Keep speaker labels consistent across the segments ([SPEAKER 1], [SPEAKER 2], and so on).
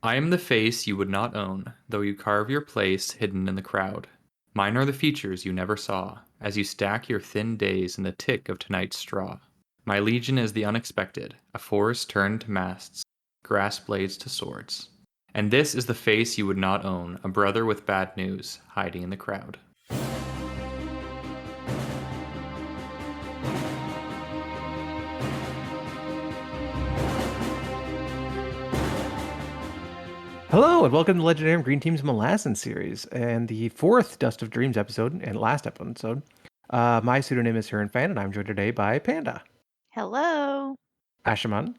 [SPEAKER 1] I am the face you would not own, though you carve your place hidden in the crowd. Mine are the features you never saw, as you stack your thin days in the tick of tonight's straw. My legion is the unexpected, a forest turned to masts, grass blades to swords. And this is the face you would not own, a brother with bad news, hiding in the crowd.
[SPEAKER 2] Hello, and welcome to Legendarium Green Team's Malazan series, and the fourth Dust of Dreams episode, and last episode. My pseudonym is Hurinfan, and I'm joined today by Panda,
[SPEAKER 3] Hello.
[SPEAKER 2] Ashaman,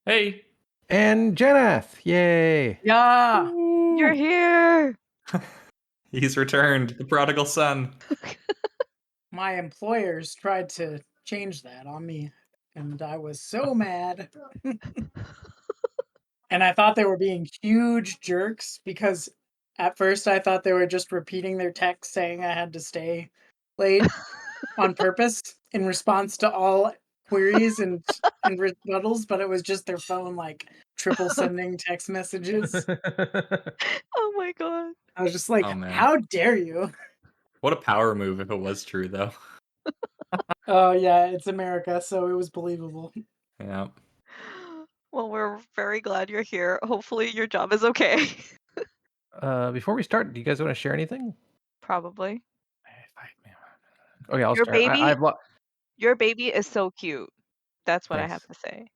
[SPEAKER 1] Hey!
[SPEAKER 2] and Janath. Yay!
[SPEAKER 4] Yeah.
[SPEAKER 3] You're here.
[SPEAKER 1] He's returned, the prodigal son.
[SPEAKER 4] My employers tried to change that on me, and I was so mad. And I thought they were being huge jerks because at first I thought they were just repeating their text saying I had to stay late on purpose in response to all queries and rebuttals, but it was just their phone like triple sending text messages.
[SPEAKER 3] Oh my god.
[SPEAKER 4] I was just like,
[SPEAKER 1] Oh, man.
[SPEAKER 4] how dare you?
[SPEAKER 1] What a power move if it was true, though.
[SPEAKER 4] Oh yeah, it's America, so it was believable.
[SPEAKER 1] Yeah.
[SPEAKER 3] Well, we're very glad you're here. Hopefully your job is okay.
[SPEAKER 2] Before we start, do you guys want to share anything?
[SPEAKER 3] Probably.
[SPEAKER 2] Okay, I'll
[SPEAKER 3] Your
[SPEAKER 2] start.
[SPEAKER 3] baby, your baby is so cute. That's what I have
[SPEAKER 2] Thanks.
[SPEAKER 3] to say.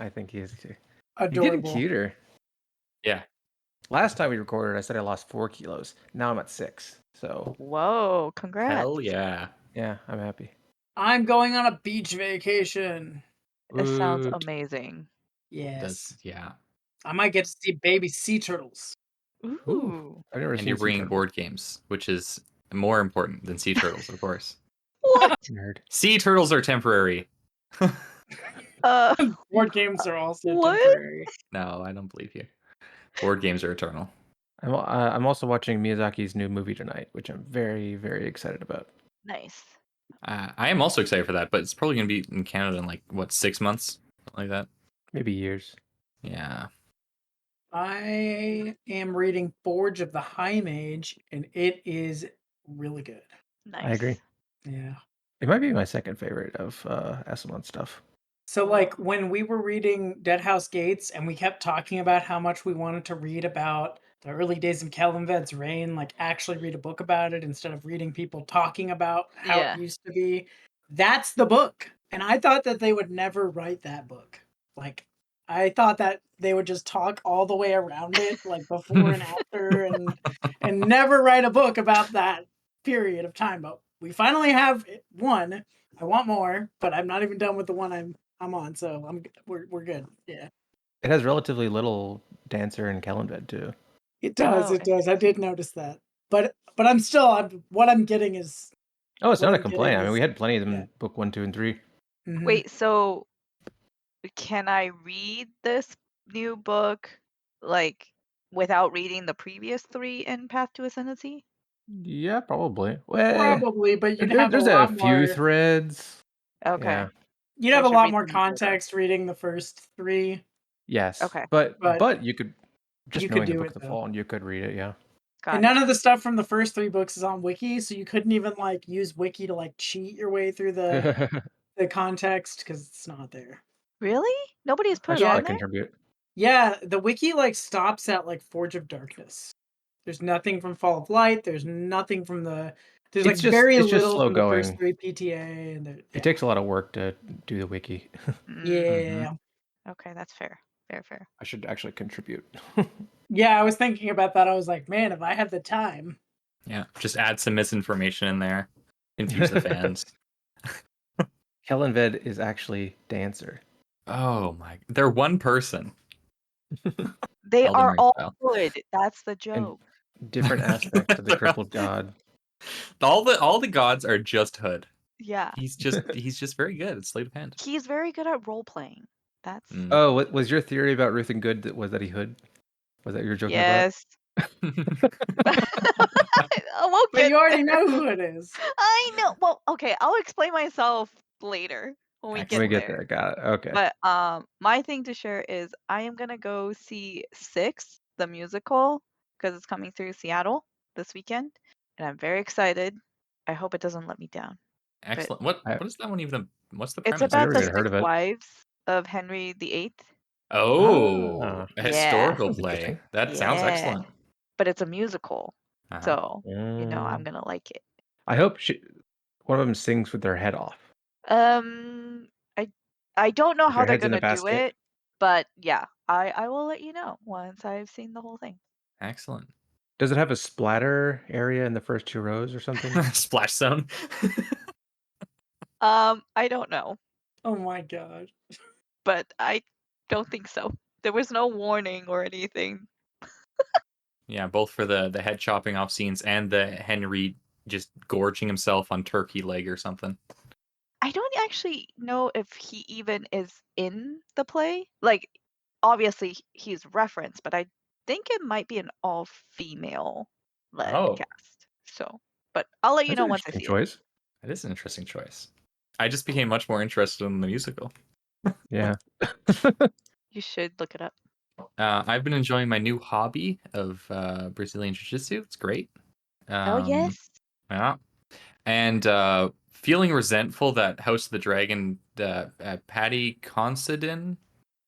[SPEAKER 2] I think he's getting
[SPEAKER 4] Adorable.
[SPEAKER 2] cuter.
[SPEAKER 1] Yeah.
[SPEAKER 2] Last time we recorded, I said I lost 4 kilos. Now I'm at 6. So
[SPEAKER 3] Whoa, congrats.
[SPEAKER 1] Hell yeah.
[SPEAKER 2] yeah, I'm happy.
[SPEAKER 4] I'm going on a beach vacation.
[SPEAKER 3] It sounds
[SPEAKER 2] Woot.
[SPEAKER 3] amazing.
[SPEAKER 4] Yes.
[SPEAKER 1] Yeah.
[SPEAKER 4] I might get to see baby sea turtles.
[SPEAKER 3] Ooh.
[SPEAKER 2] I've never
[SPEAKER 1] And
[SPEAKER 2] seen
[SPEAKER 1] you're
[SPEAKER 2] sea
[SPEAKER 1] bringing
[SPEAKER 2] turtles.
[SPEAKER 1] board games, which is more important than sea turtles, of course.
[SPEAKER 3] What?
[SPEAKER 2] Nerd.
[SPEAKER 1] Sea turtles are temporary.
[SPEAKER 4] Board games are also
[SPEAKER 3] What?
[SPEAKER 4] temporary.
[SPEAKER 1] No, I don't believe you. Board games are eternal.
[SPEAKER 2] I'm also watching Miyazaki's new movie tonight, which I'm very, very excited about.
[SPEAKER 3] Nice.
[SPEAKER 1] I am also excited for that, but it's probably going to be in Canada in like, what, 6 months? Something like that.
[SPEAKER 2] Maybe years.
[SPEAKER 1] Yeah.
[SPEAKER 4] I am reading Forge of the High Mage, and it is really good.
[SPEAKER 3] Nice.
[SPEAKER 2] I agree.
[SPEAKER 4] Yeah.
[SPEAKER 2] It might be my second favorite of Asmon stuff.
[SPEAKER 4] So, like, when we were reading Dead House Gates, and we kept talking about how much we wanted to read about the early days of Kellanved's reign, like actually read a book about it instead of reading people talking about how
[SPEAKER 3] Yeah.
[SPEAKER 4] it used to be, that's the book. And I thought that they would never write that book. Like, I thought that they would just talk all the way around it, like before and after, and never write a book about that period of time. But we finally have one. I want more, but I'm not even done with the one I'm on, so we're good. Yeah.
[SPEAKER 2] It has relatively little Dancer and Kellanved too.
[SPEAKER 4] It does.
[SPEAKER 3] Oh,
[SPEAKER 4] It does. I did notice that. But what I'm getting is
[SPEAKER 2] Oh, it's
[SPEAKER 4] what
[SPEAKER 2] not a
[SPEAKER 4] I'm getting
[SPEAKER 2] complaint. I mean,
[SPEAKER 4] is-
[SPEAKER 2] we had plenty of them
[SPEAKER 4] yeah.
[SPEAKER 2] in book 1, 2, and 3.
[SPEAKER 4] Mhm.
[SPEAKER 3] Wait, so can I read this new book like without reading the previous 3 in Path to Ascendancy?
[SPEAKER 2] Yeah, probably. Well,
[SPEAKER 4] Probably, but you'd have
[SPEAKER 2] there's
[SPEAKER 4] a
[SPEAKER 2] a
[SPEAKER 4] lot
[SPEAKER 2] few
[SPEAKER 4] more.
[SPEAKER 2] threads.
[SPEAKER 3] Okay.
[SPEAKER 2] Yeah.
[SPEAKER 4] You'd
[SPEAKER 3] So I
[SPEAKER 4] have a
[SPEAKER 3] should
[SPEAKER 4] lot
[SPEAKER 3] read
[SPEAKER 4] more
[SPEAKER 3] them in order.
[SPEAKER 4] context reading the first 3.
[SPEAKER 2] Yes.
[SPEAKER 3] Okay.
[SPEAKER 2] But you could just
[SPEAKER 4] you could
[SPEAKER 2] knowing the
[SPEAKER 4] do
[SPEAKER 2] Book
[SPEAKER 4] it,
[SPEAKER 2] of the
[SPEAKER 4] though.
[SPEAKER 2] Fallen, you could read it. Yeah.
[SPEAKER 3] Got
[SPEAKER 4] And
[SPEAKER 3] it.
[SPEAKER 4] none of the stuff from the first 3 books is on Wiki, so you couldn't even like use Wiki to like cheat your way through the context because it's not there.
[SPEAKER 3] Really? Nobody's
[SPEAKER 2] I
[SPEAKER 3] put
[SPEAKER 2] should
[SPEAKER 3] it on
[SPEAKER 2] probably
[SPEAKER 3] there?
[SPEAKER 2] contribute.
[SPEAKER 4] Yeah, the wiki like stops at like Forge of Darkness. There's nothing from Fall of Light. There's nothing from the. There's like
[SPEAKER 2] It's just
[SPEAKER 4] very
[SPEAKER 2] it's just
[SPEAKER 4] little
[SPEAKER 2] slow
[SPEAKER 4] from the first
[SPEAKER 2] going.
[SPEAKER 4] 3 PTA, and
[SPEAKER 2] It
[SPEAKER 4] yeah.
[SPEAKER 2] takes a lot of work to do the wiki.
[SPEAKER 4] Yeah.
[SPEAKER 3] Okay, that's fair. Fair.
[SPEAKER 2] I should actually contribute.
[SPEAKER 4] Yeah, I was thinking about that. I was like, man, if I had the time.
[SPEAKER 1] Yeah. Just add some misinformation in there. Confuse the fans.
[SPEAKER 2] Kellanved is actually Dancer.
[SPEAKER 1] Oh my. They're one person.
[SPEAKER 3] They
[SPEAKER 1] Elden
[SPEAKER 3] are
[SPEAKER 1] Ring
[SPEAKER 3] all
[SPEAKER 1] style.
[SPEAKER 3] good. That's the
[SPEAKER 2] And
[SPEAKER 3] joke.
[SPEAKER 2] different aspects of the crippled god.
[SPEAKER 1] All the gods are just Hood.
[SPEAKER 3] Yeah.
[SPEAKER 1] He's just very good at sleight of hand.
[SPEAKER 3] He's very good at role playing. That's
[SPEAKER 2] Oh, what was your theory about Ruth and Good? Was that he Hood? Was that your joke?
[SPEAKER 3] yes. We'll
[SPEAKER 4] But
[SPEAKER 3] get
[SPEAKER 4] you already
[SPEAKER 3] there.
[SPEAKER 4] know who it is.
[SPEAKER 3] I know. Well, okay, I'll explain myself later when we
[SPEAKER 1] Excellent.
[SPEAKER 3] get there.
[SPEAKER 2] Got it. Okay.
[SPEAKER 3] But my thing to share is I am gonna go see 6, the musical because it's coming through Seattle this weekend, and I'm very excited. I hope it doesn't let me down.
[SPEAKER 1] Excellent.
[SPEAKER 2] I-
[SPEAKER 1] What is that one even? What's the
[SPEAKER 3] It's
[SPEAKER 1] premise?
[SPEAKER 3] about
[SPEAKER 2] never
[SPEAKER 3] the
[SPEAKER 2] even heard
[SPEAKER 3] six
[SPEAKER 2] of it.
[SPEAKER 3] wives of Henry VIII.
[SPEAKER 1] Oh,
[SPEAKER 2] Ah.
[SPEAKER 1] a
[SPEAKER 3] Yeah.
[SPEAKER 1] historical
[SPEAKER 2] Sounds
[SPEAKER 1] play.
[SPEAKER 2] interesting.
[SPEAKER 1] That sounds
[SPEAKER 3] Yeah.
[SPEAKER 1] excellent.
[SPEAKER 3] But it's a musical,
[SPEAKER 1] Uh-huh.
[SPEAKER 3] so I'm gonna like it.
[SPEAKER 2] I hope one of them sings with their head off.
[SPEAKER 3] I don't know
[SPEAKER 2] Like
[SPEAKER 3] how
[SPEAKER 2] their
[SPEAKER 3] they're
[SPEAKER 2] head's in a
[SPEAKER 3] gonna do
[SPEAKER 2] basket.
[SPEAKER 3] it, but yeah, I will let you know once I've seen the whole thing.
[SPEAKER 1] Excellent.
[SPEAKER 2] Does it have a splatter area in the first 2 rows or something?
[SPEAKER 1] Splash zone.
[SPEAKER 3] I don't know,
[SPEAKER 4] Oh my god.
[SPEAKER 3] but I don't think so. There was no warning or anything.
[SPEAKER 1] Yeah, both for the head chopping off scenes and the Henry just gorging himself on turkey leg or something.
[SPEAKER 3] I don't actually know if he even is in the play. Like, obviously he's referenced, but I think it might be an all-female led
[SPEAKER 1] Oh,
[SPEAKER 3] cast. So, but I'll let you
[SPEAKER 2] That's
[SPEAKER 3] know
[SPEAKER 2] an
[SPEAKER 3] once I
[SPEAKER 2] interesting
[SPEAKER 3] see
[SPEAKER 2] choice.
[SPEAKER 1] that is an interesting choice. I just became much more interested in the musical.
[SPEAKER 2] Yeah.
[SPEAKER 3] it. You should look it up.
[SPEAKER 1] I've been enjoying my new hobby of Brazilian Jiu-Jitsu. It's great.
[SPEAKER 3] Oh yes.
[SPEAKER 1] Yeah. And feeling resentful that House of the Dragon, Patty Considine,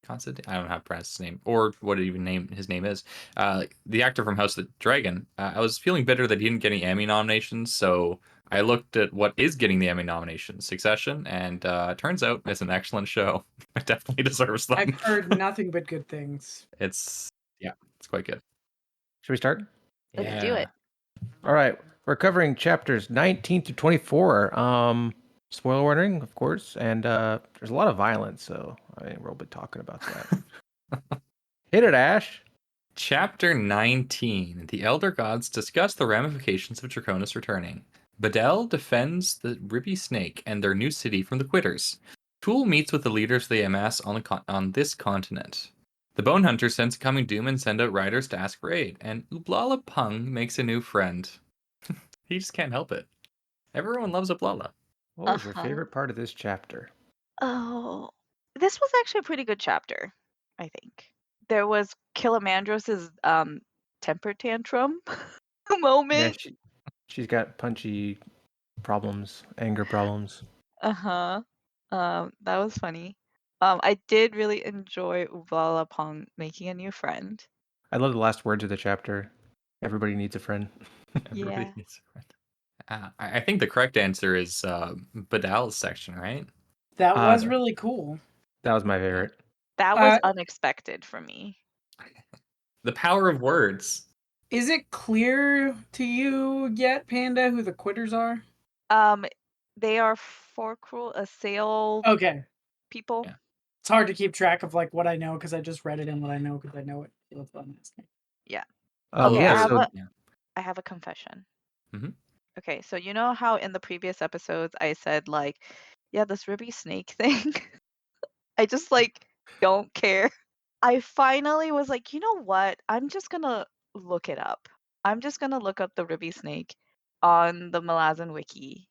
[SPEAKER 1] I don't know how to pronounce his name or what his name is. The actor from House of the Dragon. I was feeling bitter that he didn't get any Emmy nominations, so I looked at what is getting the Emmy nominations, Succession, and it turns out it's an excellent show. It definitely deserves them.
[SPEAKER 4] I've heard nothing but good things.
[SPEAKER 1] It's quite good.
[SPEAKER 2] Should we start?
[SPEAKER 3] Let's do it.
[SPEAKER 2] All right. We're covering chapters 19 to 24. Spoiler warning, of course, and there's a lot of violence, so I mean, we'll be talking about that. Hit it, Ash.
[SPEAKER 1] Chapter 19. The Elder Gods discuss the ramifications of Draconis returning. Bedell defends the Ribby Snake and their new city from the Quitters. Tool meets with the leaders they amass on this continent. The Bone Hunter sense coming doom and send out riders to ask for aid, and Ublala Pung makes a new friend. He just can't help it. Everyone loves Ublala.
[SPEAKER 2] What was your
[SPEAKER 3] Uh-huh.
[SPEAKER 2] favorite part of this chapter?
[SPEAKER 3] Oh, this was actually a pretty good chapter, I think. There was Killamandros's temper tantrum
[SPEAKER 2] Yeah,
[SPEAKER 3] moment.
[SPEAKER 2] she's got punchy problems, anger problems.
[SPEAKER 3] Uh-huh. That was funny. I did really enjoy Uvala Pong making a new friend.
[SPEAKER 2] I love the last words of the chapter. Everybody needs a friend.
[SPEAKER 1] Everybody
[SPEAKER 3] Yeah.
[SPEAKER 1] needs a friend. I think the correct answer is Badal's section, right?
[SPEAKER 4] That was
[SPEAKER 2] Uh,
[SPEAKER 4] really cool.
[SPEAKER 2] That was my favorite.
[SPEAKER 3] That was
[SPEAKER 4] Uh,
[SPEAKER 3] unexpected for me.
[SPEAKER 1] The power of words.
[SPEAKER 4] Is it clear to you yet, Panda, who the quitters are?
[SPEAKER 3] They are for cruel assail
[SPEAKER 4] Okay.
[SPEAKER 3] people.
[SPEAKER 1] Yeah.
[SPEAKER 4] It's hard to keep track of like what I know because I just read it and what I know because I know it. So that's what I'm asking.
[SPEAKER 3] Yeah.
[SPEAKER 2] Oh
[SPEAKER 3] Okay,
[SPEAKER 2] yeah,
[SPEAKER 3] I
[SPEAKER 2] so
[SPEAKER 3] have a confession.
[SPEAKER 1] Mhm.
[SPEAKER 3] Okay, so you know how in the previous episodes I said like, yeah, this Ruby Snake thing. I just like don't care. I finally was like, you know what? I'm just gonna look it up. I'm just gonna look up the Ruby Snake on the Malazan wiki.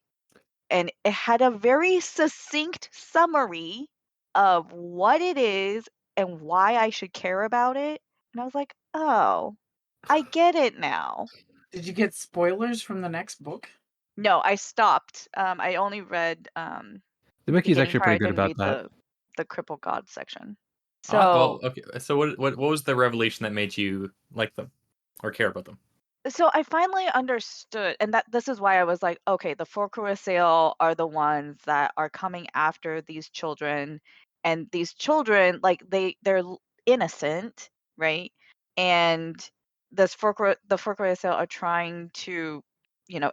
[SPEAKER 3] And it had a very succinct summary of what it is and why I should care about it. And I was like, oh, I get it now.
[SPEAKER 4] Did you get spoilers from the next book?
[SPEAKER 3] No, I stopped. I only read
[SPEAKER 2] the wiki's
[SPEAKER 3] beginning
[SPEAKER 2] actually
[SPEAKER 3] part. I
[SPEAKER 2] pretty good
[SPEAKER 3] didn't
[SPEAKER 2] about
[SPEAKER 3] read
[SPEAKER 2] that.
[SPEAKER 3] the cripple god section.
[SPEAKER 1] Well,
[SPEAKER 3] So
[SPEAKER 1] okay. So what was the revelation that made you like them or care about them?
[SPEAKER 3] so I finally understood, and that this is why I was like, okay, the Forcruasail are the ones that are coming after these children, and these children, like they're innocent, right? And the Forcruasail are trying to,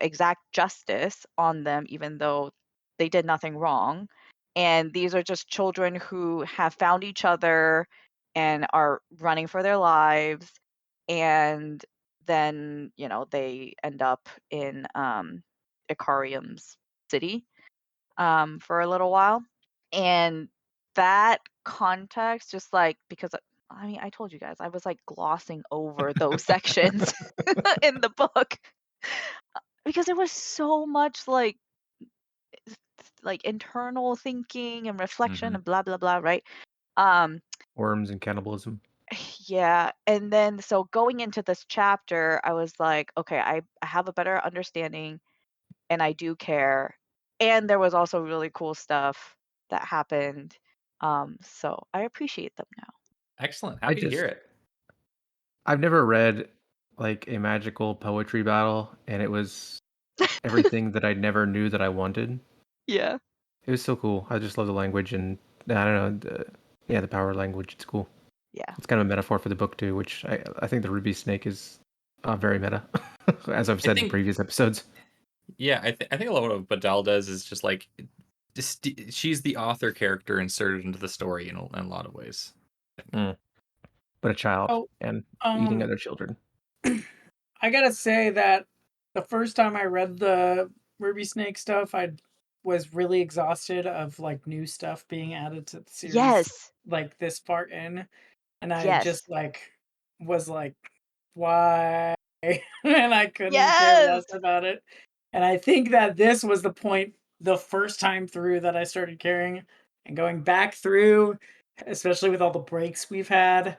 [SPEAKER 3] exact justice on them, even though they did nothing wrong. And these are just children who have found each other and are running for their lives, and then they end up in Icarium's city for a little while, and that context just like because I mean I told you guys I was like glossing over those sections in the book because there was so much like internal thinking and reflection
[SPEAKER 1] Mhm.
[SPEAKER 3] and blah blah blah, right? um
[SPEAKER 2] Worms and cannibalism.
[SPEAKER 3] Yeah, and then so going into this chapter, I was like, okay, I have a better understanding and I do care. And there was also really cool stuff that happened. So I appreciate them now.
[SPEAKER 1] Excellent.
[SPEAKER 2] I
[SPEAKER 1] Happy to hear
[SPEAKER 2] just
[SPEAKER 1] it.
[SPEAKER 2] I've never read like a magical poetry battle, and it was everything that I never knew that I wanted.
[SPEAKER 3] Yeah.
[SPEAKER 2] It was so cool. I just love the language, and I don't know, yeah, the power language. It's cool.
[SPEAKER 3] Yeah.
[SPEAKER 2] It's kind of a metaphor for the book too, which I think the ruby snake is very meta, as I've
[SPEAKER 1] I
[SPEAKER 2] said in
[SPEAKER 1] think,
[SPEAKER 2] previous episodes.
[SPEAKER 1] yeah, I think a lot of what Badal does is just like, she's the author character inserted into the story in a lot of ways.
[SPEAKER 2] Mm. But a child
[SPEAKER 4] Oh,
[SPEAKER 2] and eating
[SPEAKER 4] um,
[SPEAKER 2] other children.
[SPEAKER 4] I gotta say that the first time I read the Ruby Snake stuff, I was really exhausted of like new stuff being added to the series,
[SPEAKER 3] Yes.
[SPEAKER 4] like this part in, and I
[SPEAKER 3] Yes.
[SPEAKER 4] just like was like, why? And I couldn't care
[SPEAKER 3] Yes.
[SPEAKER 4] less about it. And I think that this was the point the first time through that I started caring and going back through, especially with all the breaks we've had.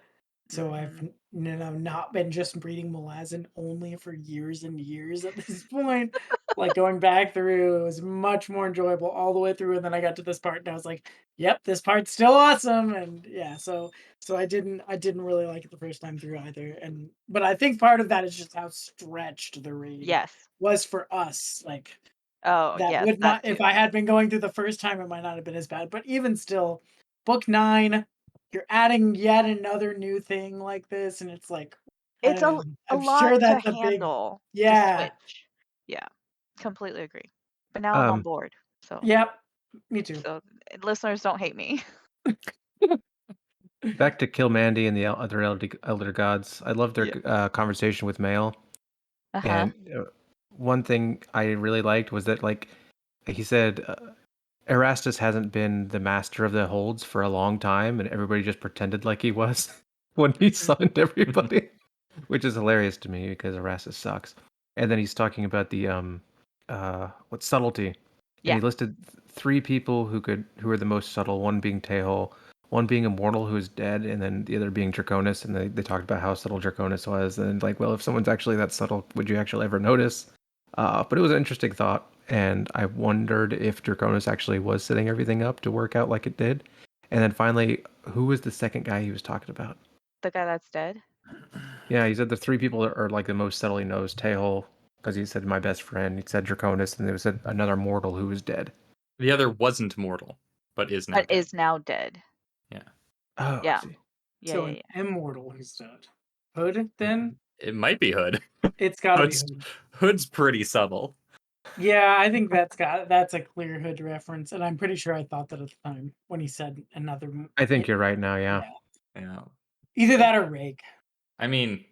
[SPEAKER 4] So I've
[SPEAKER 3] Mhm.
[SPEAKER 4] not been just reading Malazan only for years and years at this point. Like going back through, it was much more enjoyable all the way through. And then I got to this part and I was like, yep, this part's still awesome. And yeah, so I didn't really like it the first time through either. And but I think part of that is just how stretched the read
[SPEAKER 3] Yes.
[SPEAKER 4] was for us. Like
[SPEAKER 3] Oh,
[SPEAKER 4] that
[SPEAKER 3] yes,
[SPEAKER 4] would
[SPEAKER 3] that
[SPEAKER 4] not, if
[SPEAKER 3] too.
[SPEAKER 4] I had been going through the first time, it might not have been as bad. But even still, book 9, you're adding yet another new thing like this, and it's like, I
[SPEAKER 3] It's
[SPEAKER 4] don't know.
[SPEAKER 3] a
[SPEAKER 4] I'm
[SPEAKER 3] lot
[SPEAKER 4] sure
[SPEAKER 3] to
[SPEAKER 4] that's a big,
[SPEAKER 3] handle to
[SPEAKER 4] yeah,
[SPEAKER 3] switch. Yeah, completely agree. But now I'm on
[SPEAKER 2] Um,
[SPEAKER 3] board. So
[SPEAKER 4] yep, me too.
[SPEAKER 3] so listeners don't hate me.
[SPEAKER 2] Back to Kilmandy and the other elder gods. I love their
[SPEAKER 1] Yeah.
[SPEAKER 2] conversation with Mael.
[SPEAKER 3] Uh-huh.
[SPEAKER 2] And one thing I really liked was that, like, he said, Erastus hasn't been the master of the holds for a long time, and everybody just pretended like he was when he
[SPEAKER 3] Mhm.
[SPEAKER 2] summoned everybody, which is hilarious to me because Erastus sucks. And then he's talking about the what subtlety, and
[SPEAKER 3] Yeah.
[SPEAKER 2] he listed three people who are the most subtle. One being Tehol, one being immortal who is dead, and then the other being Draconis. And they talked about how subtle Draconis was, and like, well, if someone's actually that subtle, would you actually ever notice? But it was an interesting thought, and I wondered if Draconis actually was setting everything up to work out like it did. And then finally, who was the second guy he was talking about?
[SPEAKER 3] The guy that's dead?
[SPEAKER 2] Yeah, he said the three people that are like the most subtly knows Tehol, because he said my best friend. He said Draconis, and there was another mortal who was dead.
[SPEAKER 1] The other wasn't mortal, but is now
[SPEAKER 3] But
[SPEAKER 1] dead.
[SPEAKER 3] is now dead.
[SPEAKER 1] Yeah.
[SPEAKER 2] Oh, I
[SPEAKER 3] Yeah.
[SPEAKER 2] see.
[SPEAKER 3] Yeah,
[SPEAKER 4] So
[SPEAKER 3] yeah,
[SPEAKER 4] an
[SPEAKER 3] yeah.
[SPEAKER 4] immortal who's dead. Hood, then?
[SPEAKER 1] It might be Hood.
[SPEAKER 4] It's gotta be
[SPEAKER 1] Hood's
[SPEAKER 4] Hood.
[SPEAKER 1] Hood's pretty subtle.
[SPEAKER 4] Yeah, I think that's a clear Hood reference, and I'm pretty sure I thought that at the time when he said another.
[SPEAKER 2] I think you're right now. Yeah,
[SPEAKER 4] Yeah,
[SPEAKER 1] Yeah.
[SPEAKER 4] either that or Rake.
[SPEAKER 1] I mean,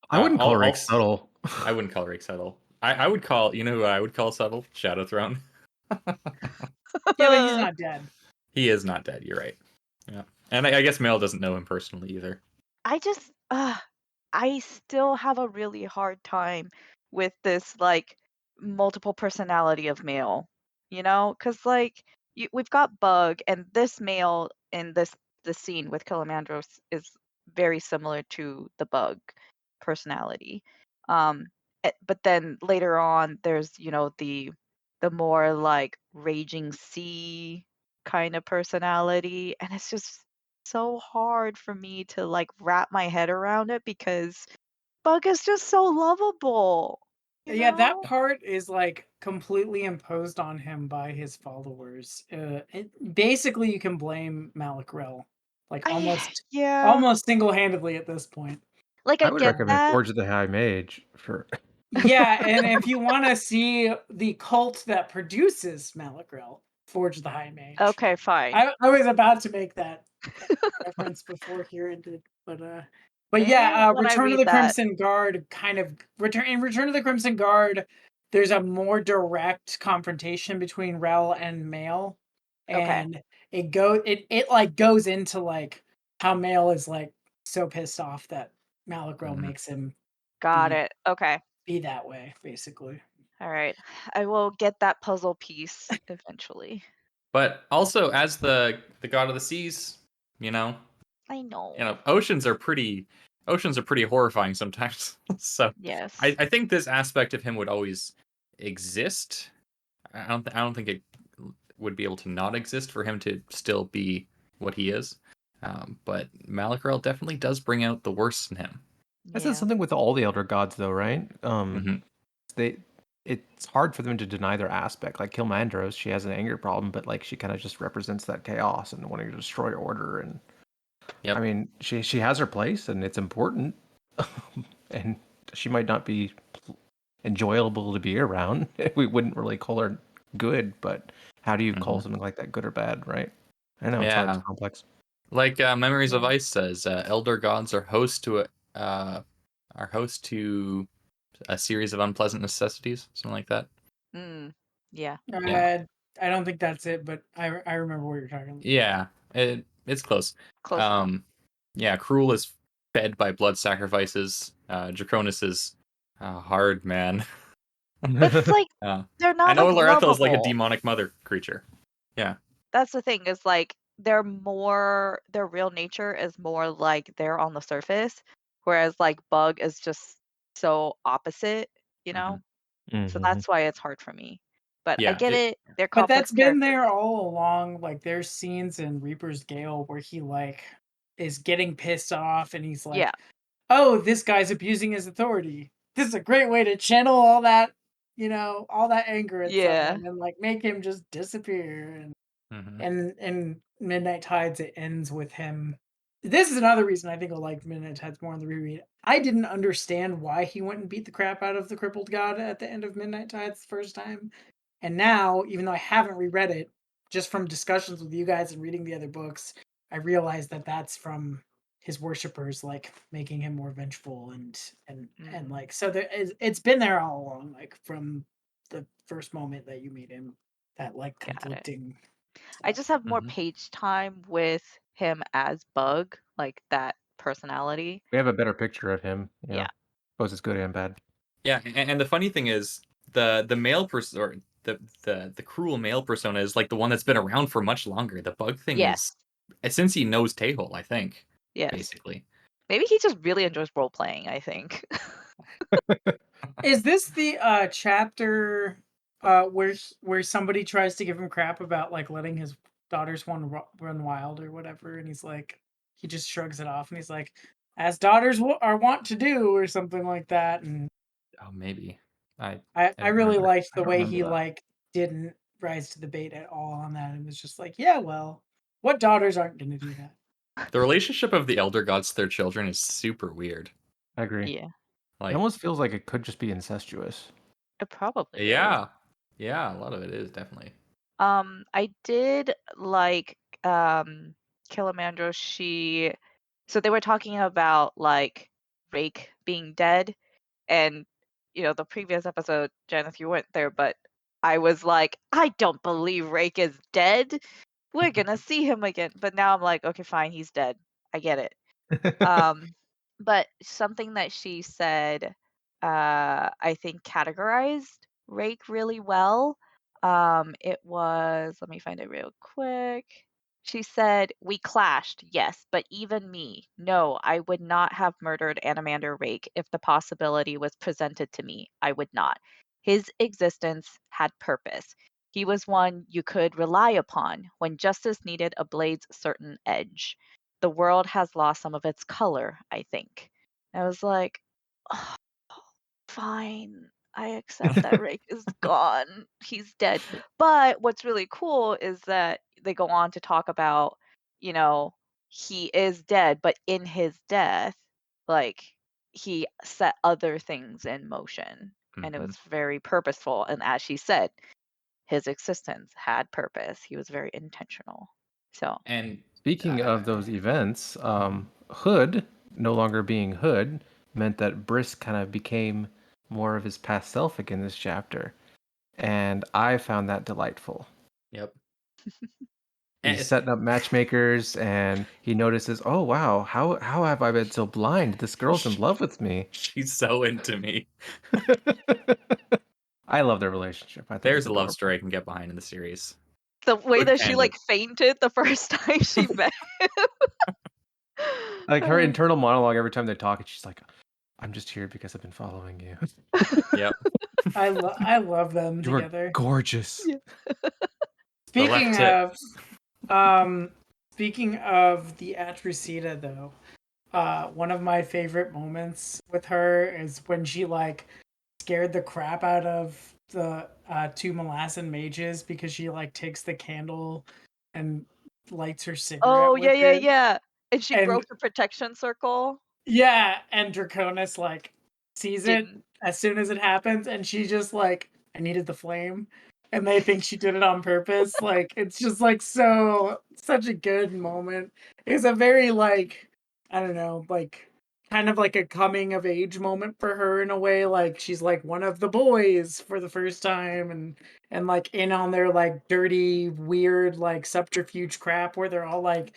[SPEAKER 2] I wouldn't call
[SPEAKER 1] I'll
[SPEAKER 2] Rick subtle.
[SPEAKER 1] I wouldn't call Rick subtle. I would call, you know who I would call subtle? Shadow Throne.
[SPEAKER 4] Yeah, but he's not dead.
[SPEAKER 1] He is not dead. You're right. Yeah, and I guess Mel doesn't know him personally either.
[SPEAKER 3] I just I still have a really hard time with this like multiple personality of male, you know? Cuz like we've got Bug and this male in the scene with Kilimandros is very similar to the Bug personality. Um but then later on there's, the more like raging sea kind of personality and it's just so hard for me to like wrap my head around it because Bug is just so lovable, you
[SPEAKER 4] Yeah, that
[SPEAKER 3] know?
[SPEAKER 4] part is like completely imposed on him by his followers. Basically, you can blame Malik Rel, like
[SPEAKER 3] I
[SPEAKER 4] almost,
[SPEAKER 3] yeah,
[SPEAKER 4] almost single-handedly at this point.
[SPEAKER 3] like I
[SPEAKER 2] I would
[SPEAKER 3] get
[SPEAKER 2] recommend
[SPEAKER 3] that.
[SPEAKER 2] Forge of the High Mage for.
[SPEAKER 4] Yeah, and if you want to see the cult that produces Malacrel, Forge the High Mage.
[SPEAKER 3] Okay, fine.
[SPEAKER 4] I was about to make that reference before Kieran did, but
[SPEAKER 3] Maybe
[SPEAKER 4] yeah,
[SPEAKER 3] when I
[SPEAKER 4] Return of
[SPEAKER 3] read
[SPEAKER 4] the
[SPEAKER 3] that.
[SPEAKER 4] Crimson Guard kind of Return of the Crimson Guard. There's a more direct confrontation between Rel and Mael,
[SPEAKER 3] Okay,
[SPEAKER 4] and it like goes into like how Mael is like so pissed off that Malacrel
[SPEAKER 1] Mhm.
[SPEAKER 4] makes him
[SPEAKER 3] got
[SPEAKER 4] be
[SPEAKER 3] it. Okay.
[SPEAKER 4] be that way, basically.
[SPEAKER 3] All right. I will get that puzzle piece eventually.
[SPEAKER 1] But also, as the god of the seas, you know,
[SPEAKER 3] I know.
[SPEAKER 1] You know, oceans are pretty horrifying sometimes. So
[SPEAKER 3] Yes.
[SPEAKER 1] I think this aspect of him would always exist. I don't think it would be able to not exist for him to still be what he is. But Malachal definitely does bring out the worst in him.
[SPEAKER 2] This
[SPEAKER 3] Yeah.
[SPEAKER 2] is something with all the elder gods, though, right?
[SPEAKER 1] Mhm.
[SPEAKER 2] It's hard for them to deny their aspect. Like Kilmandros, she has an anger problem, but like she kind of just represents that chaos and wanting to destroy order. And
[SPEAKER 1] Yep.
[SPEAKER 2] I mean, she has her place, and it's important, and she might not be enjoyable to be around. We wouldn't really call her good, but how do you call
[SPEAKER 1] Mhm.
[SPEAKER 2] something like that good or bad, right? I know it's hard,
[SPEAKER 1] Yeah.
[SPEAKER 2] it's complex.
[SPEAKER 1] Like Memories of
[SPEAKER 3] Yeah.
[SPEAKER 1] Ice says, elder gods are host to a series of unpleasant necessities, something like that.
[SPEAKER 3] Yeah.
[SPEAKER 1] Yeah.
[SPEAKER 4] I don't think that's it, but I remember what you're talking about.
[SPEAKER 1] Yeah, it's close.
[SPEAKER 3] Close enough.
[SPEAKER 1] Yeah, Cruel is fed by blood sacrifices. Draconis is hard, man.
[SPEAKER 3] But it's like they're
[SPEAKER 1] I
[SPEAKER 3] not
[SPEAKER 1] know
[SPEAKER 3] like
[SPEAKER 1] Lorethal is like a
[SPEAKER 3] lovable.
[SPEAKER 1] demonic mother creature. Yeah.
[SPEAKER 3] That's the thing is like they're more their real nature is more like they're on the surface, whereas like Bug is just so opposite, you know? So
[SPEAKER 2] Mhm.
[SPEAKER 3] that's why it's hard for me. But I
[SPEAKER 1] Yeah.
[SPEAKER 3] get it. They're
[SPEAKER 4] But
[SPEAKER 3] complex
[SPEAKER 4] that's been
[SPEAKER 3] characters.
[SPEAKER 4] there all along. Like there's scenes in Reaper's Gale where he like is getting pissed off and he's
[SPEAKER 3] Yeah.
[SPEAKER 4] like, "Oh, this guy's abusing his authority. This is a great way to channel all that, all that anger at
[SPEAKER 3] Yeah.
[SPEAKER 4] someone and like make him just disappear."
[SPEAKER 1] Mhm.
[SPEAKER 4] And in Midnight Tides, it ends with him. This is another reason I think I liked Midnight Tides more on the reread. I didn't understand why he went and beat the crap out of the crippled god at the end of Midnight Tides the first time. And now, even though I haven't reread it, just from discussions with you guys and reading the other books, I realized that that's from his worshippers, like making him more vengeful and like so. It's been there all along, like from the first moment that you meet him, that like
[SPEAKER 3] Got it.
[SPEAKER 4] conflicting
[SPEAKER 3] I
[SPEAKER 4] stuff.
[SPEAKER 3] just have more
[SPEAKER 1] Mhm.
[SPEAKER 3] page time with him as Bug, like that personality.
[SPEAKER 2] We have a better picture of him.
[SPEAKER 3] Yeah.
[SPEAKER 2] Both it's good and bad.
[SPEAKER 1] Yeah, and the funny thing is the male person or the cruel male persona is like the one that's been around for much longer. The Bug thing
[SPEAKER 3] Yes.
[SPEAKER 1] is since he knows Tehol, I think,
[SPEAKER 3] Yes.
[SPEAKER 1] basically.
[SPEAKER 3] Maybe he just really enjoys role playing, I think.
[SPEAKER 4] Is this the chapter where somebody tries to give him crap about like letting his daughters run wild or whatever, and he's like, he just shrugs it off, and he's like, as daughters are wont to do, or something like that. And
[SPEAKER 1] Oh, maybe. I
[SPEAKER 4] I
[SPEAKER 1] don't
[SPEAKER 4] really
[SPEAKER 1] remember.
[SPEAKER 4] liked
[SPEAKER 1] I
[SPEAKER 4] the
[SPEAKER 1] don't
[SPEAKER 4] way
[SPEAKER 1] remember
[SPEAKER 4] he
[SPEAKER 1] that.
[SPEAKER 4] like didn't rise to the bait at all on that, and was just like, yeah, well, what daughters aren't going to do that?
[SPEAKER 1] The relationship of the elder gods to their children is super weird.
[SPEAKER 2] I agree.
[SPEAKER 3] Yeah.
[SPEAKER 2] It
[SPEAKER 1] Like,
[SPEAKER 2] almost feels like it could just be incestuous.
[SPEAKER 3] It probably is.
[SPEAKER 1] yeah, a lot of it is definitely.
[SPEAKER 3] I did like Kilimandra. So they were talking about like Rake being dead, and the previous episode, Janath, you weren't there, but I was like, I don't believe Rake is dead. We're gonna see him again. But now I'm like, okay, fine, he's dead. I get it. But something that she said, I think categorized Rake really well. It was, let me find it real quick. She said, "We clashed, yes, but even me, no, I would not have murdered Animander Rake if the possibility was presented to me. I would not. His existence had purpose. He was one you could rely upon when justice needed a blade's certain edge. The world has lost some of its color, I think." I was like, "Oh, fine. I accept that Rake is gone. He's dead." But what's really cool is that they go on to talk about, you know, he is dead, but in his death, like he set other things in motion. And it
[SPEAKER 1] Mhm.
[SPEAKER 3] was very purposeful. And as she said, his existence had purpose. He was very intentional. So,
[SPEAKER 1] And
[SPEAKER 2] Speaking
[SPEAKER 1] uh,
[SPEAKER 2] of those events, Hood no longer being Hood meant that Brisk kind of became more of his past self again this chapter, and I found that delightful.
[SPEAKER 1] yep.
[SPEAKER 2] He's
[SPEAKER 1] And
[SPEAKER 2] setting up matchmakers, and he notices, "Oh wow, how have I been so blind? This girl's in love with me."
[SPEAKER 1] she's so into me.
[SPEAKER 2] I love their relationship. I think
[SPEAKER 1] There's
[SPEAKER 2] it's
[SPEAKER 1] a love
[SPEAKER 2] adorable.
[SPEAKER 1] story I can get behind in the series.
[SPEAKER 3] the way
[SPEAKER 1] Quick
[SPEAKER 3] that she
[SPEAKER 1] tangent.
[SPEAKER 3] like fainted the first time she met him.
[SPEAKER 2] Like her internal monologue every time they talk, and she's like, "I'm just here because I've been following you.
[SPEAKER 1] Yep.
[SPEAKER 4] I love them
[SPEAKER 2] You are
[SPEAKER 4] together.
[SPEAKER 2] gorgeous."
[SPEAKER 3] Yeah.
[SPEAKER 1] The left
[SPEAKER 4] Speaking
[SPEAKER 1] tip.
[SPEAKER 4] of, um, speaking of the Atrusita, though, one of my favorite moments with her is when she like scared the crap out of the two Malazan mages because she like takes the candle and lights her cigarette
[SPEAKER 3] Oh,
[SPEAKER 4] with
[SPEAKER 3] yeah,
[SPEAKER 4] it,
[SPEAKER 3] yeah. And she
[SPEAKER 4] and
[SPEAKER 3] broke the protection circle.
[SPEAKER 4] yeah, and Draconis like sees it
[SPEAKER 3] Didn't.
[SPEAKER 4] as soon as it happens, and she just like, I needed the flame, and they think she did it on purpose. Like it's just like such a good moment. It's a very like, I don't know, like kind of like a coming of age moment for her in a way. Like she's like one of the boys for the first time, and like in on their like dirty, weird like subterfuge crap where they're all like,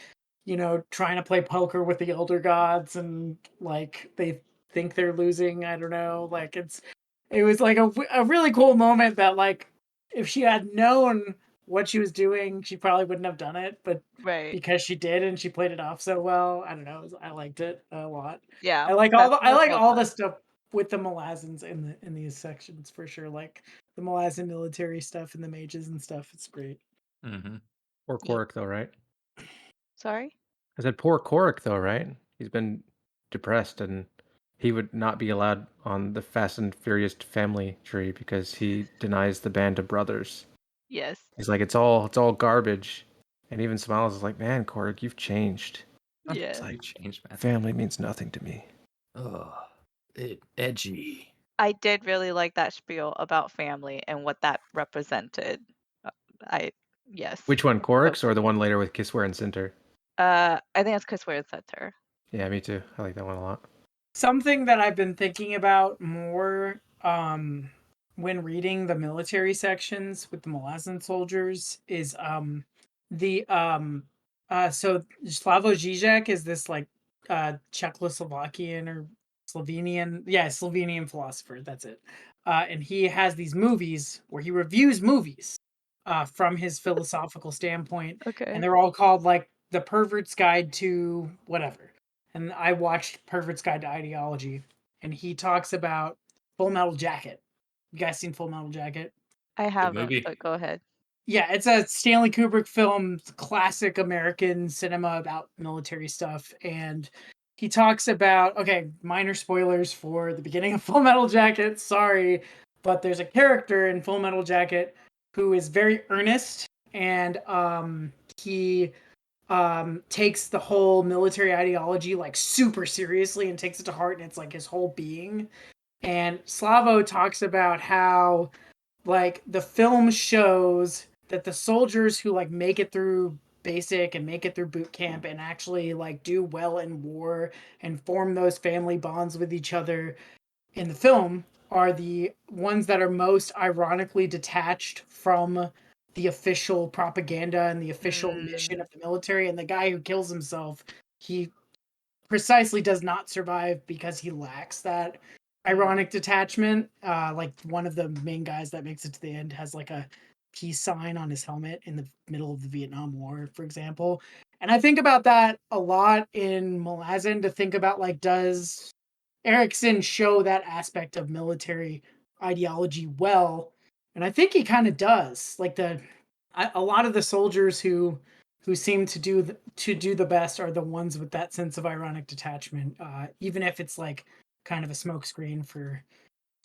[SPEAKER 4] trying to play poker with the elder gods and like they think they're losing. I don't know. Like it was like a really cool moment that like if she had known what she was doing, she probably wouldn't have done it. But
[SPEAKER 3] Right.
[SPEAKER 4] because she did and she played it off so well, I don't know. I liked it a lot.
[SPEAKER 3] Yeah.
[SPEAKER 4] I like I
[SPEAKER 3] That's
[SPEAKER 4] like
[SPEAKER 3] well
[SPEAKER 4] all the
[SPEAKER 3] done.
[SPEAKER 4] stuff with the Malazans in these sections for sure. Like the Malazan military stuff and the mages and stuff. It's great.
[SPEAKER 1] Mm-hmm.
[SPEAKER 2] Poor
[SPEAKER 3] Yep.
[SPEAKER 2] Korik, though, right?
[SPEAKER 3] Sorry?
[SPEAKER 2] I said, poor Korik, though, right? He's been depressed, and he would not be allowed on the Fast and Furious family tree because he denies the band of brothers.
[SPEAKER 3] Yes.
[SPEAKER 2] He's like, it's all garbage. And even Smiles is like, man, Korik, you've changed. It's
[SPEAKER 3] Yeah.
[SPEAKER 2] like,
[SPEAKER 1] You changed, man.
[SPEAKER 2] family means nothing to me.
[SPEAKER 1] Ugh. Edgy.
[SPEAKER 3] I did really like that spiel about family and what that represented. Uh, I yes.
[SPEAKER 2] Which one,
[SPEAKER 3] So
[SPEAKER 2] Korik's or the one later with Kiswer and Cinter?
[SPEAKER 3] I think that's Chris Ware said to her.
[SPEAKER 2] Yeah, me too. I like that one a lot.
[SPEAKER 4] Something that I've been thinking about more when reading the military sections with the Malazan soldiers is the so Slavoj Žižek is this like Czechoslovakian or Slovenian philosopher, that's it. And he has these movies where he reviews movies from his philosophical standpoint, and
[SPEAKER 3] Okay.
[SPEAKER 4] they're all called like The Pervert's Guide to whatever. And I watched Pervert's Guide to Ideology, and he talks about Full Metal Jacket. You guys seen Full Metal Jacket?
[SPEAKER 3] I
[SPEAKER 1] Good
[SPEAKER 3] haven't,
[SPEAKER 1] movie.
[SPEAKER 3] but go ahead.
[SPEAKER 4] Yeah, it's a Stanley Kubrick film, classic American cinema about military stuff. And he talks about, okay, minor spoilers for the beginning of Full Metal Jacket. Sorry, but there's a character in Full Metal Jacket who is very earnest, and he takes the whole military ideology like super seriously and takes it to heart, and it's like his whole being. And Slavo talks about how like the film shows that the soldiers who like make it through basic and make it through boot camp and actually like do well in war and form those family bonds with each other in the film are the ones that are most ironically detached from the official propaganda and the official mission
[SPEAKER 3] Mm,
[SPEAKER 4] of the military. And the guy who kills himself, he precisely does not survive because he lacks that
[SPEAKER 3] mm.
[SPEAKER 4] ironic detachment. Like one of the main guys that makes it to the end has like a peace sign on his helmet in the middle of the Vietnam War, for example. And I think about that a lot in Malazan to think about like, does Erickson show that aspect of military ideology well? And I think he kind of does. Like a lot of the soldiers who seem to do the best are the ones with that sense of ironic detachment, even if it's like kind of a smokescreen for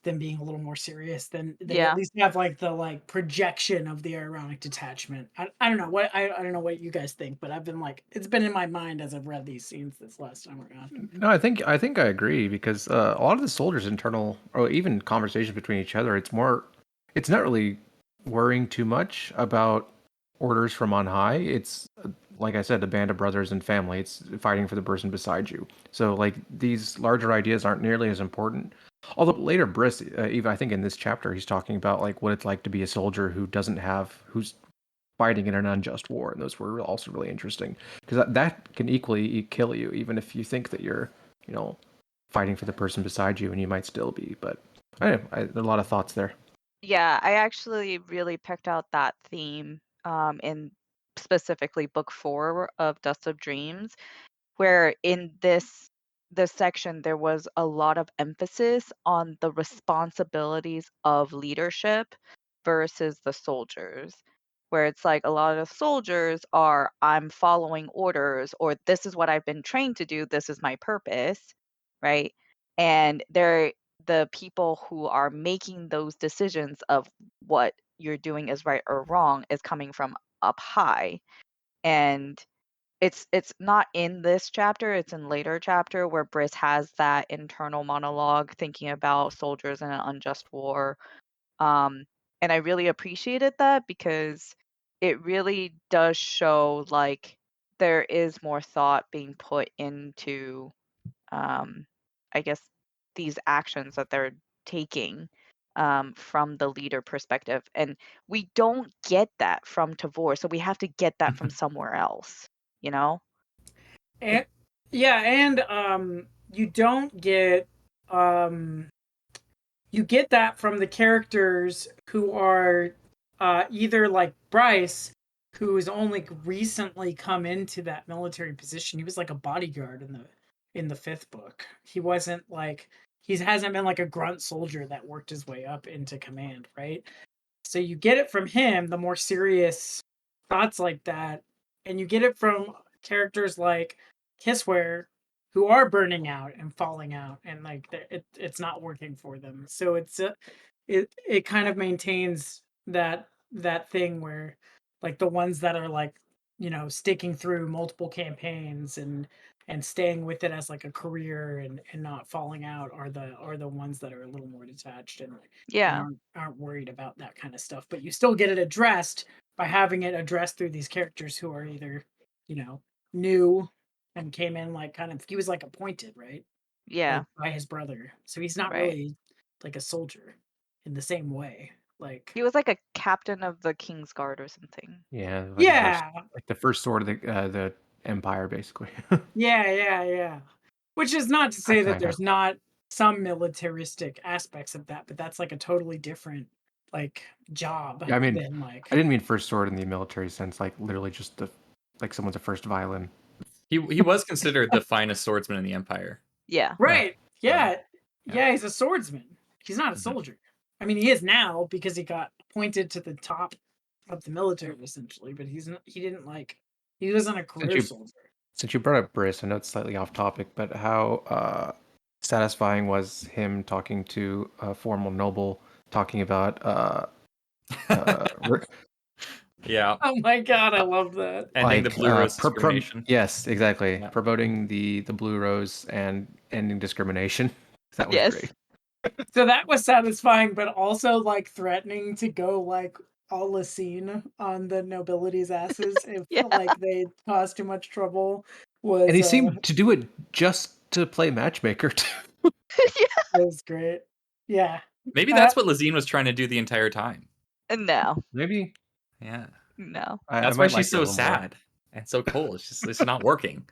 [SPEAKER 4] them being a little more serious. Then they at
[SPEAKER 3] Yeah.
[SPEAKER 4] least have like the like projection of the ironic detachment. I don't know what I don't know what you guys think, but I've been like, it's been in my mind as I've read these scenes this last time around.
[SPEAKER 2] No, I think I agree because a lot of the soldiers' internal or even conversations between each other, it's not really worrying too much about orders from on high. It's like I said, a band of brothers and family. It's fighting for the person beside you. So like these larger ideas aren't nearly as important. Although later, Briss, even I think in this chapter, he's talking about like what it's like to be a soldier who's fighting in an unjust war, and those were also really interesting because that can equally kill you, even if you think that you're, you know, fighting for the person beside you, and you might still be. But I don't know, there are a lot of thoughts there.
[SPEAKER 3] Yeah, I actually really picked out that theme in specifically book 4 of Dust of Dreams, where in this section there was a lot of emphasis on the responsibilities of leadership versus the soldiers, where it's like a lot of the soldiers are, I'm following orders, or this is what I've been trained to do, this is my purpose, right? And they're the people who are making those decisions of what you're doing is right or wrong is coming from up high. And it's not in this chapter, it's in later chapter where Briss has that internal monologue thinking about soldiers in an unjust war. Um, and I really appreciated that because it really does show like there is more thought being put into um, I guess these actions that they're taking from the leader perspective. And we don't get that from Tavor, so we have to get that from somewhere else, you know?
[SPEAKER 4] And, yeah, and you don't get um you get that from the characters who are either like Bryce, who's only recently come into that military position. He was like a bodyguard in the fifth book. He wasn't like he hasn't been like a grunt soldier that worked his way up into command, right? So you get it from him, the more serious thoughts like that, and you get it from characters like Kissware, who are burning out and falling out, and like it's not working for them. So it kind of maintains that thing where like the ones that are like sticking through multiple campaigns and staying with it as like a career and not falling out are the ones that are a little more detached and
[SPEAKER 3] Yeah,
[SPEAKER 4] aren't worried about that kind of stuff. But you still get it addressed by having it addressed through these characters who are either new and came in like kind of he was like appointed, right?
[SPEAKER 3] yeah,
[SPEAKER 4] Like by his brother. So he's not
[SPEAKER 3] right.
[SPEAKER 4] really like a soldier in the same way. Like
[SPEAKER 3] He was like a captain of the King's Guard or something.
[SPEAKER 2] Yeah,
[SPEAKER 4] yeah,
[SPEAKER 2] like the first sword of the empire, basically.
[SPEAKER 4] yeah. Which is not to say that
[SPEAKER 2] Kind of.
[SPEAKER 4] there's not some militaristic aspects of that, but that's like a totally different like job
[SPEAKER 2] Yeah, I mean,
[SPEAKER 4] than like
[SPEAKER 2] I didn't mean first sword in the military sense, like literally just like someone's a first violin.
[SPEAKER 1] He was considered the finest swordsman in the Empire.
[SPEAKER 3] Yeah.
[SPEAKER 4] right. Yeah.
[SPEAKER 1] Yeah.
[SPEAKER 4] Yeah, he's a swordsman. He's not a
[SPEAKER 1] Mhm.
[SPEAKER 4] soldier. I mean, he is now because he got appointed to the top of the military essentially, but he wasn't a
[SPEAKER 2] Since
[SPEAKER 4] career
[SPEAKER 2] you
[SPEAKER 4] soldier.
[SPEAKER 2] since you brought up Briss, I know it's slightly off topic, but how satisfying was him talking to a formal noble, talking about re-
[SPEAKER 1] Yeah.
[SPEAKER 4] Oh my god, I love that.
[SPEAKER 1] Ending the
[SPEAKER 2] like
[SPEAKER 1] Blue Rose discrimination.
[SPEAKER 2] yes, exactly,
[SPEAKER 1] Yeah.
[SPEAKER 2] promoting the blue rose and ending discrimination. That was
[SPEAKER 3] Yes.
[SPEAKER 2] great.
[SPEAKER 4] So that was satisfying, but also like threatening to go like all the scene on the nobility's asses if
[SPEAKER 3] Yeah.
[SPEAKER 4] like they caused too much trouble
[SPEAKER 2] And
[SPEAKER 4] was
[SPEAKER 2] he seemed to do it just to play matchmaker too.
[SPEAKER 4] was great. Yeah.
[SPEAKER 1] Maybe
[SPEAKER 4] Uh,
[SPEAKER 1] that's what Lazine was trying to do the entire time.
[SPEAKER 3] No.
[SPEAKER 2] Maybe
[SPEAKER 1] Yeah.
[SPEAKER 3] No.
[SPEAKER 2] I
[SPEAKER 1] That's why
[SPEAKER 2] might like
[SPEAKER 1] she's
[SPEAKER 2] it a
[SPEAKER 1] so
[SPEAKER 2] little more.
[SPEAKER 1] sad and so cold. It's not working.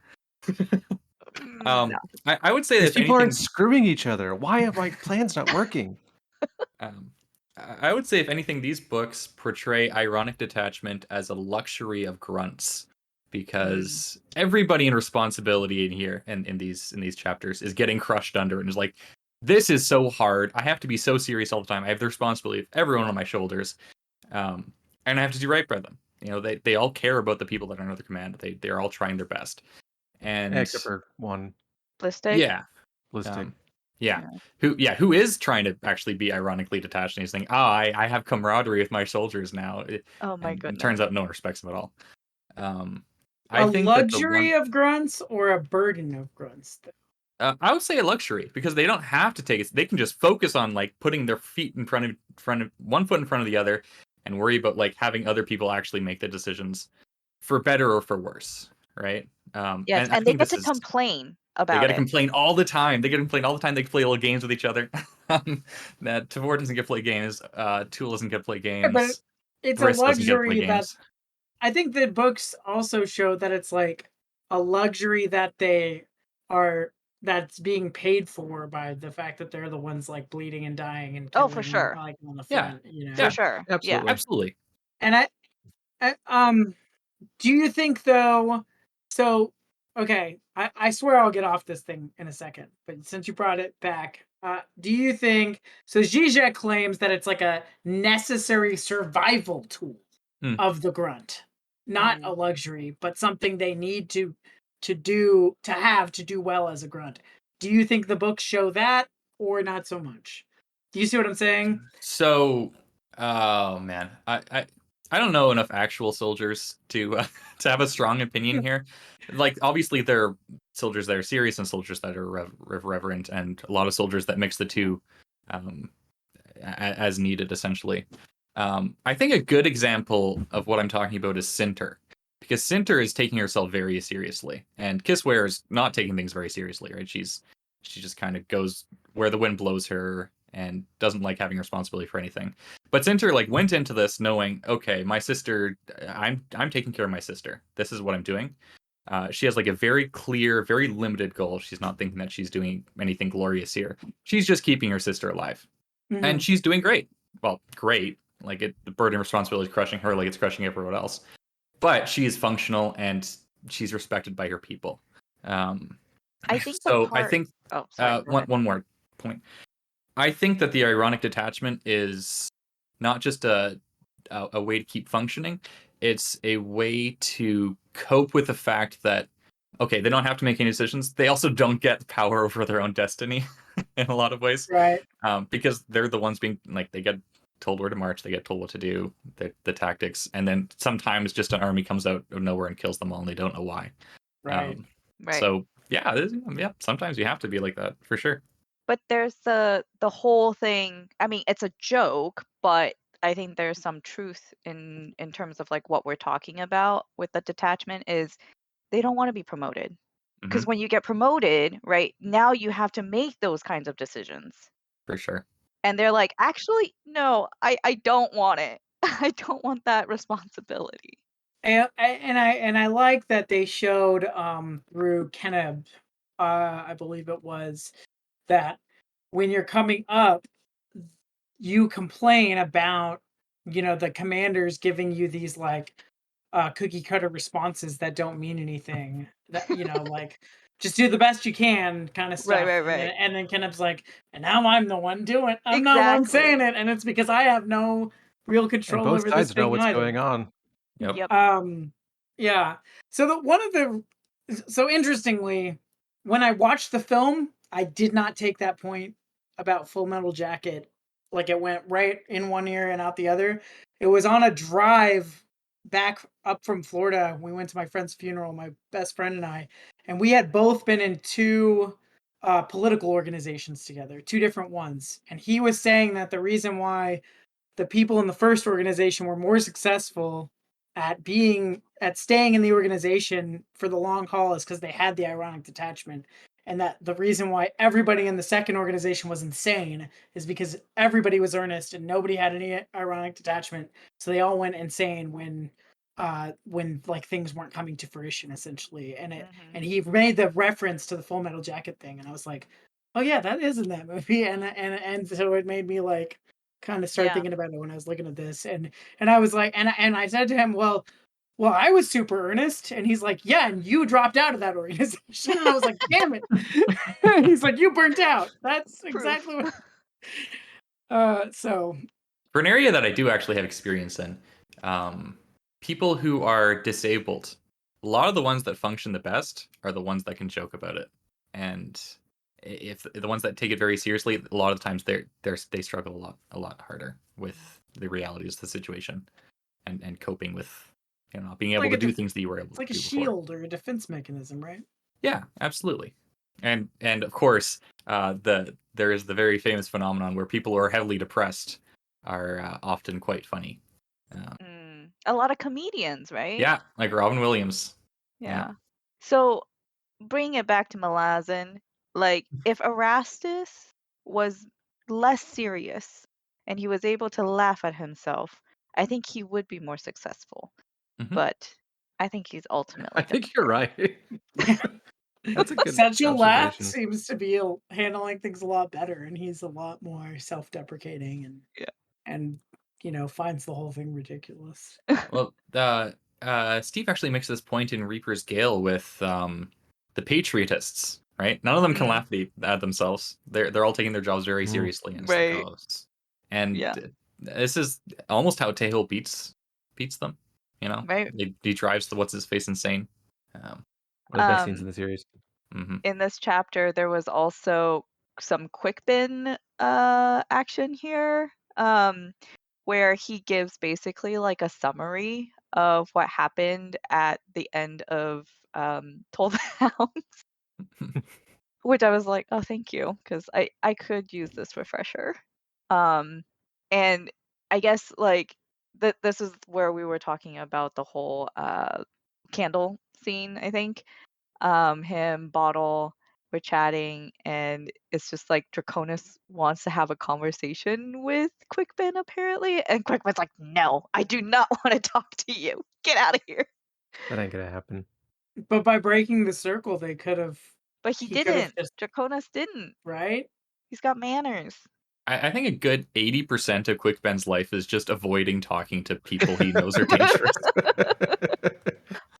[SPEAKER 3] No.
[SPEAKER 1] I would say that
[SPEAKER 2] These
[SPEAKER 1] if
[SPEAKER 2] people aren't
[SPEAKER 1] anything,
[SPEAKER 2] screwing each other. Why are my plans not working?
[SPEAKER 1] um, I would say if anything, these books portray ironic detachment as a luxury of grunts, because everybody in responsibility in here and in these chapters is getting crushed under and is like, this is so hard. I have to be so serious all the time. I have the responsibility of everyone on my shoulders, and I have to do right by them. They all care about the people that are under their command. They're all trying their best, and
[SPEAKER 2] Except for one
[SPEAKER 3] Listic?
[SPEAKER 1] yeah,
[SPEAKER 2] listic.
[SPEAKER 1] yeah.
[SPEAKER 3] Yeah.
[SPEAKER 1] Who is trying to actually be ironically detached, and he's thinking, I have camaraderie with my soldiers now.
[SPEAKER 3] Oh my
[SPEAKER 1] And
[SPEAKER 3] goodness.
[SPEAKER 1] turns out no one respects him at all. I
[SPEAKER 4] a
[SPEAKER 1] think that the
[SPEAKER 4] luxury
[SPEAKER 1] one
[SPEAKER 4] of grunts or a burden of grunts?
[SPEAKER 1] I would say a luxury, because they don't have to take it. They can just focus on like putting their feet in front of one foot in front of the other, and worry about like having other people actually make the decisions for better or for worse, right?
[SPEAKER 3] Yes,
[SPEAKER 1] And I
[SPEAKER 3] and they
[SPEAKER 1] think
[SPEAKER 3] get
[SPEAKER 1] this
[SPEAKER 3] to
[SPEAKER 1] is
[SPEAKER 3] complain
[SPEAKER 1] they got
[SPEAKER 3] about
[SPEAKER 1] to
[SPEAKER 3] it.
[SPEAKER 1] complain all the time. They get to complain all the time. They can play little games with each other. That Tavor doesn't get to play games. Tool doesn't get to play
[SPEAKER 4] Yeah, but
[SPEAKER 1] games.
[SPEAKER 4] it's a
[SPEAKER 1] Briss doesn't get to play
[SPEAKER 4] luxury that
[SPEAKER 1] games.
[SPEAKER 4] I think the books also show that it's like a luxury that they are that's being paid for by the fact that they're the ones like bleeding and dying and
[SPEAKER 3] Oh, for
[SPEAKER 4] killing and
[SPEAKER 3] sure.
[SPEAKER 4] like on the
[SPEAKER 1] Yeah,
[SPEAKER 4] front,
[SPEAKER 3] For
[SPEAKER 1] yeah,
[SPEAKER 3] sure. Yeah.
[SPEAKER 2] Absolutely.
[SPEAKER 1] absolutely.
[SPEAKER 4] And I do you think though? So okay, I swear I'll get off this thing in a second, but since you brought it back, do you think so? Zizek claims that it's like a necessary survival tool
[SPEAKER 1] Hmm.
[SPEAKER 4] of the grunt, not a luxury, but something they need to do to do well as a grunt. Do you think the books show that, or not so much? Do you see what I'm saying?
[SPEAKER 1] So, oh man, I don't know enough actual soldiers to to have a strong opinion here. Like, obviously, there are soldiers that are serious and soldiers that are reverent, and a lot of soldiers that mix the two um, as needed, essentially. I think a good example of what I'm talking about is Sinter, because Sinter is taking herself very seriously, and Kissware is not taking things very seriously, right? She just kind of goes where the wind blows her and doesn't like having responsibility for anything. But Sinter like went into this knowing, okay, my sister, I'm taking care of my sister. This is what I'm doing. She has like a very clear, very limited goal. She's not thinking that she's doing anything glorious here. She's just keeping her sister alive, and
[SPEAKER 4] Mhm.
[SPEAKER 1] she's doing great. Well, great. Like the burden of responsibility is crushing her, like it's crushing everyone else. But she is functional and she's respected by her people. Um,
[SPEAKER 3] I think the
[SPEAKER 1] so I
[SPEAKER 3] part.
[SPEAKER 1] think
[SPEAKER 3] Oh, sorry. Go ahead.
[SPEAKER 1] one more point. I think that the ironic detachment is not just a way to keep functioning. It's a way to cope with the fact that, okay, they don't have to make any decisions. They also don't get power over their own destiny in a lot of ways,
[SPEAKER 4] Right.
[SPEAKER 1] because they're the ones being like, they get told where to march, they get told what to do, the tactics, and then sometimes just an army comes out of nowhere and kills them all, and they don't know why.
[SPEAKER 4] Right.
[SPEAKER 3] Right.
[SPEAKER 1] So yeah, yeah, sometimes you have to be like that for sure.
[SPEAKER 3] But there's the whole thing. I mean, it's a joke, but I think there's some truth in terms of like what we're talking about with the detachment is they don't want to be promoted. Because
[SPEAKER 1] Hmm.
[SPEAKER 3] when you get promoted, right, now you have to make those kinds of decisions.
[SPEAKER 1] For sure.
[SPEAKER 3] And they're like, actually, no, I don't want it. I don't want that responsibility.
[SPEAKER 4] And I like that they showed through Keneb, I believe it was, that when you're coming up, you complain about the commanders giving you these like cookie cutter responses that don't mean anything, that like just do the best you can kind of
[SPEAKER 3] Right,
[SPEAKER 4] stuff,
[SPEAKER 3] right,
[SPEAKER 4] and then
[SPEAKER 3] right.
[SPEAKER 4] Keneb's like, and now I'm the one doing, I'm not one saying
[SPEAKER 3] Exactly.
[SPEAKER 4] it, and it's because I have no real
[SPEAKER 2] And
[SPEAKER 4] control
[SPEAKER 2] both
[SPEAKER 4] over this
[SPEAKER 2] sides know
[SPEAKER 4] thing
[SPEAKER 2] what's
[SPEAKER 4] either.
[SPEAKER 2] going on.
[SPEAKER 1] Yep.
[SPEAKER 3] Yep.
[SPEAKER 4] Yeah. So one of the so interestingly, when I watched the film, I did not take that point about Full Metal Jacket. Like it went right in one ear and out the other. It was on a drive back up from Florida. We went to my friend's funeral, my best friend and I, and we had both been in two political organizations together, two different ones. And he was saying that the reason why the people in the first organization were more successful at staying in the organization for the long haul is because they had the ironic detachment, and that the reason why everybody in the second organization was insane is because everybody was earnest and nobody had any ironic detachment, so they all went insane when like things weren't coming to fruition essentially. And he made the reference to the Full Metal Jacket thing, and I was like, oh yeah, that is in that movie. And so it made me like kind of start
[SPEAKER 3] Yeah.
[SPEAKER 4] thinking about it when I was looking at this. And I was like, and I said to him, well, I was super earnest. And he's like, yeah, and you dropped out of that organization. And I was like, damn it. He's like, you burnt out. That's
[SPEAKER 3] Proof.
[SPEAKER 4] exactly what. So
[SPEAKER 1] For an area that I do actually have experience in, people who are disabled, a lot of the ones that function the best are the ones that can joke about it, and if the ones that take it very seriously, a lot of the times they struggle a lot harder with the realities of the situation and coping with not being able
[SPEAKER 4] like
[SPEAKER 1] to do things that you were able
[SPEAKER 4] it's
[SPEAKER 1] to
[SPEAKER 4] like a
[SPEAKER 1] do before.
[SPEAKER 4] shield or a defense mechanism, right?
[SPEAKER 1] Yeah, absolutely. And of course, there is the very famous phenomenon where people who are heavily depressed are often quite funny.
[SPEAKER 3] A lot of comedians, right?
[SPEAKER 1] Yeah, like Robin Williams. Yeah.
[SPEAKER 3] Yeah. So bring it back to Malazan. Like, if Erastus was less serious and he was able to laugh at himself, I think he would be more successful.
[SPEAKER 1] Mhm.
[SPEAKER 3] But I think he's
[SPEAKER 2] I
[SPEAKER 3] ultimately going to
[SPEAKER 2] think you're right. That's a good
[SPEAKER 4] Satchel Lath
[SPEAKER 2] observation.
[SPEAKER 4] seems to be handling things a lot better, and he's a lot more self-deprecating and finds the whole thing ridiculous.
[SPEAKER 1] Well, Steve actually makes this point in Reaper's Gale with the patriotists, right? None of them can
[SPEAKER 3] Mhm.
[SPEAKER 1] laugh at themselves. They're all taking their jobs very
[SPEAKER 2] Mm.
[SPEAKER 1] seriously, and it's like,
[SPEAKER 3] Right.
[SPEAKER 1] oh, and
[SPEAKER 3] Yeah.
[SPEAKER 1] this is almost how Tejo beats them. You know,
[SPEAKER 3] Right.
[SPEAKER 1] he drives the what's his face insane. Um,
[SPEAKER 2] One of the best scenes in
[SPEAKER 3] Um,
[SPEAKER 2] the series.
[SPEAKER 1] mhm.
[SPEAKER 3] in this chapter, there was also some quick bin action here, where he gives basically like a summary of what happened at the end of Toll the Hound, which I was like, oh, thank you, because I could use this refresher. Um, and I guess like this is where we were talking about the whole candle scene, I think. Him, Bottle, we're chatting, and it's just like Draconis wants to have a conversation with Quickbin apparently, and Quickbin's like, "No, I do not want to talk to you. Get out of here."
[SPEAKER 2] That ain't gonna happen.
[SPEAKER 4] But by breaking the circle,
[SPEAKER 3] But he
[SPEAKER 4] he could have
[SPEAKER 3] didn't.
[SPEAKER 4] just
[SPEAKER 3] Draconis didn't.
[SPEAKER 4] right.
[SPEAKER 3] He's got manners.
[SPEAKER 1] I think a good 80% of Quick Ben's life is just avoiding talking to people he knows are dangerous.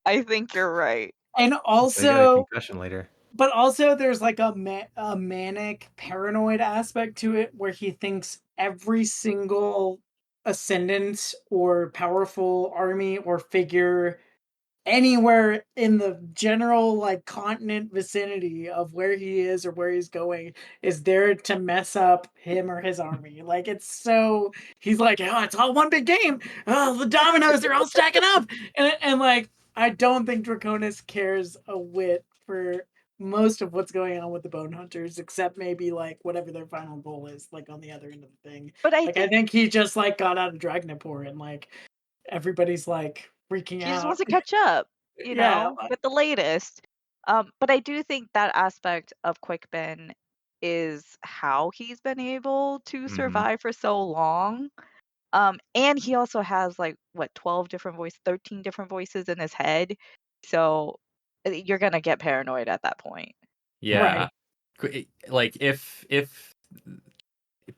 [SPEAKER 3] I think you're right.
[SPEAKER 4] And
[SPEAKER 2] Gonna get a
[SPEAKER 4] also,
[SPEAKER 2] concussion later.
[SPEAKER 4] but also, there's like a manic, paranoid aspect to it where he thinks every single ascendant or powerful army or figure anywhere in the general like continent vicinity of where he is or where he's going is there to mess up him or his army. Like it's so he's like, oh, it's all one big game. Oh, the dominoes are all stacking up, and like I don't think Draconis cares a whit for most of what's going on with the Bone Hunters, except maybe like whatever their final goal is, like on the other end of the thing.
[SPEAKER 3] But I
[SPEAKER 4] Like I
[SPEAKER 3] think
[SPEAKER 4] think he just like got out of Dragnapur and like everybody's like freaking
[SPEAKER 3] he just
[SPEAKER 4] out.
[SPEAKER 3] wants to catch up,
[SPEAKER 4] Yeah,
[SPEAKER 3] with the latest. But I do think that aspect of Quickbin is how he's been able to
[SPEAKER 1] Mhm.
[SPEAKER 3] survive for so long. And he also has like what 12 different 13 different voices in his head. So you're gonna get paranoid at that point.
[SPEAKER 1] Yeah.
[SPEAKER 4] right.
[SPEAKER 1] Like if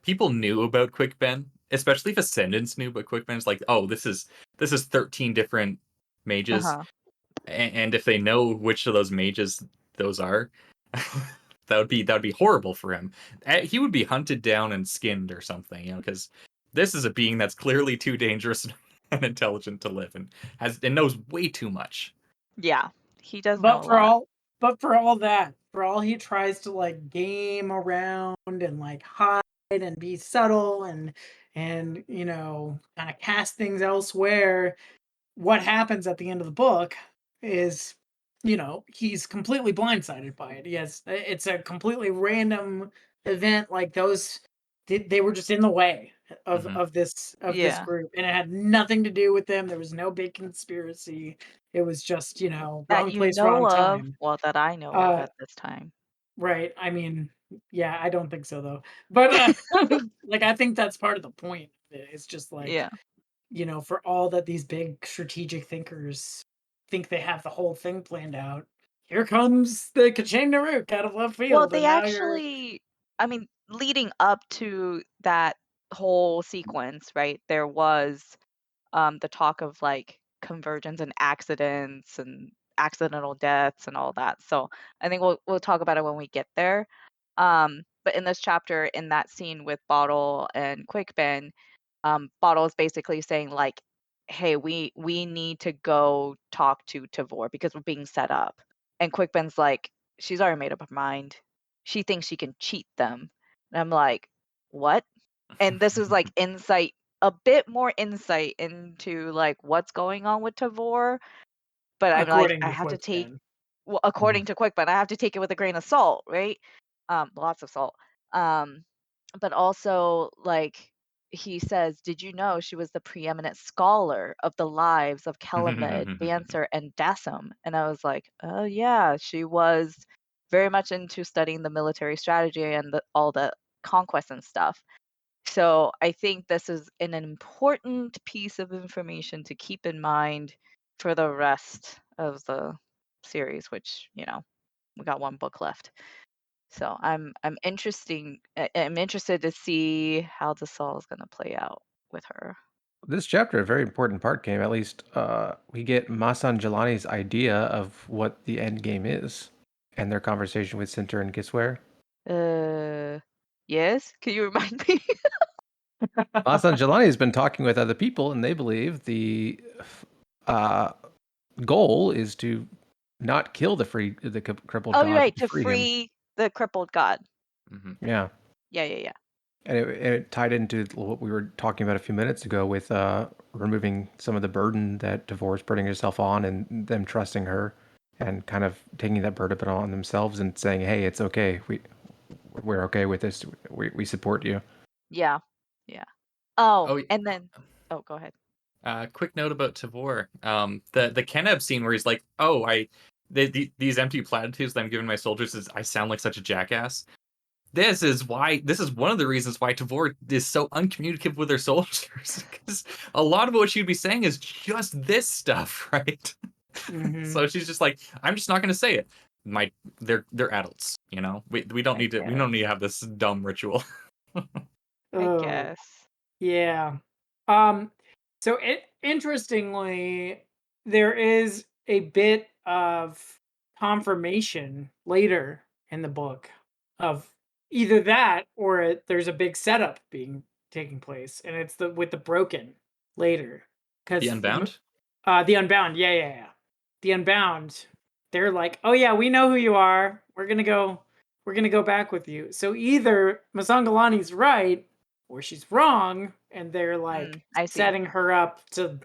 [SPEAKER 1] people knew about Quick Ben, especially if Ascendants knew about Quick Ben, it's like, oh, this is 13 different mages,
[SPEAKER 3] Uh-huh.
[SPEAKER 1] and if they know which of those mages those are, that would be horrible for him. He would be hunted down and skinned or something, because this is a being that's clearly too dangerous and intelligent to live and knows way too much.
[SPEAKER 3] Yeah. He does know
[SPEAKER 4] But
[SPEAKER 3] a
[SPEAKER 4] for
[SPEAKER 3] lot.
[SPEAKER 4] all but for all that, for all he tries to like game around and like hide and be subtle and kind of cast things elsewhere, what happens at the end of the book is he's completely blindsided by it. Yes, it's a completely random event like those they were just in the way of
[SPEAKER 1] Hmm.
[SPEAKER 4] of this
[SPEAKER 3] Yeah.
[SPEAKER 4] group and it had nothing to do with them. There was no big conspiracy. It was just
[SPEAKER 3] That
[SPEAKER 4] wrong
[SPEAKER 3] you
[SPEAKER 4] place,
[SPEAKER 3] know
[SPEAKER 4] wrong
[SPEAKER 3] of,
[SPEAKER 4] time.
[SPEAKER 3] well, that I know of
[SPEAKER 4] uh
[SPEAKER 3] at this time.
[SPEAKER 4] right. I mean, yeah, I don't think so though, but like I think that's part of the point. It's just like
[SPEAKER 3] Yeah.
[SPEAKER 4] for all that these big strategic thinkers think they have the whole thing planned out, here comes the Kaching Naruk out of left
[SPEAKER 3] Well,
[SPEAKER 4] field,
[SPEAKER 3] they
[SPEAKER 4] and now you're
[SPEAKER 3] actually, I mean, leading up to that whole sequence, right? There was the talk of like convergence and accidents and accidental deaths and all that. So I think we'll talk about it when we get there. But in this chapter, in that scene with Bottle and Quickben, Bottle is basically saying like, "Hey, we need to go talk to Tavor because we're being set up." And Quickben's like, "She's already made up her mind. She thinks she can cheat them." And I'm like, "What?" And this is like insight, a bit more insight into like what's going on with Tavor. But I'm like,
[SPEAKER 4] according
[SPEAKER 3] I
[SPEAKER 4] to
[SPEAKER 3] have to take,
[SPEAKER 4] Quickspan.
[SPEAKER 3] well,
[SPEAKER 2] Mm.
[SPEAKER 3] according to Quick, but I have to take it with a grain of salt, right? Lots of salt. Um, but also like he says, did you know she was the preeminent scholar of the lives of Kelamed, Dancer, and Dassam? And I was like, oh yeah, she was very much into studying the military strategy and all the conquest and stuff. So I think this is an important piece of information to keep in mind for the rest of the series, which, we got one book left. So I'm interested to see how this all is gonna play out with her.
[SPEAKER 2] This chapter, a very important part came. At least we get Masan Jelani's idea of what the end game is. and their conversation with Sinter and Gisware.
[SPEAKER 3] Yes? Can you remind me?
[SPEAKER 2] Malazan Jelani has been talking with other people, and they believe the uh, goal is to not kill the crippled
[SPEAKER 3] Oh, you're
[SPEAKER 2] god,
[SPEAKER 3] right,
[SPEAKER 2] but to
[SPEAKER 3] to
[SPEAKER 2] free him.
[SPEAKER 3] free the crippled god.
[SPEAKER 2] Yeah.
[SPEAKER 3] Yeah.
[SPEAKER 2] And it tied into what we were talking about a few minutes ago with removing some of the burden that Devore is putting herself on, and them trusting her, and kind of taking that burden on themselves and saying, "Hey, it's okay. We're okay with this. We support you."
[SPEAKER 3] Yeah. Oh,
[SPEAKER 1] Oh,
[SPEAKER 3] and then go ahead.
[SPEAKER 1] quick note about Tavor. The Keneb scene where he's like, "Oh, these empty platitudes that I'm giving my soldiers is I sound like such a jackass." This is one of the reasons why Tavor is so uncommunicative with her soldiers, because a lot of what she'd be saying is just this stuff, right? So she's just like, I'm just not going to say it. They're adults, you know. We don't need to have this dumb ritual.
[SPEAKER 3] I
[SPEAKER 4] Oh,
[SPEAKER 3] guess.
[SPEAKER 4] yeah. So interestingly, there is a bit of confirmation later in the book of either that or there's a big setup taking place, and it's with the broken later
[SPEAKER 1] The
[SPEAKER 4] because
[SPEAKER 1] Unbound.
[SPEAKER 4] the Unbound, yeah. The Unbound, they're like, oh yeah, we know who you are. We're gonna go back with you. So either Masangalani's right or she's wrong, and they're like
[SPEAKER 3] I see.
[SPEAKER 4] setting her up to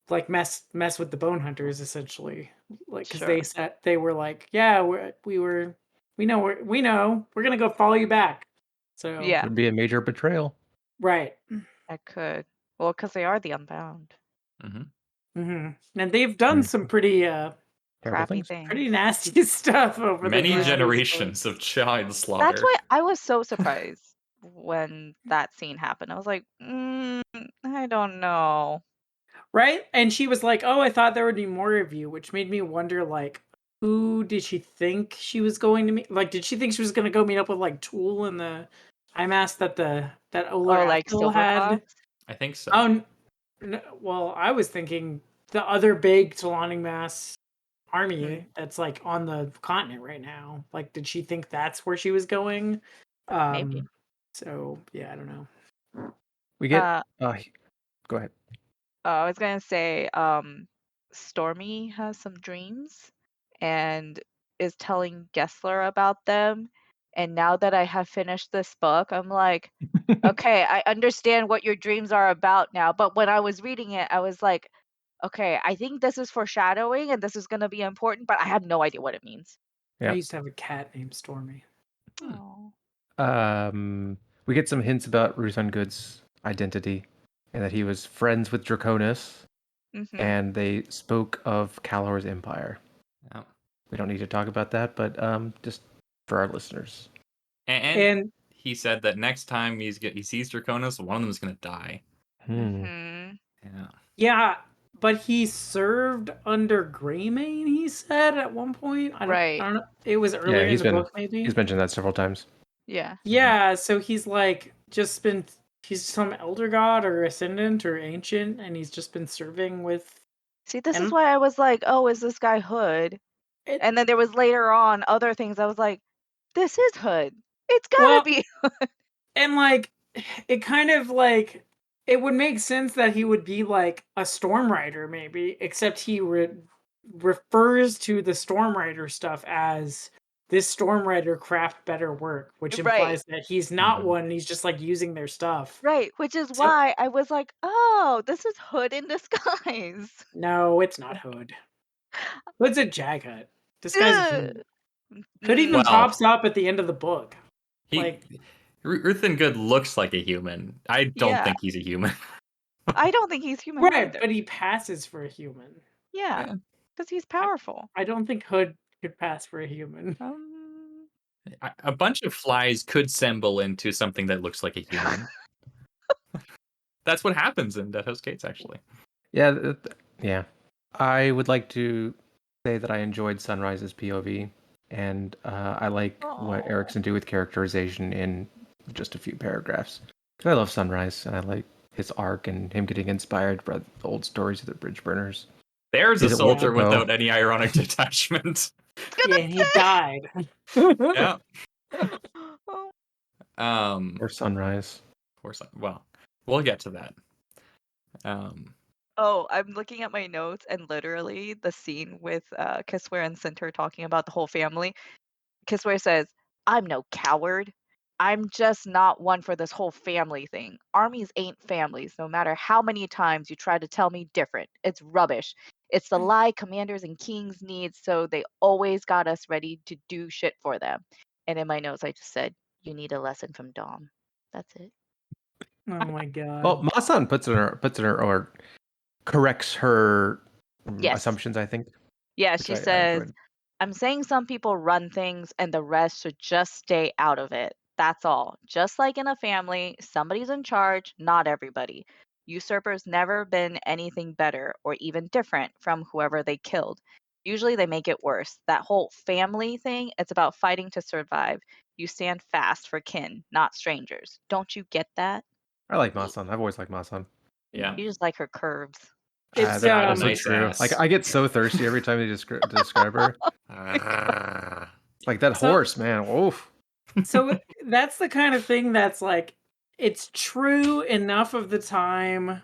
[SPEAKER 4] like mess with the Bone Hunters essentially, like because they were like, yeah, we know we're gonna go follow you back. So
[SPEAKER 3] Yeah,
[SPEAKER 2] Could be a major betrayal.
[SPEAKER 4] right.
[SPEAKER 3] I could. Well, because they are the Unbound.
[SPEAKER 4] And they've done some pretty
[SPEAKER 2] Terrible
[SPEAKER 3] Crappy
[SPEAKER 2] things.
[SPEAKER 3] things.
[SPEAKER 4] pretty nasty stuff over the
[SPEAKER 1] Many
[SPEAKER 4] course of these
[SPEAKER 1] generations
[SPEAKER 4] books.
[SPEAKER 1] of child
[SPEAKER 3] That's
[SPEAKER 1] slaughter.
[SPEAKER 3] why I was so surprised when that scene happened. I was like, I don't know.
[SPEAKER 4] Right? And she was like, "Oh, I thought there would be more of you," which made me wonder, like, who did she think she was going to meet? Like, did she think she was going to go meet up with like Tool and the IMAS that Oler
[SPEAKER 3] Oh, like
[SPEAKER 4] Askel had?
[SPEAKER 3] Silverclaw?
[SPEAKER 1] I think so.
[SPEAKER 4] Oh, well, I was thinking the other big Talaning Mass army that's like on the continent right now. Like, did she think that's where she was going?
[SPEAKER 3] Maybe.
[SPEAKER 4] So yeah, I don't know.
[SPEAKER 2] We get. Go ahead.
[SPEAKER 3] I was gonna say, Stormy has some dreams and is telling Gessler about them. And now that I have finished this book, I'm like, okay, I understand what your dreams are about now. But when I was reading it, I was like, okay, I think this is foreshadowing and this is gonna be important, but I have no idea what it means.
[SPEAKER 2] Yeah.
[SPEAKER 4] I used to have a cat named Stormy.
[SPEAKER 3] Oh.
[SPEAKER 2] We get some hints about Ruthan Good's identity, and that he was friends with Draconis, and they spoke of Calor's empire.
[SPEAKER 1] Yeah.
[SPEAKER 2] We don't need to talk about that, but just for our listeners.
[SPEAKER 1] And he said that next time he sees Draconis, one of them is going to die. Yeah.
[SPEAKER 4] Yeah, but he served under Greymane, he said at one point. I don't know. It was earlier in the book, maybe.
[SPEAKER 2] He's mentioned that several times.
[SPEAKER 3] Yeah.
[SPEAKER 4] Yeah, so he's like he's some elder god or ascendant or ancient, and he's just been serving with.
[SPEAKER 3] See, this is why I was like, oh, is this guy Hood? And then there was later on other things. I was like, this is Hood. It's gotta be Hood.
[SPEAKER 4] And like, it kind of like, it would make sense that he would be like a Storm Rider, maybe, except he refers to the Storm Rider stuff as this Storm Rider craft better work, which implies that he's not one. He's just like using their stuff.
[SPEAKER 3] Right, which is why I was like, oh, this is Hood in disguise.
[SPEAKER 4] No, it's not Hood. Hood's a Jaghut. Disguise is human. Hood even pops up at the end of the book.
[SPEAKER 1] Ruthan Good looks like a human. I don't think he's a human.
[SPEAKER 3] I don't think he's human
[SPEAKER 4] right,
[SPEAKER 3] either.
[SPEAKER 4] but he passes for a human.
[SPEAKER 3] Yeah, because he's powerful.
[SPEAKER 4] I don't think Hood could pass for a human.
[SPEAKER 1] A bunch of flies could assemble into something that looks like a human. That's what happens in Dead House Gates, actually.
[SPEAKER 2] Yeah, yeah. I would like to say that I enjoyed Sunrise's POV, and I like what Erickson do with characterization in just a few paragraphs. I love Sunrise, and I like his arc and him getting inspired by the old stories of the Bridge Burners.
[SPEAKER 1] There's a
[SPEAKER 2] Is it
[SPEAKER 1] soldier
[SPEAKER 2] Walter?
[SPEAKER 1] without
[SPEAKER 2] No.
[SPEAKER 1] any ironic detachment.
[SPEAKER 4] Yeah, and he died.
[SPEAKER 1] Yeah.
[SPEAKER 3] Oh.
[SPEAKER 2] Or Sunrise.
[SPEAKER 1] Well, we'll get to that.
[SPEAKER 3] Oh, I'm looking at my notes and literally the scene with Kiswer and Center talking about the whole family. Kiswer says, "I'm no coward. I'm just not one for this whole family thing. Armies ain't families, no matter how many times you try to tell me different. It's rubbish. It's the lie commanders and kings need, so they always got us ready to do shit for them." And in my notes, I just said, "You need a lesson from Dom." That's it.
[SPEAKER 4] Oh my god.
[SPEAKER 2] Well, Masan puts it in her or corrects her
[SPEAKER 3] Yes.
[SPEAKER 2] assumptions, I think.
[SPEAKER 3] Yeah,
[SPEAKER 2] Which
[SPEAKER 3] she
[SPEAKER 2] I
[SPEAKER 3] says,
[SPEAKER 2] enjoyed.
[SPEAKER 3] "I'm saying some people run things and the rest should just stay out of it. That's all. Just like in a family, somebody's in charge, not everybody. Usurpers never been anything better or even different from whoever they killed. Usually they make it worse. That whole family thing, it's about fighting to survive. You stand fast for kin, not strangers. Don't you get that?"
[SPEAKER 2] I like Masan. I've always liked Masan.
[SPEAKER 1] Yeah.
[SPEAKER 3] You just like her curves.
[SPEAKER 4] It's
[SPEAKER 1] got a
[SPEAKER 2] That's so
[SPEAKER 1] nice
[SPEAKER 2] true.
[SPEAKER 1] ass.
[SPEAKER 2] Like I get so thirsty every time they describe her. Like that
[SPEAKER 4] So-
[SPEAKER 2] horse, man. Oof.
[SPEAKER 4] So that's the kind of thing that's like, it's true enough of the time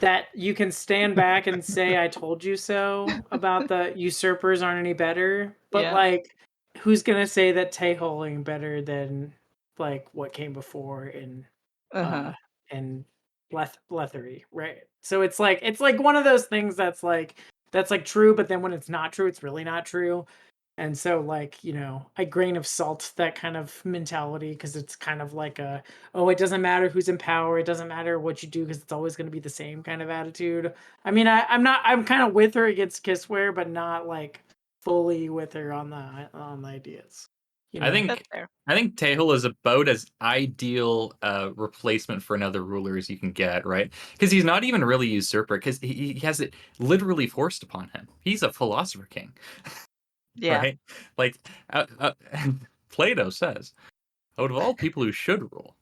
[SPEAKER 4] that you can stand back and say, "I told you so," about the usurpers aren't any better. But
[SPEAKER 3] Yeah.
[SPEAKER 4] like, who's gonna say that Teho ain't better than like what came before in
[SPEAKER 3] Uh-huh.
[SPEAKER 4] and Blethery, right? So it's like one of those things that's like true, but then when it's not true, it's really not true. And so like, you know, a grain of salt, that kind of mentality, because it's kind of like a, oh, it doesn't matter who's in power, it doesn't matter what you do because it's always going to be the same kind of attitude. I mean, I'm kind of with her against Kissware, but not like fully with her on the ideas. You know?
[SPEAKER 1] I
[SPEAKER 3] That's fair.
[SPEAKER 1] think Tehol is about as ideal a replacement for another ruler as you can get, right? Because he's not even really usurper, because he has it literally forced upon him. He's a philosopher king,
[SPEAKER 3] Yeah.
[SPEAKER 1] right? Like Plato says, out of all people who should rule,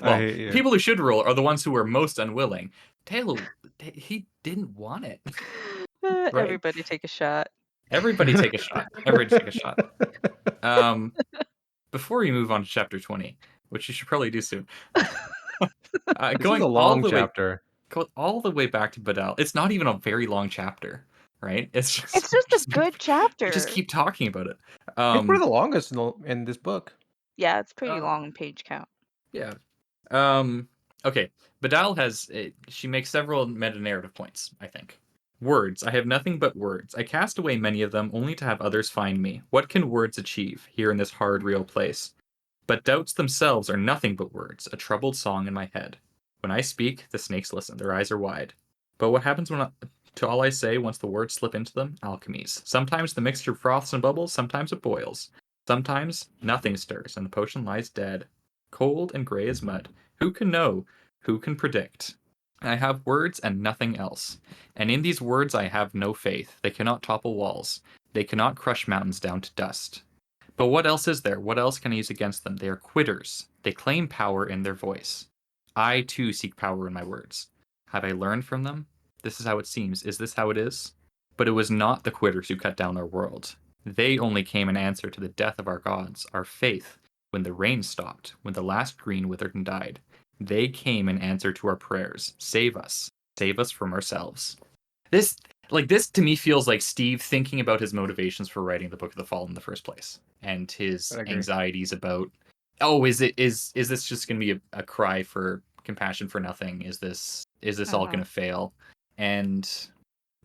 [SPEAKER 1] well,
[SPEAKER 2] hate you.
[SPEAKER 1] people who should rule are the ones who are most unwilling. Tehol, he didn't want it. Right?
[SPEAKER 3] Everybody take a shot.
[SPEAKER 1] Everybody take a shot. Everybody take a shot. Before we move on to chapter 20, which you should probably do soon,
[SPEAKER 2] This
[SPEAKER 1] going
[SPEAKER 2] is a
[SPEAKER 1] all
[SPEAKER 2] long
[SPEAKER 1] the way,
[SPEAKER 2] chapter.
[SPEAKER 1] go all the way back to Badal. It's not even a very long chapter, right? It's
[SPEAKER 3] It's just a good chapter.
[SPEAKER 1] we just keep talking about it.
[SPEAKER 2] It's one of the longest in this book.
[SPEAKER 3] Yeah, it's pretty long in page count.
[SPEAKER 1] Yeah. Okay. Badal has she makes several meta narrative points, I think. Words. I have nothing but words. I cast away many of them only to have others find me. What can words achieve here in this hard, real place? But doubts themselves are nothing but words, a troubled song in my head. When I speak, the snakes listen, their eyes are wide. But what happens to all I say once the words slip into them? Alchemies. Sometimes the mixture froths and bubbles, sometimes it boils. Sometimes nothing stirs, and the potion lies dead, cold and gray as mud. Who can know? Who can predict? I have words and nothing else. And in these words I have no faith. They cannot topple walls. They cannot crush mountains down to dust. But what else is there? What else can I use against them? They are quitters. They claim power in their voice. I, too, seek power in my words. Have I learned from them? This is how it seems. Is this how it is? But it was not the quitters who cut down our world. They only came in answer to the death of our gods, our faith, when the rain stopped, when the last green withered and died. They came in answer to our prayers. Save us. Save us from ourselves. This to me feels like Steve thinking about his motivations for writing the Book of the Fall in the first place, and his
[SPEAKER 2] I agree.
[SPEAKER 1] anxieties about, oh, is this just going to be a cry for compassion for nothing? Is this all going to fail? And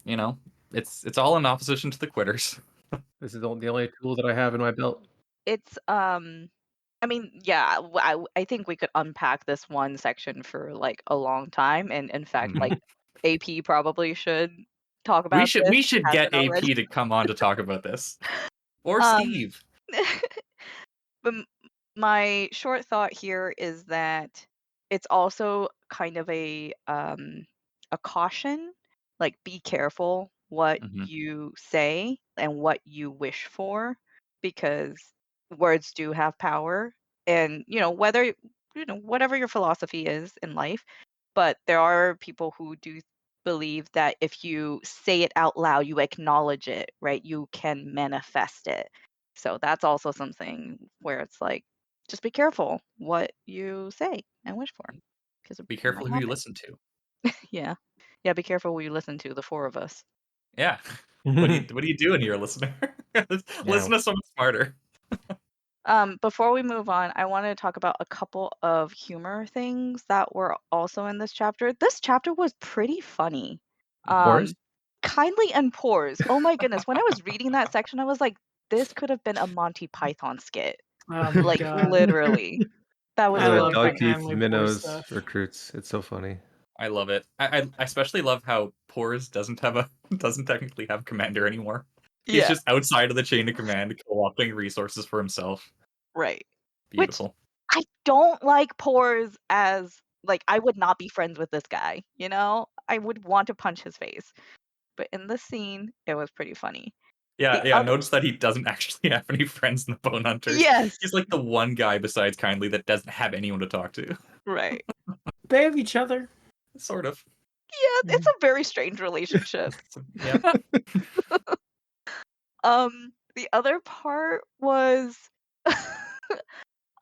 [SPEAKER 1] you know, it's all in opposition to the quitters.
[SPEAKER 2] This is the only tool that I have in my belt.
[SPEAKER 3] It's I mean, yeah, I think we could unpack this one section for like a long time, and in fact, like AP probably should talk about this.
[SPEAKER 1] We should get
[SPEAKER 3] Hasn't already.
[SPEAKER 1] AP to come on to talk about this, or
[SPEAKER 3] Um,
[SPEAKER 1] Steve.
[SPEAKER 3] But my short thought here is that it's also kind of a caution, like be careful what
[SPEAKER 1] Mhm.
[SPEAKER 3] you say and what you wish for, because words do have power, and whether whatever your philosophy is in life, but there are people who do believe that if you say it out loud, you acknowledge it, right? You can manifest it. So that's also something where it's like, just be careful what you say and wish for, because it
[SPEAKER 1] Be
[SPEAKER 3] might
[SPEAKER 1] careful who you
[SPEAKER 3] happen.
[SPEAKER 1] listen to.
[SPEAKER 3] Yeah, yeah. Be careful who you listen to. The four of us.
[SPEAKER 1] Yeah. What are you doing here, listener? Listen
[SPEAKER 2] Yeah.
[SPEAKER 1] to someone smarter.
[SPEAKER 3] Before we move on, I want to talk about a couple of humor things that were also in this chapter. This chapter was pretty funny.
[SPEAKER 2] Boris?
[SPEAKER 3] Kindly and Pores. Oh my goodness. When I was reading that section, I was like, this could have been a Monty Python skit.
[SPEAKER 4] Oh my
[SPEAKER 3] Like
[SPEAKER 4] god.
[SPEAKER 3] literally. That was
[SPEAKER 4] I
[SPEAKER 3] really
[SPEAKER 4] love the
[SPEAKER 2] Dog
[SPEAKER 3] funny.
[SPEAKER 2] teeth
[SPEAKER 4] kindly poor
[SPEAKER 2] minnows
[SPEAKER 4] stuff.
[SPEAKER 2] recruits. It's so funny.
[SPEAKER 1] I love it. I especially love how Pores doesn't technically have commander anymore. He's
[SPEAKER 3] Yeah,
[SPEAKER 1] just outside of the chain of command, co-opting resources for himself.
[SPEAKER 3] right. Which
[SPEAKER 1] Beautiful.
[SPEAKER 3] I don't like Pores as like I would not be friends with this guy, you know? I would want to punch his face. But in this scene, it was pretty funny. The
[SPEAKER 1] Yeah.
[SPEAKER 3] other
[SPEAKER 1] Notice that he doesn't actually have any friends in the Bone Hunters.
[SPEAKER 3] Yes,
[SPEAKER 1] He's like the one guy besides Kindly that doesn't have anyone to talk to.
[SPEAKER 3] right.
[SPEAKER 4] They have each other.
[SPEAKER 1] Sort of.
[SPEAKER 3] Yeah, it's a very strange relationship.
[SPEAKER 1] Yeah.
[SPEAKER 3] The other part was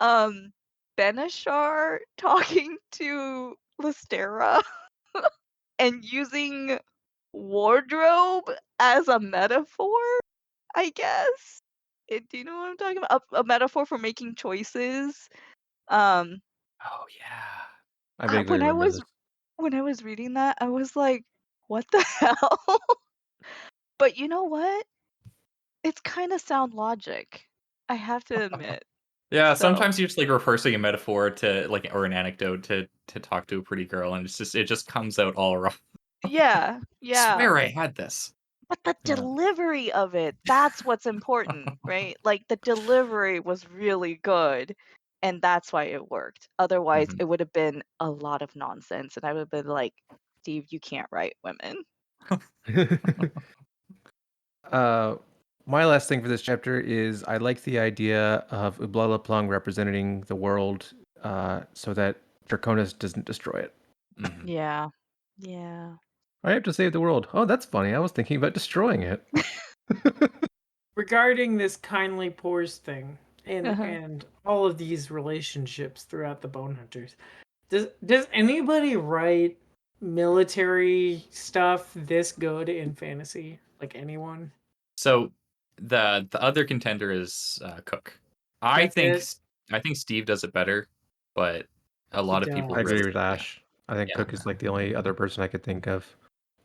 [SPEAKER 3] um Benishar talking to Lystera and using wardrobe as a metaphor, I guess. Do you know what I'm talking about? A metaphor for making choices. Um,
[SPEAKER 1] Oh yeah.
[SPEAKER 2] I vaguely
[SPEAKER 3] when I
[SPEAKER 2] remember
[SPEAKER 3] was
[SPEAKER 2] this.
[SPEAKER 3] reading that, I was like, "What the hell?" But you know what? It's kind of sound logic. I have to admit.
[SPEAKER 1] Yeah,
[SPEAKER 3] So
[SPEAKER 1] sometimes you're just like rehearsing a metaphor to like or an anecdote to talk to a pretty girl, and it just comes out all wrong.
[SPEAKER 3] yeah, yeah.
[SPEAKER 1] Swear I had this.
[SPEAKER 3] But the
[SPEAKER 1] Yeah.
[SPEAKER 3] delivery of it, that's what's important, right? Like the delivery was really good. And that's why it worked. Otherwise,
[SPEAKER 1] Mhm.
[SPEAKER 3] it would have been a lot of nonsense. And I would have been like, Steve, you can't write women.
[SPEAKER 2] uh, my last thing for this chapter is I like the idea of Ublala representing the world so that Draconis doesn't destroy it.
[SPEAKER 1] Mhm.
[SPEAKER 3] Yeah. Yeah.
[SPEAKER 2] I have to save the world. Oh, that's funny. I was thinking about destroying it.
[SPEAKER 4] Regarding this kindly pores thing
[SPEAKER 3] Uh-huh.
[SPEAKER 4] and all of these relationships throughout the Bone Hunters, does anybody write military stuff this good in fantasy? Like anyone?
[SPEAKER 1] So the other contender is Cook. I
[SPEAKER 4] That's
[SPEAKER 1] think
[SPEAKER 4] it.
[SPEAKER 1] I think Steve does it better, but a
[SPEAKER 4] He
[SPEAKER 1] lot of people
[SPEAKER 2] I agree
[SPEAKER 1] really
[SPEAKER 2] with Ash. I think
[SPEAKER 1] yeah.
[SPEAKER 2] Cook is like the only other person I could think of.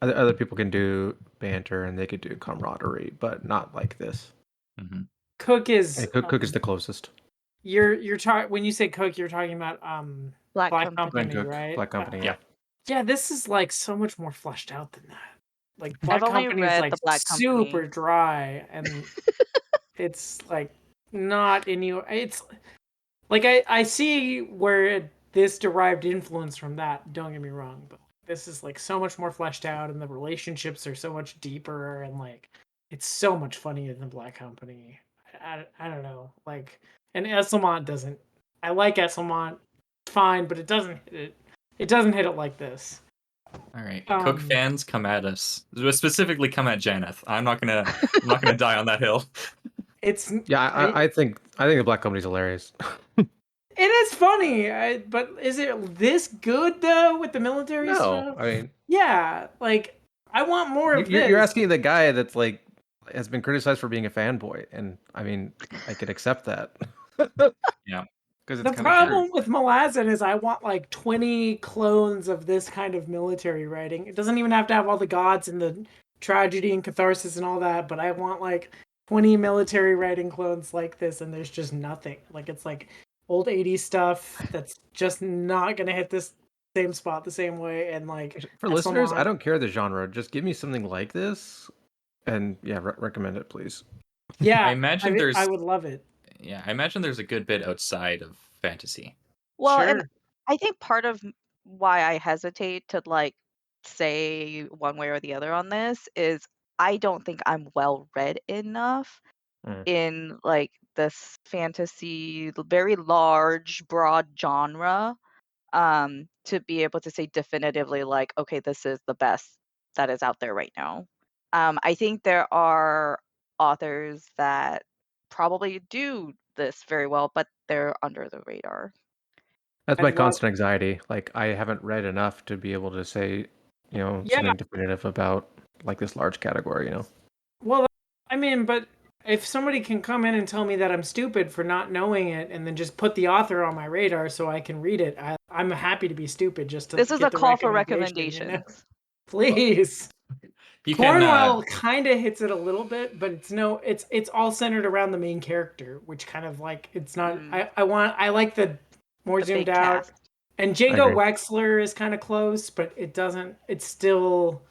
[SPEAKER 2] Other people can do banter and they could do camaraderie, but not like this.
[SPEAKER 1] Mhm.
[SPEAKER 4] Cook is
[SPEAKER 2] And Cook is the closest.
[SPEAKER 4] you're talking when you say Cook, you're talking about
[SPEAKER 3] Black
[SPEAKER 4] Black
[SPEAKER 3] Company.
[SPEAKER 2] Glenn
[SPEAKER 4] Company,
[SPEAKER 2] Cook,
[SPEAKER 4] right?
[SPEAKER 2] Black Company,
[SPEAKER 1] Yeah.
[SPEAKER 4] Yeah, this is like so much more fleshed out than that. Like
[SPEAKER 3] I've
[SPEAKER 4] Black
[SPEAKER 3] only
[SPEAKER 4] Company is
[SPEAKER 3] read
[SPEAKER 4] like
[SPEAKER 3] the Black Company.
[SPEAKER 4] super dry and it's like not any it's like I see where this derived influence from that, don't get me wrong, but this is like so much more fleshed out and the relationships are so much deeper and like it's so much funnier than Black Company. I don't know. Like and Esselmont doesn't I like Esselmont fine, but it doesn't hit it. It doesn't hit it like this.
[SPEAKER 1] All right. Cook fans come at us. Specifically come at Janath. I'm not gonna die on that hill.
[SPEAKER 4] It's
[SPEAKER 2] Yeah, I think the Black Company's hilarious.
[SPEAKER 4] it is funny, but is it this good though with the military
[SPEAKER 2] No,
[SPEAKER 4] stuff?
[SPEAKER 2] I mean,
[SPEAKER 4] Yeah, like I want more of
[SPEAKER 2] you're
[SPEAKER 4] this.
[SPEAKER 2] asking the guy that's like has been criticized for being a fanboy, and I mean, I could accept that.
[SPEAKER 1] Yeah.
[SPEAKER 2] Because it's
[SPEAKER 4] The
[SPEAKER 2] kind of true.
[SPEAKER 4] problem with Malazan is I want like 20 clones of this kind of military writing. It doesn't even have to have all the gods and the tragedy and catharsis and all that, but I want like 20 military writing clones like this, and there's just nothing. Like it's like old 80s stuff that's just not gonna hit this same spot the same way. And like
[SPEAKER 2] For listeners, I
[SPEAKER 4] Esselmont,
[SPEAKER 2] don't care the genre. Just give me something like this, and yeah, recommend it, please.
[SPEAKER 1] I
[SPEAKER 4] yeah,
[SPEAKER 1] imagine
[SPEAKER 4] I would love it.
[SPEAKER 1] I imagine there's a good bit outside of fantasy.
[SPEAKER 3] Well, and
[SPEAKER 4] Sure.
[SPEAKER 3] I think part of why I hesitate to like say one way or the other on this is I don't think I'm well read enough
[SPEAKER 2] Mm.
[SPEAKER 3] in like this fantasy, very large, broad genre, to be able to say definitively like, okay, this is the best that is out there right now. I think there are authors that probably do this very well, but they're under the radar.
[SPEAKER 2] That's my
[SPEAKER 4] I'd love
[SPEAKER 2] constant anxiety. Like, I haven't read enough to be able to say,
[SPEAKER 4] Yeah,
[SPEAKER 2] something definitive about like this large category.
[SPEAKER 4] well, I mean, but if somebody can come in and tell me that I'm stupid for not knowing it and then just put the author on my radar so I can read it, I'm happy to be stupid just to
[SPEAKER 3] This is a
[SPEAKER 4] get the
[SPEAKER 3] call for
[SPEAKER 4] recommendation.
[SPEAKER 3] recommendations.
[SPEAKER 4] Please.
[SPEAKER 1] You can
[SPEAKER 4] Cornwell kind of hits it a little bit, but it's all centered around the main character, which kind of like it's not. I like the more
[SPEAKER 3] The
[SPEAKER 4] zoomed
[SPEAKER 3] big
[SPEAKER 4] out,
[SPEAKER 3] cast.
[SPEAKER 4] and
[SPEAKER 2] I
[SPEAKER 4] Django
[SPEAKER 2] agree.
[SPEAKER 4] Wexler is kind of close, but it doesn't. It's still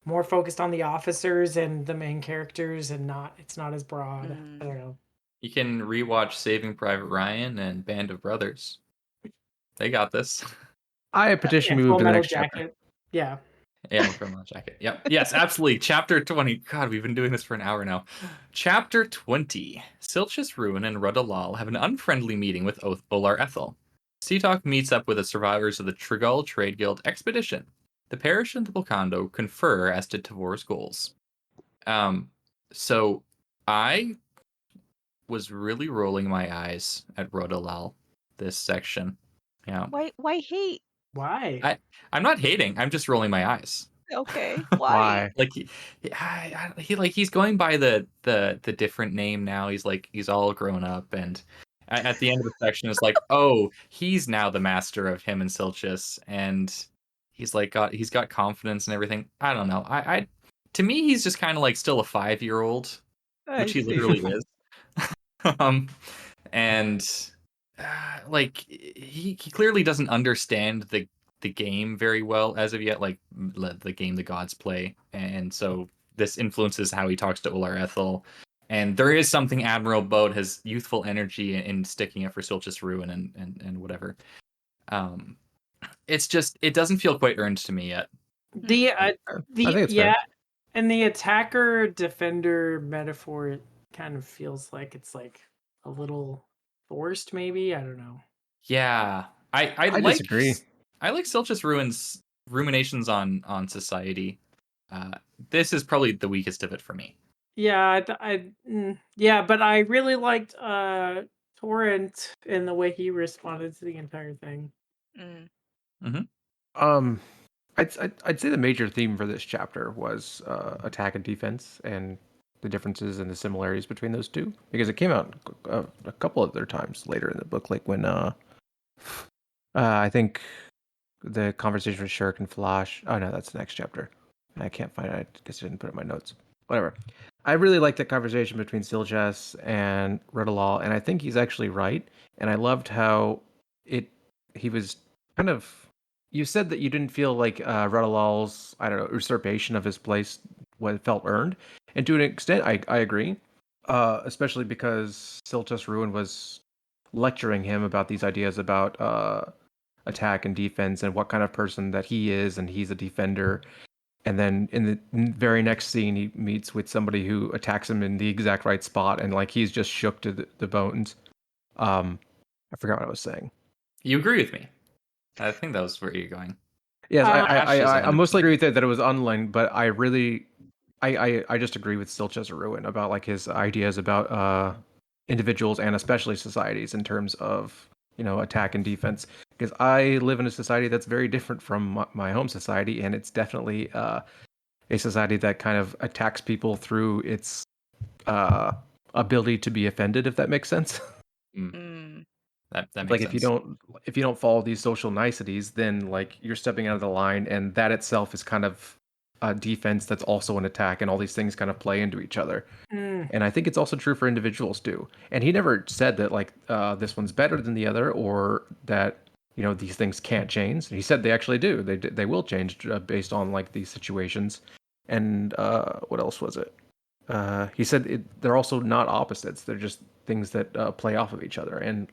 [SPEAKER 4] more focused on the officers and the main characters, and it's not as broad. I don't know.
[SPEAKER 1] You can rewatch Saving Private Ryan and Band of Brothers. They got this.
[SPEAKER 2] I petition
[SPEAKER 4] And
[SPEAKER 2] we move
[SPEAKER 4] Full
[SPEAKER 2] to the
[SPEAKER 4] Metal
[SPEAKER 2] next chapter.
[SPEAKER 4] Jacket. Yeah.
[SPEAKER 1] Yeah, Full Metal Jacket. Yep. Yes, absolutely. Chapter 20. God, we've been doing this for an hour now. Chapter 20. Silchus Ruin and Rudalal have an unfriendly meeting with Olar Ethel. Seatalk meets up with the survivors of the Trigal Trade Guild expedition. The parish and the Volcando confer as to Tavor's goals. So I was really rolling my eyes at Rudalal this section. Yeah.
[SPEAKER 3] Why hate?
[SPEAKER 4] Why?
[SPEAKER 1] I'm not hating. I'm just rolling my eyes.
[SPEAKER 3] Okay, why?
[SPEAKER 2] Why?
[SPEAKER 1] Like he's going by the different name now. He's all grown up, and at the end of the section, it's like, oh, he's now the master of him and Silchus, and he's got confidence and everything. I don't know. I to me, he's just kind of like still a 5-year-old,
[SPEAKER 3] I
[SPEAKER 1] which he
[SPEAKER 3] see.
[SPEAKER 1] literally is. And like he clearly doesn't understand the game very well as of yet, like the game the gods play, and so this influences how he talks to Olar Ethel. And there is something admirable about his youthful energy in sticking up for Silchus Ruin and whatever. It's just it doesn't feel quite earned to me yet.
[SPEAKER 4] The
[SPEAKER 2] I think it's
[SPEAKER 4] yeah,
[SPEAKER 2] fair.
[SPEAKER 4] and the attacker defender metaphor it kind of feels like it's like a little forced, maybe. I don't know.
[SPEAKER 1] Yeah, I
[SPEAKER 2] I
[SPEAKER 1] like
[SPEAKER 2] disagree.
[SPEAKER 1] I like Silchus Ruin's ruminations on society. This is probably the weakest of it for me.
[SPEAKER 4] Yeah, yeah, but I really liked Torrent and the way he responded to the entire thing.
[SPEAKER 3] Mm.
[SPEAKER 2] Um, I'd say the major theme for this chapter was attack and defense and the differences and the similarities between those two, because it came out a couple of other times later in the book, like when I think the conversation with Shirk and Flash. Oh no, that's the next chapter. I can't find it. I guess I didn't put it in my notes. Whatever. I really liked that conversation between Siljas and Redalal, and I think he's actually right. And I loved how he was kind of. You said that you didn't feel like Redalal's, I don't know, usurpation of his place felt earned, and to an extent, I agree. Especially because Siljas Ruin was lecturing him about these ideas about attack and defense and what kind of person that he is, and he's a defender. And then in the very next scene, he meets with somebody who attacks him in the exact right spot, and like he's just shook to the bones. I forgot what I was saying.
[SPEAKER 1] You agree with me? I think that was where you're going.
[SPEAKER 2] Yes,
[SPEAKER 1] Ash is
[SPEAKER 2] I
[SPEAKER 1] 100%
[SPEAKER 2] mostly agree with that it was unlinked, but I really, I just agree with Stilchester Ruin about like his ideas about individuals and especially societies in terms of attack and defense. Because I live in a society that's very different from my home society, and it's definitely a society that kind of attacks people through its ability to be offended, if that makes sense.
[SPEAKER 3] Mm.
[SPEAKER 1] That
[SPEAKER 2] It's
[SPEAKER 1] makes
[SPEAKER 2] like
[SPEAKER 1] sense.
[SPEAKER 2] if you don't follow these social niceties, then like you're stepping out of the line, and that itself is kind of a defense that's also an attack, and all these things kind of play into each other. And I think it's also true for individuals too. And he never said that like this one's better than the other, or that these things can't change. He said they actually do. They will change based on like these situations. And what else was it? He said they're also not opposites. They're just things that play off of each other. And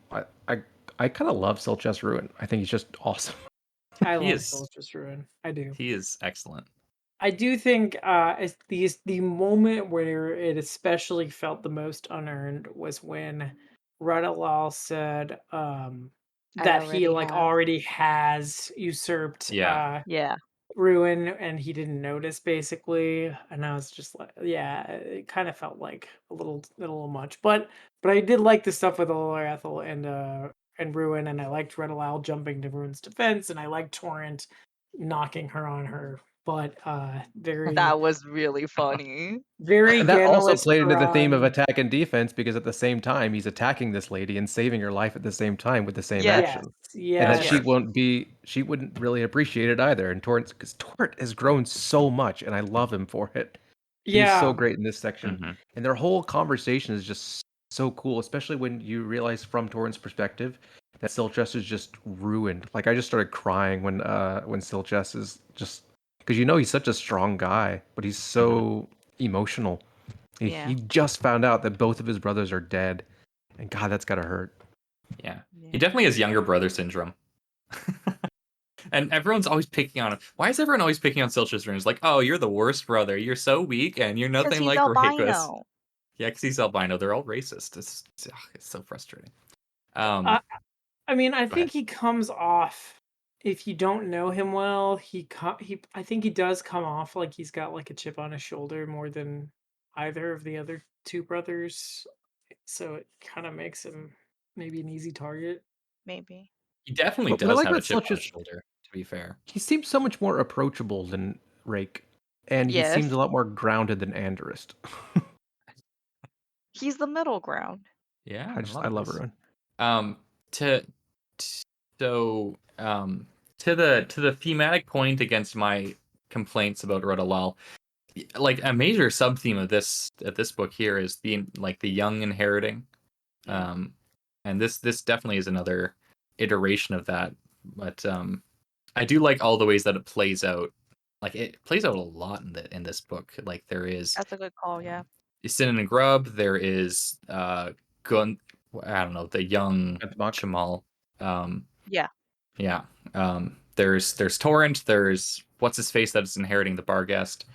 [SPEAKER 2] I kind of love Silchest Ruin. I think he's just awesome.
[SPEAKER 4] I
[SPEAKER 1] He
[SPEAKER 4] love
[SPEAKER 1] is
[SPEAKER 4] Solstice Ruin. I do.
[SPEAKER 1] he is excellent.
[SPEAKER 4] I do think it's the moment where it especially felt the most unearned was when Radalal said
[SPEAKER 3] I
[SPEAKER 4] that he
[SPEAKER 3] already
[SPEAKER 4] like
[SPEAKER 3] have.
[SPEAKER 4] already has usurped
[SPEAKER 1] Yeah.
[SPEAKER 3] Yeah.
[SPEAKER 4] Ruin, and he didn't notice basically, and I was just like, yeah, it kind of felt like a little much, but I did like the stuff with Ethel and Ruin, and I liked Red Alal jumping to Ruin's defense, and I liked Torrent knocking her on her, but very
[SPEAKER 3] That was really funny.
[SPEAKER 4] very
[SPEAKER 2] And that also
[SPEAKER 4] Ganalus
[SPEAKER 2] played into the theme of
[SPEAKER 4] Peron.
[SPEAKER 2] attack and defense because at the same time he's attacking this lady and saving her life at the same time with the same
[SPEAKER 3] Yes.
[SPEAKER 4] Yes,
[SPEAKER 2] action. And that
[SPEAKER 4] yes,
[SPEAKER 3] Yes.
[SPEAKER 2] she wouldn't really appreciate it either. And because Torrent has grown so much and I love him for it. He's so
[SPEAKER 4] yeah,
[SPEAKER 2] great in this section.
[SPEAKER 1] Mhm.
[SPEAKER 2] And their whole conversation is just so cool, especially when you realize from Torrent's perspective that Silchess is just ruined. Like I just started crying when Silchess is just because he's such a strong guy, but he's so emotional.
[SPEAKER 3] Yeah.
[SPEAKER 2] He just found out that both of his brothers are dead, and God, that's gotta hurt.
[SPEAKER 1] Yeah.
[SPEAKER 3] Yeah.
[SPEAKER 1] He definitely has younger brother syndrome. And everyone's always picking on him. Why is everyone always picking on Silchus? It's like, oh, you're the worst brother. You're so weak and you're
[SPEAKER 3] 'Cause
[SPEAKER 1] nothing
[SPEAKER 3] he's
[SPEAKER 1] like Rakus.
[SPEAKER 3] albino.
[SPEAKER 1] Yeah, because he's albino. They're all racist. It's so frustrating.
[SPEAKER 4] I I mean, I
[SPEAKER 1] Go ahead.
[SPEAKER 4] think he comes off, if you don't know him well, I think he does come off like he's got like a chip on his shoulder more than either of the other two brothers. So it kind of makes him maybe an easy target.
[SPEAKER 3] Maybe.
[SPEAKER 1] He definitely
[SPEAKER 2] But I
[SPEAKER 1] does
[SPEAKER 2] like
[SPEAKER 1] have a
[SPEAKER 2] that
[SPEAKER 1] chip on his
[SPEAKER 2] Silchus.
[SPEAKER 1] shoulder, to be fair.
[SPEAKER 2] He seems so much more approachable than Rake, and he
[SPEAKER 3] Yes.
[SPEAKER 2] seems a lot more grounded than Andorist.
[SPEAKER 3] He's the middle ground.
[SPEAKER 1] Yeah, in a lot
[SPEAKER 2] I
[SPEAKER 1] of
[SPEAKER 2] love
[SPEAKER 1] ways.
[SPEAKER 2] Ruin.
[SPEAKER 1] To so to the thematic point against my complaints about Rodalal, like a major sub theme of this book here is the young inheriting.
[SPEAKER 4] Yeah.
[SPEAKER 1] And this definitely is another iteration of that. But I do like all the ways that it plays out. Like it plays out a lot in this book. Like there is
[SPEAKER 3] That's a good call, yeah.
[SPEAKER 1] Sin and Grub. There is Gun. I don't know, the young
[SPEAKER 2] Benzbach.
[SPEAKER 1] Chamal.
[SPEAKER 3] Yeah.
[SPEAKER 1] Yeah. There's Torrent. There's what's his face that is inheriting the Barghest.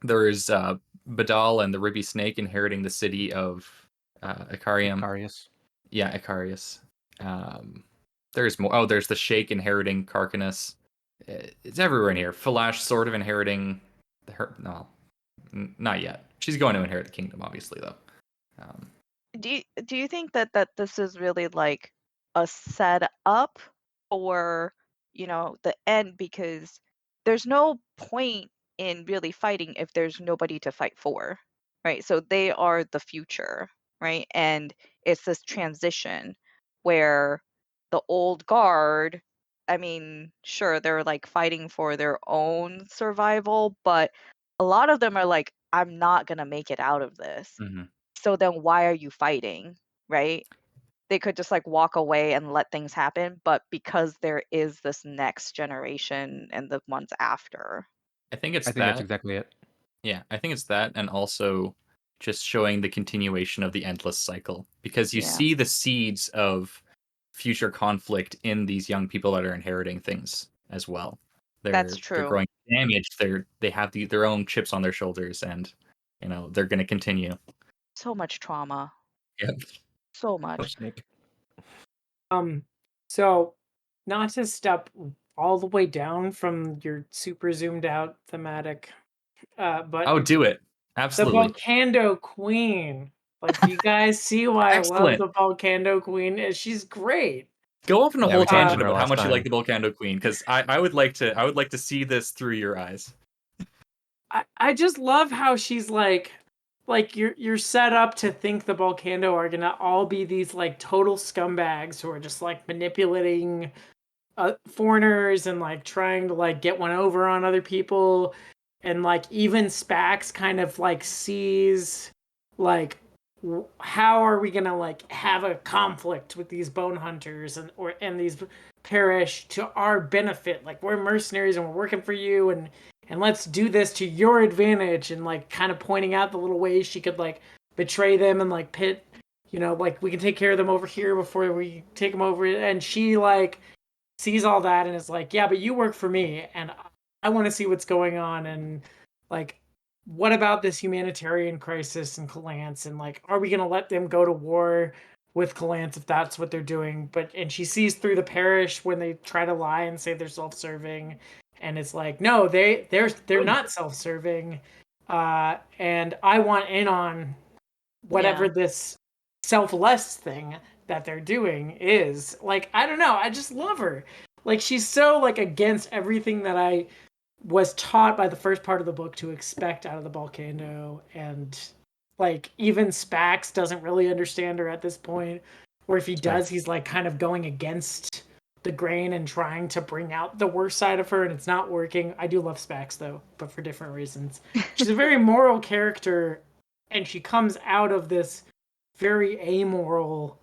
[SPEAKER 1] There's Badal and the Ribby Snake inheriting the city of Icarium.
[SPEAKER 2] Icarius.
[SPEAKER 1] Yeah, Icarius. There's more. Oh, there's the Shake inheriting Carcanus. It's everywhere in here. Falash sort of inheriting her. No, not yet. She's going to inherit the kingdom, obviously, though.
[SPEAKER 3] Do you think that this is really like a setup for, the end? Because there's no point in really fighting if there's nobody to fight for, right? So they are the future, right? And it's this transition where the old guard, I mean, sure, they're like fighting for their own survival, but a lot of them are like, I'm not gonna make it out of this.
[SPEAKER 1] Mhm.
[SPEAKER 3] So then why are you fighting, right? They could just like walk away and let things happen, but because there is this next generation and the ones after.
[SPEAKER 1] I think it's
[SPEAKER 2] I think that's
[SPEAKER 1] that.
[SPEAKER 2] exactly it.
[SPEAKER 1] Yeah, I think it's that, and also just showing the continuation of the endless cycle, because you
[SPEAKER 3] Yeah.
[SPEAKER 1] see the seeds of future conflict in these young people that are inheriting things as well.
[SPEAKER 3] That's
[SPEAKER 1] They're
[SPEAKER 3] true.
[SPEAKER 1] growing damaged. They have their own chips on their shoulders, and they're going to continue.
[SPEAKER 3] So much trauma.
[SPEAKER 1] Yep.
[SPEAKER 3] So much.
[SPEAKER 2] Snake.
[SPEAKER 4] So not to step all the way down from your super zoomed out thematic, but
[SPEAKER 1] Oh, do it.
[SPEAKER 4] the
[SPEAKER 1] Absolutely.
[SPEAKER 4] Volcando Queen. Like, do you guys see why I love
[SPEAKER 1] Excellent.
[SPEAKER 4] the Volcando Queen? She's great.
[SPEAKER 1] Go off on a
[SPEAKER 2] Yeah,
[SPEAKER 1] whole
[SPEAKER 2] we talked
[SPEAKER 1] tangent
[SPEAKER 2] about her
[SPEAKER 1] about how
[SPEAKER 2] last
[SPEAKER 1] much you
[SPEAKER 2] time.
[SPEAKER 1] like the Volcando Queen, because I would like to see this through your eyes.
[SPEAKER 4] I just love how she's like you're set up to think the Volcando are gonna all be these like total scumbags who are just like manipulating foreigners and like trying to like get one over on other people, and like even Spax kind of like sees like how are we gonna like have a conflict with these bone hunters and these parish to our benefit, like we're mercenaries and we're working for you, and let's do this to your advantage, and like kind of pointing out the little ways she could like betray them and like pit, like we can take care of them over here before we take them over, and she like sees all that and is like, yeah, but you work for me and I want to see what's going on, and like what about this humanitarian crisis in Calance, and like are we going to let them go to war with Calance if that's what they're doing? And she sees through the parish when they try to lie and say they're self-serving, and it's like, no, they're not self-serving, and I want in on whatever
[SPEAKER 3] Yeah.
[SPEAKER 4] this selfless thing that they're doing is. Like, I don't know, I just love her. Like, she's so like against everything that I was taught by the first part of the book to expect out of the Volcano, and like even Spax doesn't really understand her at this point, or if he does, he's like kind of going against the grain and trying to bring out the worst side of her, and it's not working. I do love Spax though, but for different reasons. She's a very moral character, and she comes out of this very amoral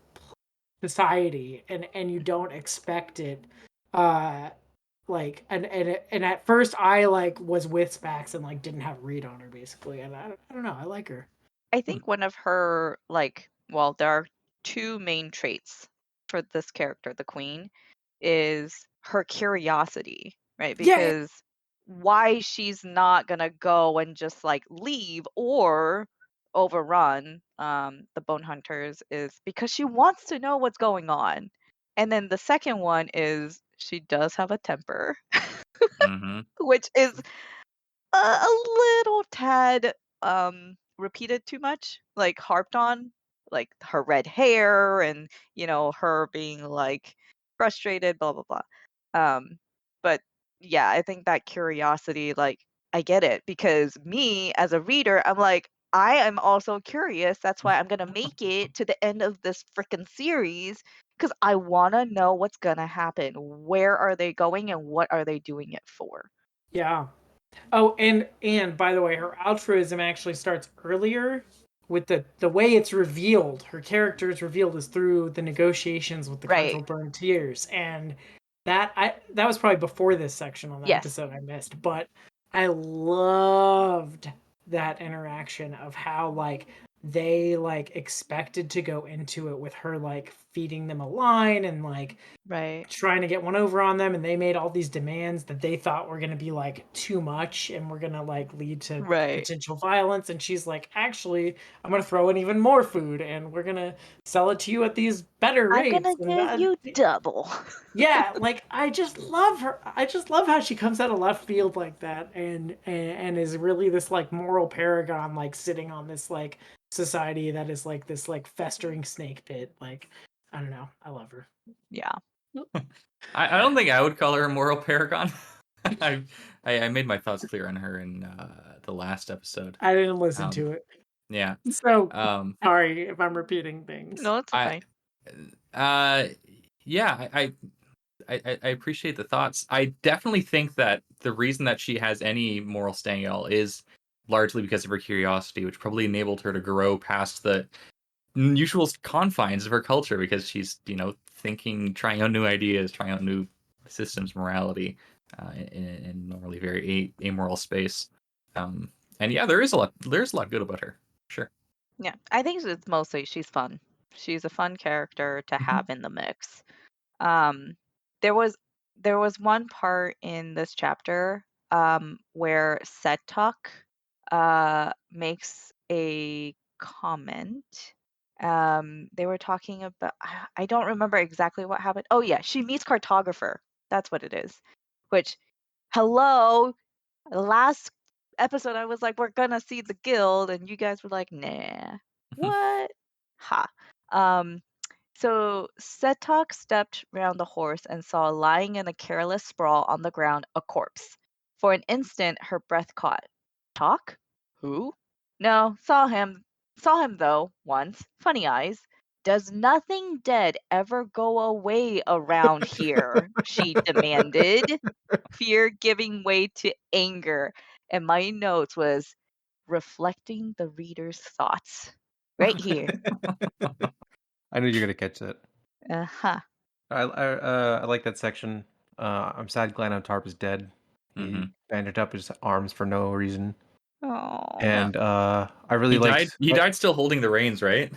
[SPEAKER 4] society, and you don't expect it. Like and at first I like was with Spax and like didn't have a read on her basically, and I don't know, I like her.
[SPEAKER 3] I think one of her well, there are two main traits for this character, the queen, is her curiosity, right?
[SPEAKER 4] Yeah,
[SPEAKER 3] Because why she's not gonna go and just like leave or overrun the bone hunters is because she wants to know what's going on. And then the second one is she does have a temper,
[SPEAKER 1] Mm-hmm.
[SPEAKER 3] which is a little tad repeated too much, like harped on, like her red hair and her being like frustrated, blah blah blah. But yeah, I think that curiosity, like, I get it because me as a reader, I'm like, I am also curious. That's why I'm gonna make it to the end of this freaking series because I want to know what's gonna happen. Where are they going and what are they doing it for?
[SPEAKER 4] yeah. Oh, and by the way, her altruism actually starts earlier with the way it's revealed. Her character is revealed is through the negotiations with the
[SPEAKER 3] Right.
[SPEAKER 4] Council Burned Tears, and that was probably before this section on the
[SPEAKER 3] Yes.
[SPEAKER 4] episode I missed, but I loved that interaction of how like they like expected to go into it with her like feeding them a line and like
[SPEAKER 3] Right.
[SPEAKER 4] trying to get one over on them, and they made all these demands that they thought were going to be like too much and were going to like lead to
[SPEAKER 3] Right.
[SPEAKER 4] potential violence, and she's like, actually, I'm going to throw in even more food and we're going to sell it to you at these better
[SPEAKER 3] I'm
[SPEAKER 4] rates.
[SPEAKER 3] gonna
[SPEAKER 4] And
[SPEAKER 3] give you double.
[SPEAKER 4] yeah, like I just love her. I just love how she comes out of left field like that, and is really this like moral paragon, like sitting on this like society that is like this like festering snake pit. Like, I don't know, I love her.
[SPEAKER 3] Yeah.
[SPEAKER 1] I don't think I would call her a moral paragon. I, I made my thoughts clear on her in the last episode.
[SPEAKER 4] I didn't listen
[SPEAKER 1] Um,
[SPEAKER 4] to it.
[SPEAKER 1] yeah.
[SPEAKER 4] So
[SPEAKER 1] Um,
[SPEAKER 4] sorry if I'm repeating things.
[SPEAKER 3] No, it's
[SPEAKER 1] I,
[SPEAKER 3] fine.
[SPEAKER 1] yeah, I appreciate the thoughts. I definitely think that the reason that she has any moral staying at all is largely because of her curiosity, which probably enabled her to grow past the usual confines of her culture because she's, thinking, trying out new ideas, trying out new systems, morality, in normally very amoral space. And yeah, there's a lot good about her. Sure.
[SPEAKER 3] Yeah. I think it's mostly she's fun. She's a fun character to have in the mix. Um, there was one part in this chapter where Setuk makes a comment. They were talking about I don't remember exactly what happened. Oh yeah, she meets cartographer. That's what it is. Which, hello, last episode I was like, we're gonna see the guild, and you guys were like, nah. What? Ha. Um, so Setok stepped round the horse and saw lying in a careless sprawl on the ground a corpse. For an instant her breath caught. Talk? Who? No, saw him though, once. Funny eyes. Does nothing dead ever go away around here? She demanded, fear giving way to anger. And my notes was reflecting the reader's thoughts. Right here.
[SPEAKER 2] I knew you were gonna catch that.
[SPEAKER 3] Uh-huh.
[SPEAKER 2] I like that section. I'm sad Glenn Tarp is dead. He
[SPEAKER 1] Hmm.
[SPEAKER 2] bandaged up his arms for no reason,
[SPEAKER 3] Oh,
[SPEAKER 1] Yeah.
[SPEAKER 2] and I really
[SPEAKER 1] He died.
[SPEAKER 2] liked.
[SPEAKER 1] He died still holding the reins, right?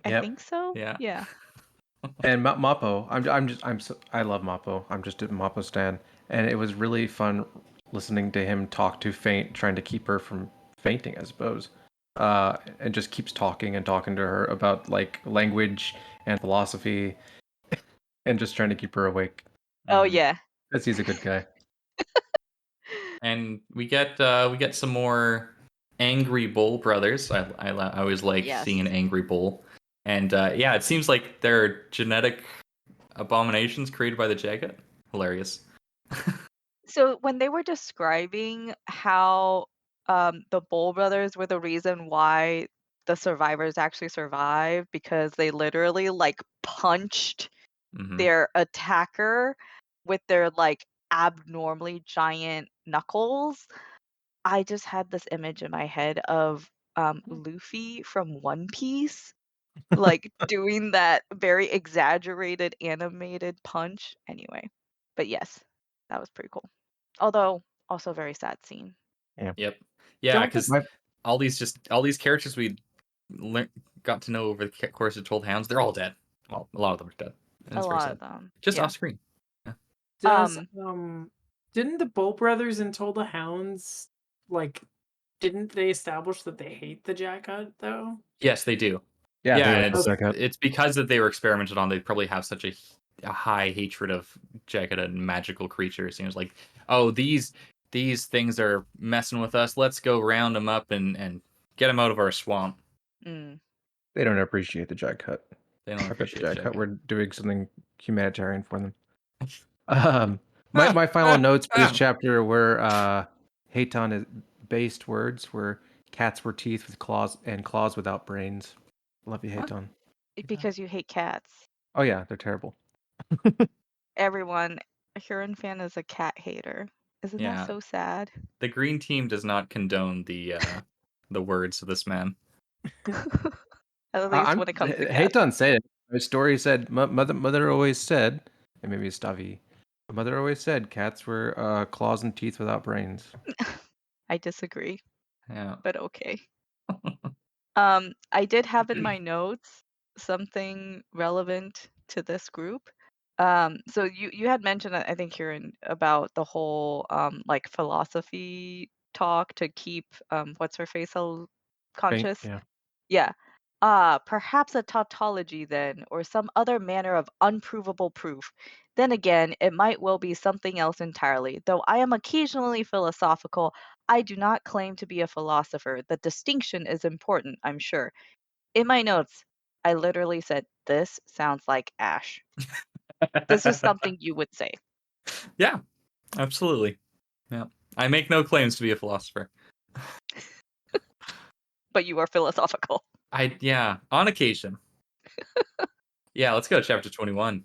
[SPEAKER 3] I
[SPEAKER 2] Yep.
[SPEAKER 3] think so.
[SPEAKER 1] Yeah.
[SPEAKER 3] Yeah.
[SPEAKER 2] And Mappo, I love Mappo. I'm just a Mappo stan, and it was really fun listening to him talk to Faint, trying to keep her from fainting, I suppose. And just keeps talking and talking to her about like language and philosophy, and just trying to keep her awake.
[SPEAKER 3] Oh
[SPEAKER 1] Mhm.
[SPEAKER 3] yeah.
[SPEAKER 2] Because he's a good guy.
[SPEAKER 1] And we get some more angry bull brothers. I always like
[SPEAKER 3] Yes.
[SPEAKER 1] seeing an angry bull. And yeah, it seems like they're genetic abominations created by the Jagat. Hilarious.
[SPEAKER 3] So when they were describing how the Bull brothers were the reason why the survivors actually survived because they literally like punched
[SPEAKER 1] Mhm.
[SPEAKER 3] their attacker with their like abnormally giant knuckles, I just had this image in my head of Luffy from One Piece, like doing that very exaggerated animated punch. Anyway, but yes, that was pretty cool. Although also very sad scene.
[SPEAKER 1] Yep. Yeah,
[SPEAKER 2] Don't
[SPEAKER 1] because
[SPEAKER 2] think-
[SPEAKER 1] all these characters we got to know over the course of 12 Hounds, they're all dead. Well, a lot of them are dead. And
[SPEAKER 3] A
[SPEAKER 1] it's very
[SPEAKER 3] lot
[SPEAKER 1] sad.
[SPEAKER 3] of them.
[SPEAKER 1] Just
[SPEAKER 3] Yeah.
[SPEAKER 1] off screen.
[SPEAKER 4] Does
[SPEAKER 3] Um,
[SPEAKER 4] didn't the Bolt brothers in Told the Hounds like didn't they establish that they hate the Jackut though?
[SPEAKER 1] Yes, they do.
[SPEAKER 2] Yeah,
[SPEAKER 1] Yeah,
[SPEAKER 2] they
[SPEAKER 1] and
[SPEAKER 2] were Jackut.
[SPEAKER 1] it's because that they were experimented on. They probably have such a high hatred of Jagged and magical creatures. You know, it's like, oh, these things are messing with us. Let's go round them up and get them out of our swamp.
[SPEAKER 3] mm,
[SPEAKER 2] They don't appreciate the Jackut.
[SPEAKER 1] They don't
[SPEAKER 2] I bet the
[SPEAKER 1] appreciate
[SPEAKER 2] Jackut
[SPEAKER 1] Jagged.
[SPEAKER 2] were doing something humanitarian for them. My final notes for this chapter were Hayton is based words were cats were teeth with claws and claws without brains. Love you, Hayton.
[SPEAKER 3] because you hate cats.
[SPEAKER 2] Oh yeah, they're terrible.
[SPEAKER 3] Everyone, a Hurinfan is a cat hater. Isn't
[SPEAKER 1] Yeah.
[SPEAKER 3] that so sad?
[SPEAKER 1] The green team does not condone the words of this man.
[SPEAKER 3] At least when it comes to cats.
[SPEAKER 2] Hayton said it. My story said mother always said, and maybe it's Stavi. Mother always said cats were claws and teeth without brains.
[SPEAKER 3] I disagree,
[SPEAKER 1] Yeah.
[SPEAKER 3] but okay. I did have in my notes something relevant to this group. So you had mentioned, I think, Kieran, about the whole like philosophy talk to keep what's her face conscious.
[SPEAKER 2] Yeah.
[SPEAKER 3] Yeah. Perhaps a tautology then, or some other manner of unprovable proof. Then again, it might well be something else entirely. Though I am occasionally philosophical, I do not claim to be a philosopher. The distinction is important, I'm sure. In my notes, I literally said, "This sounds like Ash." This is something you would say.
[SPEAKER 1] Yeah, absolutely. Yeah. I make no claims to be a philosopher.
[SPEAKER 3] But you are philosophical.
[SPEAKER 1] Yeah, on occasion. Yeah, let's go to chapter 21.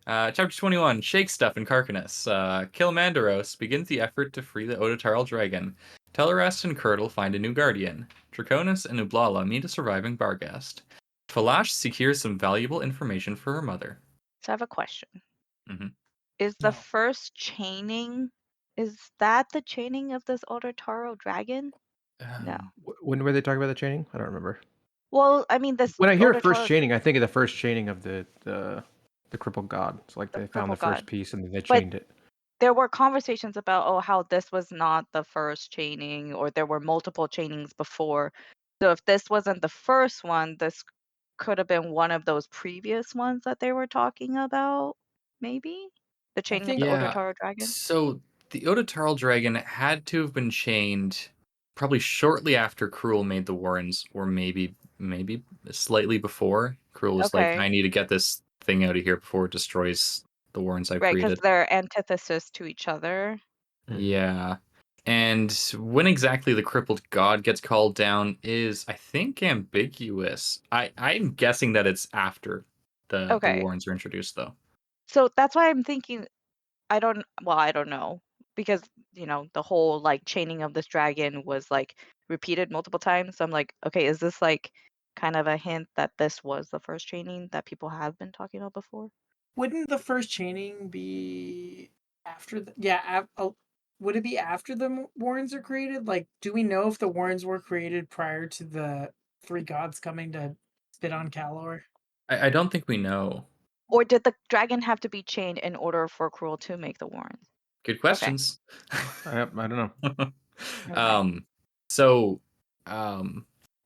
[SPEAKER 1] Chapter 21, Shake Stuff in Carcanos. Kilmandaros begins the effort to free the Odotarl dragon. Telerast and Curdle find a new guardian. Draconis and Ublala meet a surviving Barghast. Falash secures some valuable information for her mother.
[SPEAKER 3] So I have a question.
[SPEAKER 1] Mhm.
[SPEAKER 3] Is the
[SPEAKER 4] No.
[SPEAKER 3] first chaining, is that the chaining of this Odotarl dragon? No.
[SPEAKER 2] When were they talking about the chaining? I don't remember.
[SPEAKER 3] Well, I mean, this
[SPEAKER 2] When I hear first
[SPEAKER 3] Odotarl,
[SPEAKER 2] chaining, I think of the first chaining of the crippled god. It's like
[SPEAKER 3] The
[SPEAKER 2] they found the
[SPEAKER 3] crippled
[SPEAKER 2] first
[SPEAKER 3] god.
[SPEAKER 2] piece and then they
[SPEAKER 3] But
[SPEAKER 2] chained it.
[SPEAKER 3] there were conversations about, oh, how this was not the first chaining, or there were multiple chainings before. So if this wasn't the first one, this could have been one of those previous ones that they were talking about, maybe? The chaining of
[SPEAKER 4] think-
[SPEAKER 3] the
[SPEAKER 1] Yeah.
[SPEAKER 3] Odotarl dragon?
[SPEAKER 1] So the Odotarl dragon had to have been chained probably shortly after Cruel made the Warrens, or maybe slightly before. Cruel was like,
[SPEAKER 3] Okay.
[SPEAKER 1] I need to get this thing out of here before it destroys the Warrens I've
[SPEAKER 3] Right, because
[SPEAKER 1] created.
[SPEAKER 3] they're antithesis to each other.
[SPEAKER 1] Yeah. And when exactly the crippled god gets called down is, I think, ambiguous. I'm guessing that it's after the
[SPEAKER 3] Okay.
[SPEAKER 1] Warrens are introduced, though.
[SPEAKER 3] So that's why I'm thinking, I don't know. Because, the whole like chaining of this dragon was like repeated multiple times. So I'm like, okay, is this like kind of a hint that this was the first chaining that people have been talking about before?
[SPEAKER 4] Wouldn't the first chaining be after the would it be after the Warrens are created? Like, do we know if the Warrens were created prior to the three gods coming to spit on Calor?
[SPEAKER 1] I don't think we know.
[SPEAKER 3] Or did the dragon have to be chained in order for Cruel to make the warrants?
[SPEAKER 1] Good questions.
[SPEAKER 2] I don't know.
[SPEAKER 1] So,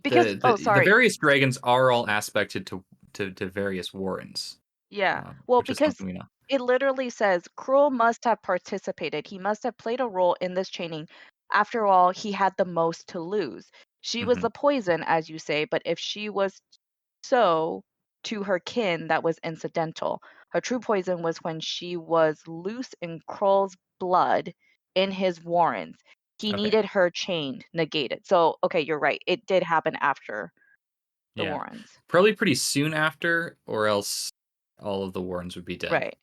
[SPEAKER 3] Because
[SPEAKER 1] the various dragons are all aspected to various warrens.
[SPEAKER 3] yeah. Well,
[SPEAKER 1] which is
[SPEAKER 3] because
[SPEAKER 1] something we know.
[SPEAKER 3] It literally says Cruel must have participated. He must have played a role in this chaining. After all, he had the most to lose. She was
[SPEAKER 1] Mhm.
[SPEAKER 3] the poison, as you say, but if she was so to her kin, that was incidental. Her true poison was when she was loose in Krull's blood in his warrens. He
[SPEAKER 1] Okay.
[SPEAKER 3] needed her chained, negated. So, okay, you're right. It did happen after the
[SPEAKER 1] Yeah.
[SPEAKER 3] warrens.
[SPEAKER 1] Probably pretty soon after, or else all of the Warrens would be dead.
[SPEAKER 3] Right.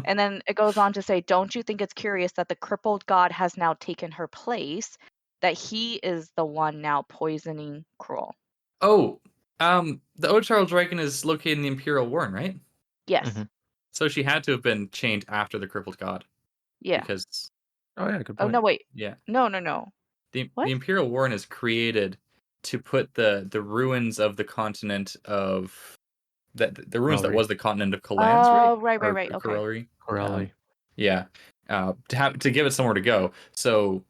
[SPEAKER 3] And then it goes on to say, don't you think it's curious that the crippled god has now taken her place, that he is the one now poisoning Krull?
[SPEAKER 1] Oh, the Ocharl Dragon is located in the Imperial Warren, right?
[SPEAKER 3] Yes.
[SPEAKER 2] Mhm.
[SPEAKER 1] So she had to have been chained after the crippled god.
[SPEAKER 3] Yeah.
[SPEAKER 1] Because,
[SPEAKER 2] Oh yeah, good
[SPEAKER 3] Oh,
[SPEAKER 2] point.
[SPEAKER 3] no, wait.
[SPEAKER 1] yeah,
[SPEAKER 3] No, no, no.
[SPEAKER 1] the
[SPEAKER 3] What?
[SPEAKER 1] Imperial Warren is created to put the ruins of the continent of the ruins that
[SPEAKER 2] Corelli.
[SPEAKER 1] was the continent of Kalans, right?
[SPEAKER 3] Oh, right, right,
[SPEAKER 1] Or
[SPEAKER 3] right. Okay.
[SPEAKER 1] Corelli.
[SPEAKER 2] Corelli.
[SPEAKER 1] Yeah. To give it somewhere to go. So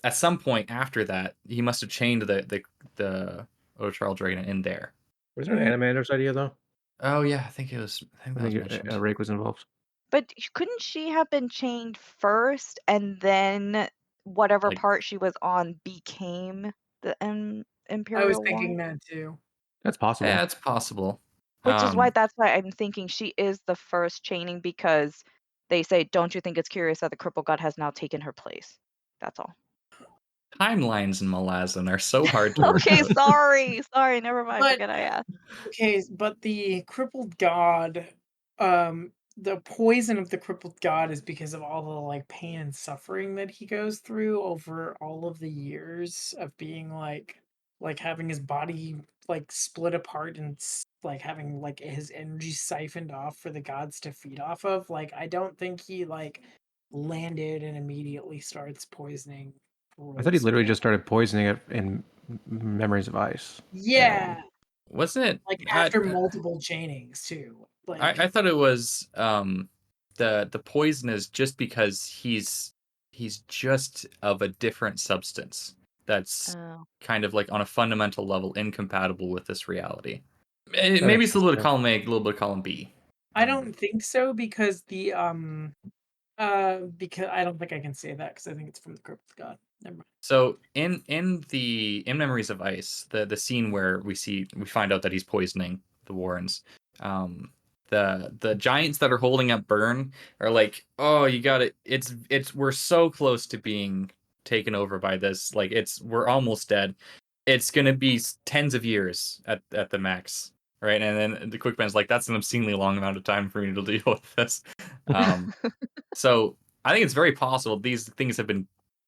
[SPEAKER 1] at some point after that, he must have chained the Ocharl Dragon in there.
[SPEAKER 2] Was there an animator's idea though?
[SPEAKER 1] Oh yeah, I think that was
[SPEAKER 2] I think
[SPEAKER 1] mentioned.
[SPEAKER 2] Rake was involved.
[SPEAKER 3] But couldn't she have been chained first and then whatever
[SPEAKER 1] Like,
[SPEAKER 3] part she was on became the
[SPEAKER 4] I was
[SPEAKER 3] Imperial
[SPEAKER 4] thinking
[SPEAKER 3] Warren?
[SPEAKER 4] that too.
[SPEAKER 2] That's possible.
[SPEAKER 1] yeah, it's possible.
[SPEAKER 3] Which is why that's why I'm thinking she is the first chaining because they say, don't you think it's curious that the cripple god has now taken her place? That's all.
[SPEAKER 1] Timelines in Malazan are so hard to work
[SPEAKER 3] Okay,
[SPEAKER 1] out.
[SPEAKER 3] sorry, never mind.
[SPEAKER 4] But
[SPEAKER 3] Forget I asked.
[SPEAKER 4] okay, but the crippled god, the poison of the crippled god is because of all the like pain and suffering that he goes through over all of the years of being like having his body like split apart and like having like his energy siphoned off for the gods to feed off of. Like I don't think he like landed and immediately starts poisoning.
[SPEAKER 2] I thought he
[SPEAKER 4] Roll's
[SPEAKER 2] literally
[SPEAKER 4] blood.
[SPEAKER 2] just started poisoning it in Memories of Ice.
[SPEAKER 4] Yeah,
[SPEAKER 1] Wasn't it?
[SPEAKER 4] like after multiple chainings too. Like
[SPEAKER 1] I thought it was the poison is just because he's just of a different substance that's
[SPEAKER 3] Oh.
[SPEAKER 1] kind of like on a fundamental level incompatible with this reality.
[SPEAKER 2] That
[SPEAKER 1] Maybe
[SPEAKER 2] makes
[SPEAKER 1] it's a little bit
[SPEAKER 2] sense,
[SPEAKER 1] of column A, a little bit of column B.
[SPEAKER 4] I don't think so because because I don't think I can say that because I think it's from the Crypt of God. Never mind.
[SPEAKER 1] So in Memories of Ice, the scene where we find out that he's poisoning the Warrens, the giants that are holding up Burn are like, oh, you got it. It's we're so close to being taken over by this. Like we're almost dead. It's gonna be tens of years at the max, right? And then the Quick Band's like, that's an obscenely long amount of time for me to deal with this. So I think it's very possible these things have been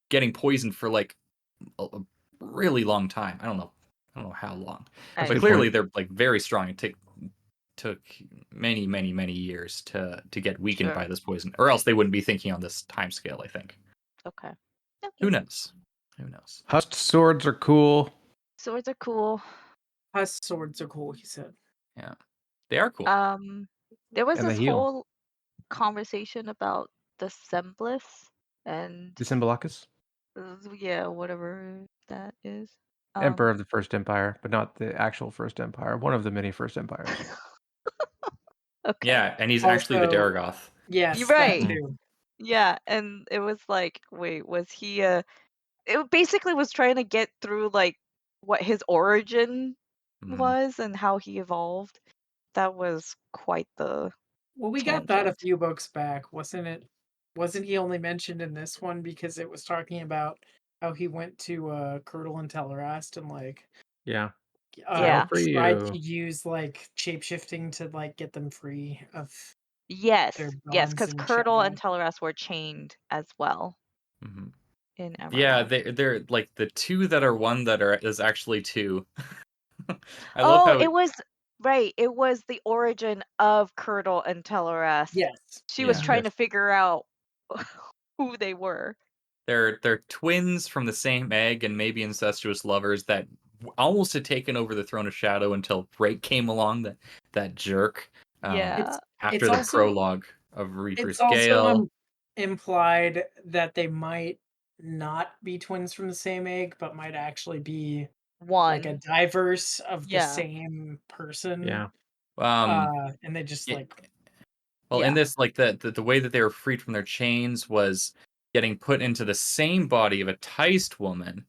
[SPEAKER 1] getting poisoned for like a really long time. I don't know how long,
[SPEAKER 2] That's
[SPEAKER 3] I
[SPEAKER 2] a
[SPEAKER 1] but
[SPEAKER 2] good
[SPEAKER 1] clearly
[SPEAKER 2] point.
[SPEAKER 1] they're like very strong. It took many years to get weakened by
[SPEAKER 3] Sure.
[SPEAKER 1] this poison, or else they wouldn't be thinking on this time scale. I think.
[SPEAKER 3] Okay.
[SPEAKER 1] Who knows? Who knows?
[SPEAKER 2] Husked swords are cool.
[SPEAKER 3] Swords are cool.
[SPEAKER 4] Husk swords are cool, he said.
[SPEAKER 1] Yeah, they are cool.
[SPEAKER 3] There was
[SPEAKER 2] And they
[SPEAKER 3] this
[SPEAKER 2] heal.
[SPEAKER 3] whole conversation about the Semblus and
[SPEAKER 2] The Symbolacus?
[SPEAKER 3] yeah, whatever that is.
[SPEAKER 2] Emperor of the First Empire, but not the actual First Empire. One of the many First Empires.
[SPEAKER 3] Okay.
[SPEAKER 1] Yeah, and he's actually the
[SPEAKER 4] Also,
[SPEAKER 1] Daragoth.
[SPEAKER 4] yes,
[SPEAKER 3] You're
[SPEAKER 4] that
[SPEAKER 3] right.
[SPEAKER 4] too.
[SPEAKER 3] Yeah, and it was like, wait, was he it basically was trying to get through like what his origin was and how he evolved. That was quite the
[SPEAKER 4] Well, we got that a
[SPEAKER 3] tangent.
[SPEAKER 4] few books back, wasn't it? Wasn't he only mentioned in this one because it was talking about how he went to Curdle and Tellerast and like
[SPEAKER 2] Yeah. I'll
[SPEAKER 3] Yeah.
[SPEAKER 2] free
[SPEAKER 4] tried
[SPEAKER 2] you.
[SPEAKER 4] to use like shape shifting to like get them free of their
[SPEAKER 3] Yes,
[SPEAKER 4] bonds
[SPEAKER 3] because
[SPEAKER 4] in
[SPEAKER 3] Curdle and
[SPEAKER 4] shadow.
[SPEAKER 3] Teleras were chained as well
[SPEAKER 1] Mhm.
[SPEAKER 3] in
[SPEAKER 1] Yeah,
[SPEAKER 3] Emerald.
[SPEAKER 1] they're like the two that are one that is actually two. I love
[SPEAKER 3] Oh,
[SPEAKER 1] how
[SPEAKER 3] it was right. It was the origin of Curdle and Teleras.
[SPEAKER 4] Yes.
[SPEAKER 3] She was
[SPEAKER 1] yeah.
[SPEAKER 3] trying
[SPEAKER 2] Yes.
[SPEAKER 3] to figure out who they were.
[SPEAKER 1] They're twins from the same egg and maybe incestuous lovers that almost had taken over the throne of shadow until Rake came along, that jerk.
[SPEAKER 3] Yeah.
[SPEAKER 4] It's
[SPEAKER 1] After
[SPEAKER 4] it's
[SPEAKER 1] the
[SPEAKER 4] also
[SPEAKER 1] prologue of Reaper's
[SPEAKER 4] it's also
[SPEAKER 1] Gale.
[SPEAKER 4] implied that they might not be twins from the same egg, but might actually be like a
[SPEAKER 3] One.
[SPEAKER 4] diverse of the
[SPEAKER 3] Yeah.
[SPEAKER 4] same person.
[SPEAKER 2] Yeah.
[SPEAKER 4] And they just
[SPEAKER 1] It,
[SPEAKER 4] like
[SPEAKER 1] Well, in
[SPEAKER 3] Yeah.
[SPEAKER 1] this, like the way that they were freed from their chains was getting put into the same body of a Teist woman,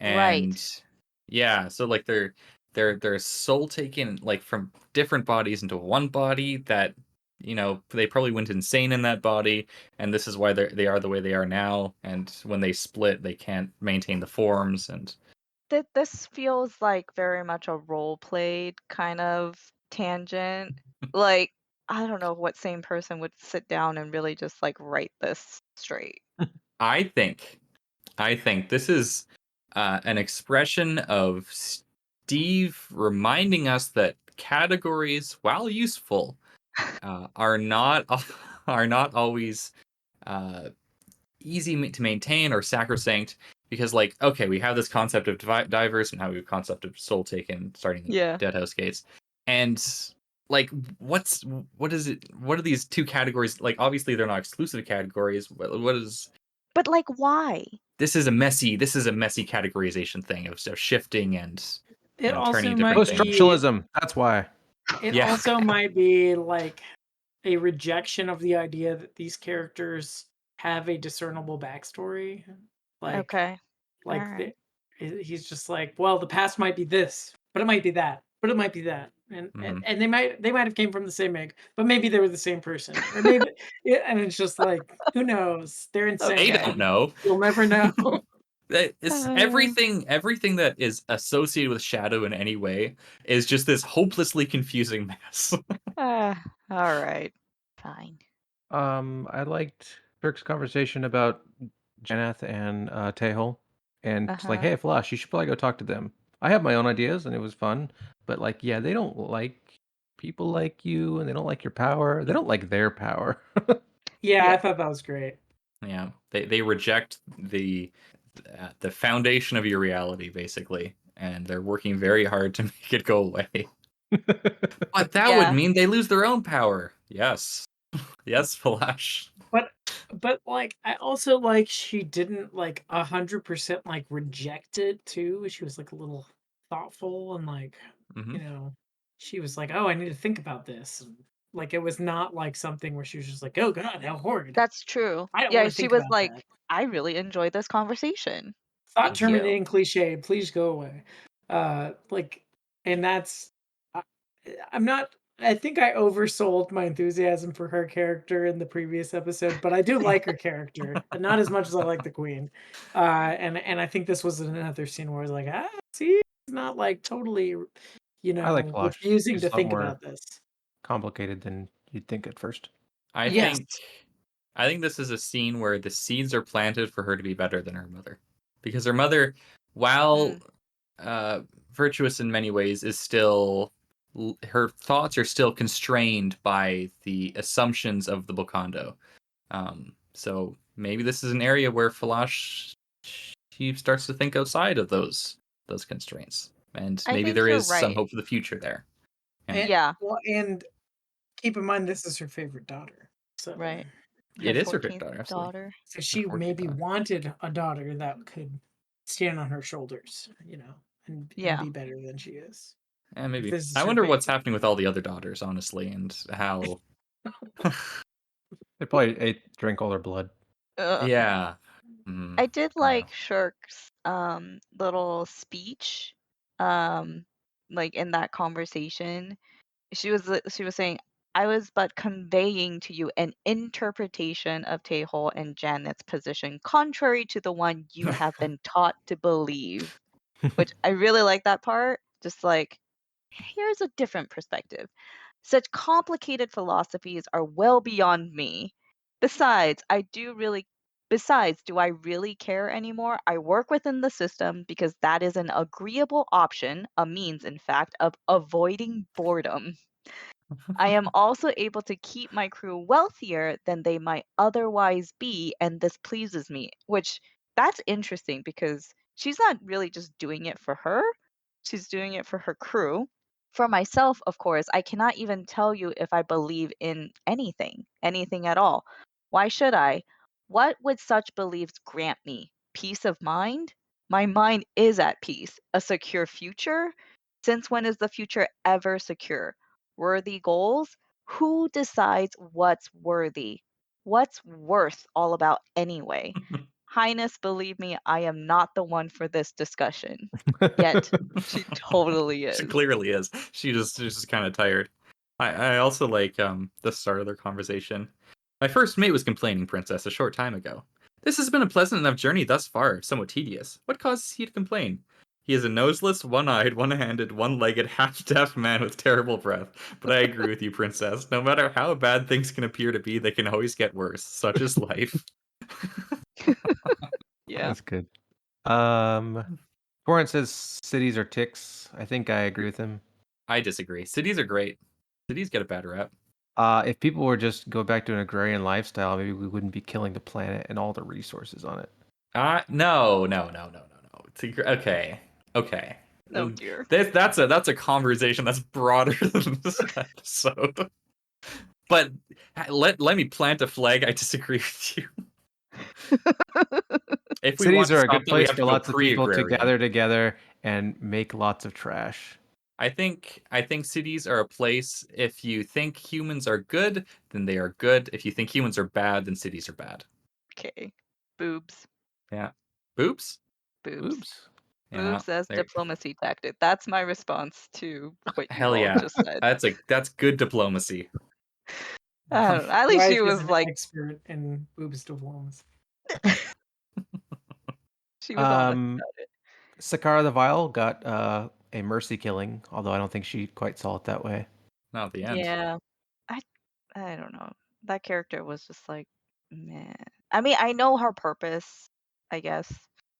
[SPEAKER 3] Right.
[SPEAKER 1] and yeah, so like their soul taken like from different bodies into one body that they probably went insane in that body, and this is why they are the way they are now. And when they split, they can't maintain the forms, and
[SPEAKER 3] This feels like very much a role played kind of tangent. Like, I don't know what same person would sit down and really just like write this straight.
[SPEAKER 1] I think I think this is an expression of Steve reminding us that categories, while useful, are not are not always uh, easy to maintain or sacrosanct. Because, like, okay, we have this concept of divers, and how we have a concept of soul taken, starting
[SPEAKER 3] Yeah.
[SPEAKER 1] Deadhouse Gates, and like, what is it? What are these two categories? Like, obviously, they're not exclusive categories. What is
[SPEAKER 3] But like why?
[SPEAKER 1] this is a messy categorization thing of shifting and
[SPEAKER 4] It
[SPEAKER 1] turning
[SPEAKER 4] also
[SPEAKER 1] different
[SPEAKER 4] might
[SPEAKER 1] things.
[SPEAKER 4] be
[SPEAKER 2] Post-structuralism. That's why.
[SPEAKER 4] it
[SPEAKER 1] Yeah.
[SPEAKER 4] also might be like a rejection of the idea that these characters have a discernible backstory. Like
[SPEAKER 3] Okay. All
[SPEAKER 4] like
[SPEAKER 3] right.
[SPEAKER 4] he's just like, well, the past might be this, but it might be that, but it might be that. And, and
[SPEAKER 1] Mhm.
[SPEAKER 4] and they might have came from the same egg, but maybe they were the same person, or maybe yeah, and it's just like, who knows? They're
[SPEAKER 1] They
[SPEAKER 4] insane.
[SPEAKER 1] don't
[SPEAKER 3] Okay.
[SPEAKER 1] know.
[SPEAKER 4] You'll never know.
[SPEAKER 1] It's
[SPEAKER 3] Uh,
[SPEAKER 1] everything that is associated with Shadow in any way is just this hopelessly confusing mess.
[SPEAKER 3] all right. Fine.
[SPEAKER 2] I liked Turk's conversation about Janath and Tehol, and it's like,
[SPEAKER 3] Uh-huh.
[SPEAKER 2] hey, Flash, you should probably go talk to them. I have my own ideas, and it was fun, but like, yeah, they don't like people like you, and they don't like your power. They don't like their power.
[SPEAKER 4] Yeah, I
[SPEAKER 3] Yeah.
[SPEAKER 4] thought that was great.
[SPEAKER 1] Yeah, they reject the foundation of your reality, basically, and they're working very hard to make it go away. But that would
[SPEAKER 3] Yeah.
[SPEAKER 1] mean they lose their own power. Yes, yes, Flash.
[SPEAKER 4] But like I also like she didn't like 100% like reject it too. She was like a little thoughtful and like,
[SPEAKER 1] Hmm.
[SPEAKER 4] you know, she was like, "Oh, I need to think about this." And, like it was not like something where she was just like, "Oh God, how horrid!
[SPEAKER 3] That's true.
[SPEAKER 4] I don't want
[SPEAKER 3] Yeah,
[SPEAKER 4] to
[SPEAKER 3] she
[SPEAKER 4] think
[SPEAKER 3] was
[SPEAKER 4] about
[SPEAKER 3] like,
[SPEAKER 4] that."
[SPEAKER 3] I really enjoyed this conversation.
[SPEAKER 4] Thought
[SPEAKER 3] Thank you.
[SPEAKER 4] terminating cliche. Please go away. Like, and that's I, I'm not. I think I oversold my enthusiasm for her character in the previous episode, but I do like her character, and not as much as I like the queen. And I think this was another scene where I was like, see, it's not like totally,
[SPEAKER 2] I like Flash.
[SPEAKER 4] refusing
[SPEAKER 2] She's
[SPEAKER 4] to
[SPEAKER 2] a lot
[SPEAKER 4] think
[SPEAKER 2] more
[SPEAKER 4] about this.
[SPEAKER 2] complicated than you'd think at first.
[SPEAKER 1] I
[SPEAKER 4] Yes,
[SPEAKER 1] think I think this is a scene where the seeds are planted for her to be better than her mother, because her mother, while
[SPEAKER 3] Mm.
[SPEAKER 1] uh, virtuous in many ways, is still her thoughts are still constrained by the assumptions of the Bokando. So maybe this is an area where Falash she starts to think outside of those constraints, and
[SPEAKER 3] I
[SPEAKER 1] maybe
[SPEAKER 3] think
[SPEAKER 1] there
[SPEAKER 3] you're
[SPEAKER 1] is some
[SPEAKER 3] right.
[SPEAKER 1] hope for the future there. Yeah,
[SPEAKER 4] and
[SPEAKER 3] Yeah,
[SPEAKER 4] well, and keep in mind this is her favorite daughter, so.
[SPEAKER 3] right. Her
[SPEAKER 1] it is her fifth
[SPEAKER 3] 14th
[SPEAKER 1] daughter, absolutely.
[SPEAKER 3] daughter.
[SPEAKER 4] So
[SPEAKER 1] Her
[SPEAKER 4] she
[SPEAKER 1] 14th
[SPEAKER 4] maybe
[SPEAKER 1] daughter.
[SPEAKER 4] wanted a daughter that could stand on her shoulders, and
[SPEAKER 3] Yeah.
[SPEAKER 4] be better than she is.
[SPEAKER 1] Yeah,
[SPEAKER 4] If
[SPEAKER 1] maybe.
[SPEAKER 4] this is
[SPEAKER 1] I
[SPEAKER 4] her
[SPEAKER 1] wonder what's
[SPEAKER 4] favorite.
[SPEAKER 1] happening with all the other daughters, honestly, and how.
[SPEAKER 2] They probably drank all their blood.
[SPEAKER 3] Uh,
[SPEAKER 1] Yeah.
[SPEAKER 3] I did
[SPEAKER 1] I don't know.
[SPEAKER 3] like Shirk's little speech um like in that conversation. She was saying, I was but conveying to you an interpretation of Taeho and Janet's position contrary to the one you have been taught to believe, which I really like that part. Just like, here's a different perspective. Such complicated philosophies are well beyond me. Besides, I do really Besides, do I really care anymore? I work within the system because that is an agreeable option, a means in fact of avoiding boredom. I am also able to keep my crew wealthier than they might otherwise be, and this pleases me. Which that's interesting because she's not really just doing it for her, she's doing it for her crew. For myself, of course, I cannot even tell you if I believe in anything at all. Why should I? What would such beliefs grant me? Peace of mind? My mind is at peace. A secure future? Since when is the future ever secure? Worthy goals? Who decides what's worthy? What's worth all about anyway? Highness, believe me, I am not the one for this discussion. Yet she totally
[SPEAKER 1] She
[SPEAKER 3] is.
[SPEAKER 1] clearly is. She's just kind of tired. I also like the start of their conversation. My first mate was complaining, Princess, a short time ago. This has been a pleasant enough journey thus far, somewhat tedious. What causes he to complain? He is a noseless, one-eyed, one-handed, one-legged, half-deaf man with terrible breath. But I agree with you, Princess. No matter how bad things can appear to be, they can always get worse. Such is life.
[SPEAKER 3] Yeah.
[SPEAKER 2] That's good. Torrent says cities are ticks. I think I agree with him.
[SPEAKER 1] I disagree. Cities are great. Cities get a bad rap.
[SPEAKER 2] If people were just go back to an agrarian lifestyle, maybe we wouldn't be killing the planet and all the resources on it.
[SPEAKER 1] No. Okay.
[SPEAKER 3] Oh dear.
[SPEAKER 1] That's a conversation that's broader than this episode. But let me plant a flag. I disagree with you. If we want
[SPEAKER 2] Cities
[SPEAKER 1] to
[SPEAKER 2] are a
[SPEAKER 1] stop
[SPEAKER 2] good
[SPEAKER 1] that, we
[SPEAKER 2] place
[SPEAKER 1] have
[SPEAKER 2] for
[SPEAKER 1] to go
[SPEAKER 2] lots of people to
[SPEAKER 1] pre-agrarian.
[SPEAKER 2] gather together and make lots of trash.
[SPEAKER 1] I think cities are a place. If you think humans are good, then they are good. If you think humans are bad, then cities are bad.
[SPEAKER 3] Okay. Boobs.
[SPEAKER 1] Yeah. Boobs?
[SPEAKER 3] Boobs.
[SPEAKER 2] Oops.
[SPEAKER 1] Yeah.
[SPEAKER 3] Boobs as
[SPEAKER 1] There.
[SPEAKER 3] diplomacy tactic. That's my response to what you
[SPEAKER 1] Hell
[SPEAKER 3] all
[SPEAKER 1] yeah.
[SPEAKER 3] just said.
[SPEAKER 1] That's good diplomacy.
[SPEAKER 3] I don't know. At least
[SPEAKER 4] Wife
[SPEAKER 3] she
[SPEAKER 4] is
[SPEAKER 3] was
[SPEAKER 4] an
[SPEAKER 3] like
[SPEAKER 4] expert in boobs diplomacy.
[SPEAKER 3] she was honest
[SPEAKER 2] Um,
[SPEAKER 3] about it.
[SPEAKER 2] Sakara the Vile got a mercy killing, although I don't think she quite saw it that way.
[SPEAKER 1] Not at the end.
[SPEAKER 3] Yeah. I I don't know. That character was just like, man. I mean, I know her purpose, I guess,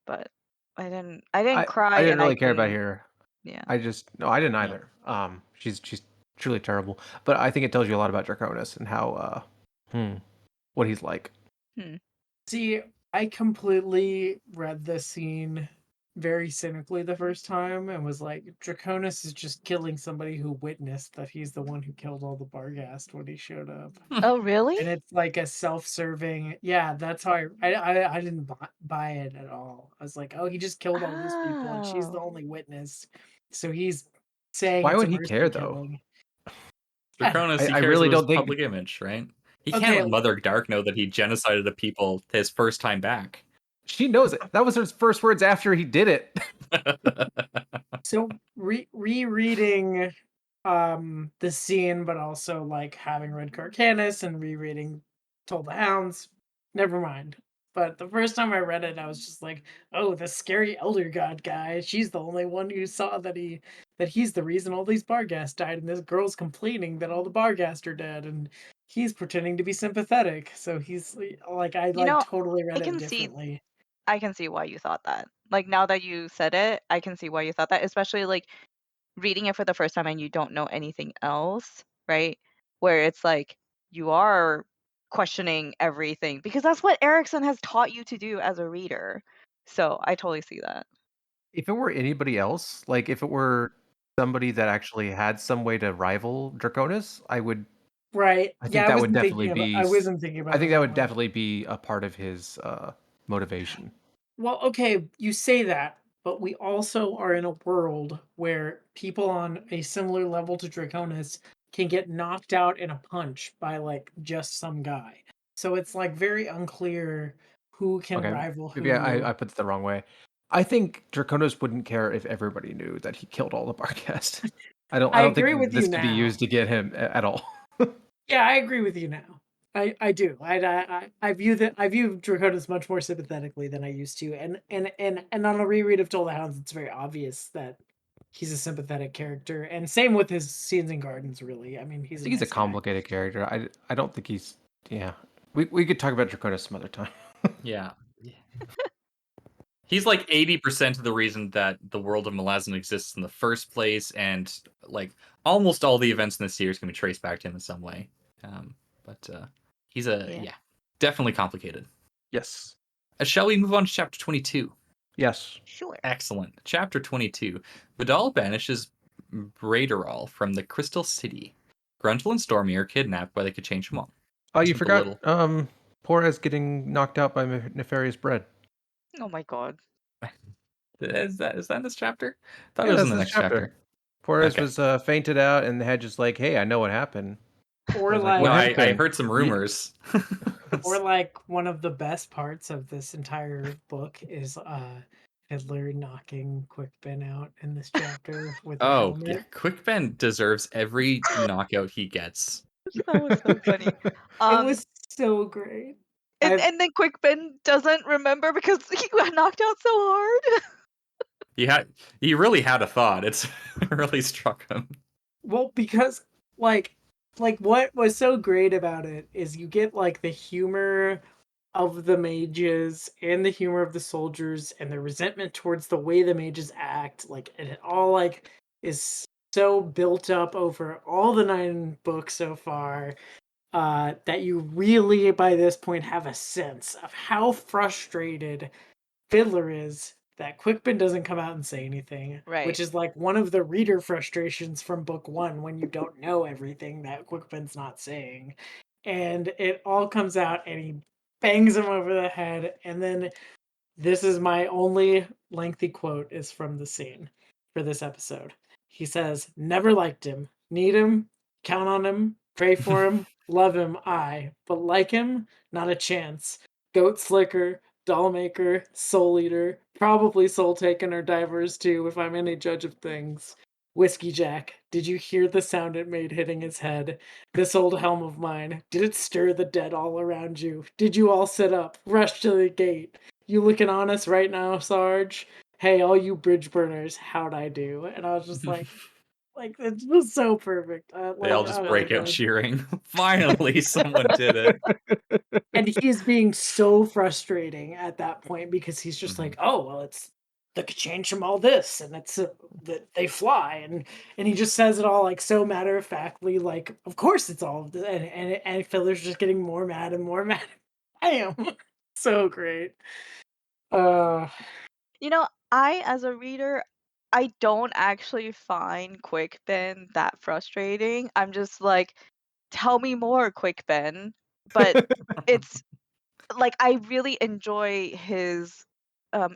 [SPEAKER 3] but I didn't cry
[SPEAKER 2] I didn't
[SPEAKER 3] and I
[SPEAKER 2] really care about
[SPEAKER 3] didn't.
[SPEAKER 2] her.
[SPEAKER 3] Yeah.
[SPEAKER 2] I didn't
[SPEAKER 1] No.
[SPEAKER 2] either. She's truly terrible. But I think it tells you a lot about Draconis and how what he's like.
[SPEAKER 4] See, I completely read this scene very cynically the first time and was like, Draconis is just killing somebody who witnessed that he's the one who killed all the Barghast when he showed up.
[SPEAKER 3] Oh, really?
[SPEAKER 4] And it's like a self-serving. Yeah, that's how I didn't buy it at all. I was like, oh, he just killed all those people, and she's the
[SPEAKER 3] Oh.
[SPEAKER 4] only witness. So he's saying
[SPEAKER 2] Why
[SPEAKER 4] it's a
[SPEAKER 2] would he care
[SPEAKER 4] mercy
[SPEAKER 2] though?
[SPEAKER 4] killing.
[SPEAKER 1] Draconis, he
[SPEAKER 2] I
[SPEAKER 1] cares
[SPEAKER 2] really
[SPEAKER 1] about his
[SPEAKER 2] don't think
[SPEAKER 1] public image, right? He can't
[SPEAKER 4] Okay,
[SPEAKER 1] let Mother Dark know that he genocided the people his first time back.
[SPEAKER 2] she knows it. That was her first words after he did it.
[SPEAKER 4] so rereading the scene, but also like having read Carcanis and rereading Told the Hounds. Never mind. But the first time I read it, I was just like, "Oh, the scary elder god guy. She's the only one who saw that he's the reason all these Barghast died, and this girl's complaining that all the Barghast are dead, and he's pretending to be sympathetic. So he's like, I
[SPEAKER 3] You
[SPEAKER 4] like
[SPEAKER 3] know,
[SPEAKER 4] totally
[SPEAKER 3] I
[SPEAKER 4] read it
[SPEAKER 3] can see
[SPEAKER 4] differently.
[SPEAKER 3] I can see why you thought that. Like now that you said it, I can see why you thought that, especially like reading it for the first time and you don't know anything else, right? Where it's like you are questioning everything because that's what Erickson has taught you to do as a reader. So I totally see that.
[SPEAKER 2] If it were anybody else, like if it were somebody that actually had some way to rival Draconis,
[SPEAKER 4] Right?
[SPEAKER 2] I
[SPEAKER 4] Yeah,
[SPEAKER 2] think that would definitely be
[SPEAKER 4] I wasn't thinking about
[SPEAKER 2] I
[SPEAKER 4] it
[SPEAKER 2] think that
[SPEAKER 4] that
[SPEAKER 2] would
[SPEAKER 4] way.
[SPEAKER 2] definitely be a part of his motivation.
[SPEAKER 4] Well, okay, you say that, but we also are in a world where people on a similar level to Draconis can get knocked out in a punch by like just some guy. So it's like very unclear who can
[SPEAKER 2] Okay,
[SPEAKER 4] rival
[SPEAKER 2] maybe
[SPEAKER 4] who.
[SPEAKER 2] I put it the wrong way. I think Draconis wouldn't care if everybody knew that he killed all the Barcast. I
[SPEAKER 4] I
[SPEAKER 2] don't
[SPEAKER 4] agree
[SPEAKER 2] think
[SPEAKER 4] with you
[SPEAKER 2] this could be
[SPEAKER 4] now.
[SPEAKER 2] used to get him at all.
[SPEAKER 4] Yeah, I agree with you now. I do. I view Draconis much more sympathetically than I used to, and on a reread of Toll the Hounds, it's very obvious that he's a sympathetic character, and same with his scenes and gardens. Really, I mean,
[SPEAKER 2] I
[SPEAKER 4] he's a
[SPEAKER 2] think he's a
[SPEAKER 4] nice guy.
[SPEAKER 2] complicated character. I don't think he's yeah. We could talk about Draconis some other time.
[SPEAKER 1] Yeah. He's like 80% of the reason that the world of Malazan exists in the first place, and like almost all the events in the series can be traced back to him in some way. But he's
[SPEAKER 3] Yeah.
[SPEAKER 1] definitely complicated.
[SPEAKER 2] Yes.
[SPEAKER 1] Shall we move on to chapter 22?
[SPEAKER 2] Yes.
[SPEAKER 3] Sure.
[SPEAKER 1] Excellent. Chapter 22. Vidal banishes Braiderall from the Crystal City. Gruntle and Stormy are kidnapped by the Kachange.
[SPEAKER 2] Oh, you
[SPEAKER 1] Isn't the
[SPEAKER 2] forgot
[SPEAKER 1] little
[SPEAKER 2] Porez getting knocked out by nefarious bread.
[SPEAKER 3] Oh my god.
[SPEAKER 1] is that in this chapter? I thought
[SPEAKER 2] Yeah,
[SPEAKER 1] it was in
[SPEAKER 2] that's
[SPEAKER 1] the
[SPEAKER 2] this
[SPEAKER 1] next
[SPEAKER 2] chapter.
[SPEAKER 1] chapter.
[SPEAKER 2] Porez
[SPEAKER 1] Okay.
[SPEAKER 2] was fainted out, and the head just like, "Hey, I know what happened."
[SPEAKER 4] Or
[SPEAKER 2] like,
[SPEAKER 4] like,
[SPEAKER 2] what
[SPEAKER 1] No, I
[SPEAKER 2] happened?
[SPEAKER 1] heard some rumors.
[SPEAKER 4] or like one of the best parts of this entire book is Fiddler knocking Quickben out in this chapter with the
[SPEAKER 1] Oh, yeah.
[SPEAKER 4] helmet.
[SPEAKER 1] Quick Ben deserves every knockout he gets.
[SPEAKER 3] That was so funny.
[SPEAKER 4] It was so great.
[SPEAKER 3] And then Quickben doesn't remember because he got knocked out so hard.
[SPEAKER 1] He really had a thought. It really struck him.
[SPEAKER 4] Well, because like what was so great about it is you get like the humor of the mages and the humor of the soldiers and the resentment towards the way the mages act, like, and it all like is so built up over all the 9 books so far, that you really by this point have a sense of how frustrated Fiddler is that Quickbin doesn't come out and say anything,
[SPEAKER 3] Right.
[SPEAKER 4] which is like one of the reader frustrations from book 1 when you don't know everything that Quickbin's not saying. And it all comes out and he bangs him over the head. And then this is my only lengthy quote is from the scene for this episode. He says, "Never liked him. Need him, count on him, pray for him, love him, aye. But like him, not a chance. Goat slicker, doll maker, soul eater, probably soul taken or divers too, if I'm any judge of things. Whiskey Jack, did you hear the sound it made hitting his head? This old helm of mine, did it stir the dead all around you? Did you all sit up, rush to the gate? You looking on us right now, Sarge? Hey, all you bridge burners, how'd I do?" And I was just like it was so perfect.
[SPEAKER 1] They all
[SPEAKER 3] It was
[SPEAKER 1] just
[SPEAKER 3] really
[SPEAKER 1] break out
[SPEAKER 3] good.
[SPEAKER 1] cheering. Finally, someone did it.
[SPEAKER 4] And he is being so frustrating at that point because he's just
[SPEAKER 1] Mhm.
[SPEAKER 4] like, "Oh well, it's the change from all this, and it's that they fly," and he just says it all like so matter of factly, like, "Of course it's all of this," and Filler's just getting more mad and more mad. I am so great. Uh,
[SPEAKER 3] You know, I as a reader, I don't actually find Quickben that frustrating. I'm just like, tell me more, Quickben. But it's like I really enjoy his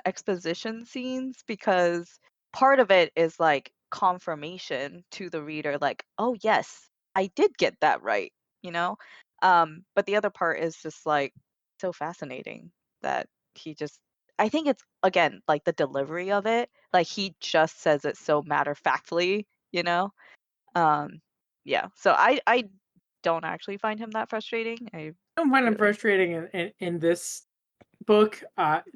[SPEAKER 3] exposition scenes because part of it is like confirmation to the reader, like, oh yes, I did get that right, you know? But the other part is just like so fascinating that he just I think it's again like the delivery of it. Like he just says it so matter factly, you know? Um yeah. So I don't actually find him that frustrating. I
[SPEAKER 4] I don't find him
[SPEAKER 3] really
[SPEAKER 4] frustrating in this book.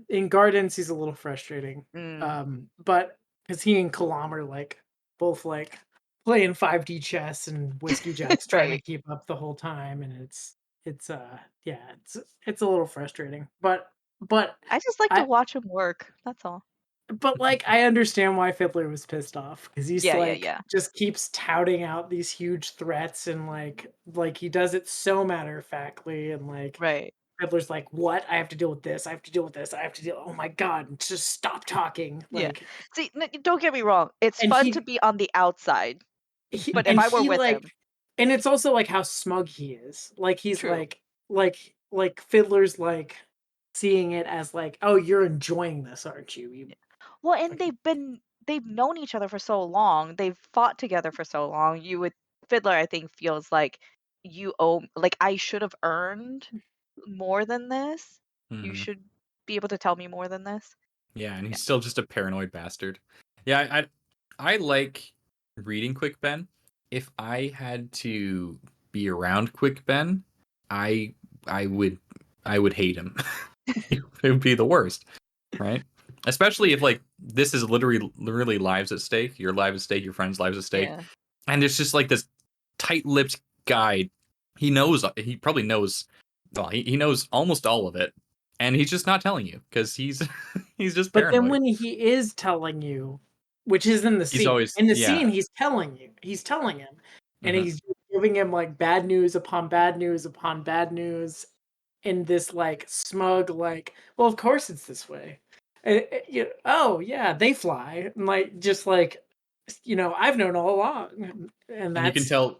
[SPEAKER 4] In Gardens, he's a little frustrating.
[SPEAKER 3] mm,
[SPEAKER 4] But because he and Kalam are like both like playing 5D chess, and Whiskey Jack's trying to
[SPEAKER 3] right.
[SPEAKER 4] keep up the whole time, and it's yeah, it's a little frustrating. But
[SPEAKER 3] I just like to
[SPEAKER 4] I
[SPEAKER 3] watch him work, that's all.
[SPEAKER 4] like I understand why Fiddler was pissed off because he's
[SPEAKER 3] Yeah, yeah,
[SPEAKER 4] like
[SPEAKER 3] yeah.
[SPEAKER 4] just keeps touting out these huge threats, and like he does it so matter of factly, and like
[SPEAKER 3] Right.
[SPEAKER 4] Fiddler's like, "What? I have to deal with this. I have to deal with this. I have to deal. Oh my god, just stop talking!"
[SPEAKER 3] Yeah.
[SPEAKER 4] Like,
[SPEAKER 3] See, don't get me wrong, it's
[SPEAKER 4] and
[SPEAKER 3] fun to be on the outside, but if I were
[SPEAKER 4] he
[SPEAKER 3] with
[SPEAKER 4] like,
[SPEAKER 3] him
[SPEAKER 4] and it's also like how smug he is. Like he's
[SPEAKER 3] true.
[SPEAKER 4] like Fiddler's like seeing it as like, "Oh, you're enjoying this, aren't you? You
[SPEAKER 3] Yeah. Well, and
[SPEAKER 4] fucking."
[SPEAKER 3] they've known each other for so long, they've fought together for so long, you would Fiddler, I think, feels like you owe like, I should have earned more than this. You
[SPEAKER 1] Mhm.
[SPEAKER 3] should be able to tell me more than this.
[SPEAKER 1] Yeah, and
[SPEAKER 3] Yeah.
[SPEAKER 1] he's still just a paranoid bastard. Yeah, I like reading Quick Ben. If I had to be around Quick Ben, I I would I would hate him. It would be the worst, right? Especially if like this is literally lives at stake, your lives at stake, your friends' lives at stake,
[SPEAKER 3] Yeah.
[SPEAKER 1] and there's just like this tight-lipped guy. He probably knows, well, he knows almost all of it, and he's just not telling you because he's he's just
[SPEAKER 4] But then
[SPEAKER 1] paranoid.
[SPEAKER 4] when he is telling you, which is in the
[SPEAKER 1] He's
[SPEAKER 4] scene,
[SPEAKER 1] always, yeah.
[SPEAKER 4] he's telling you, he's telling him, and
[SPEAKER 1] Mhm.
[SPEAKER 4] he's giving him like bad news upon bad news upon bad news in this like smug, like, well, of course it's this way. Oh yeah, they fly, and like just like, I've known all along, and
[SPEAKER 1] And you can
[SPEAKER 4] that's
[SPEAKER 1] tell,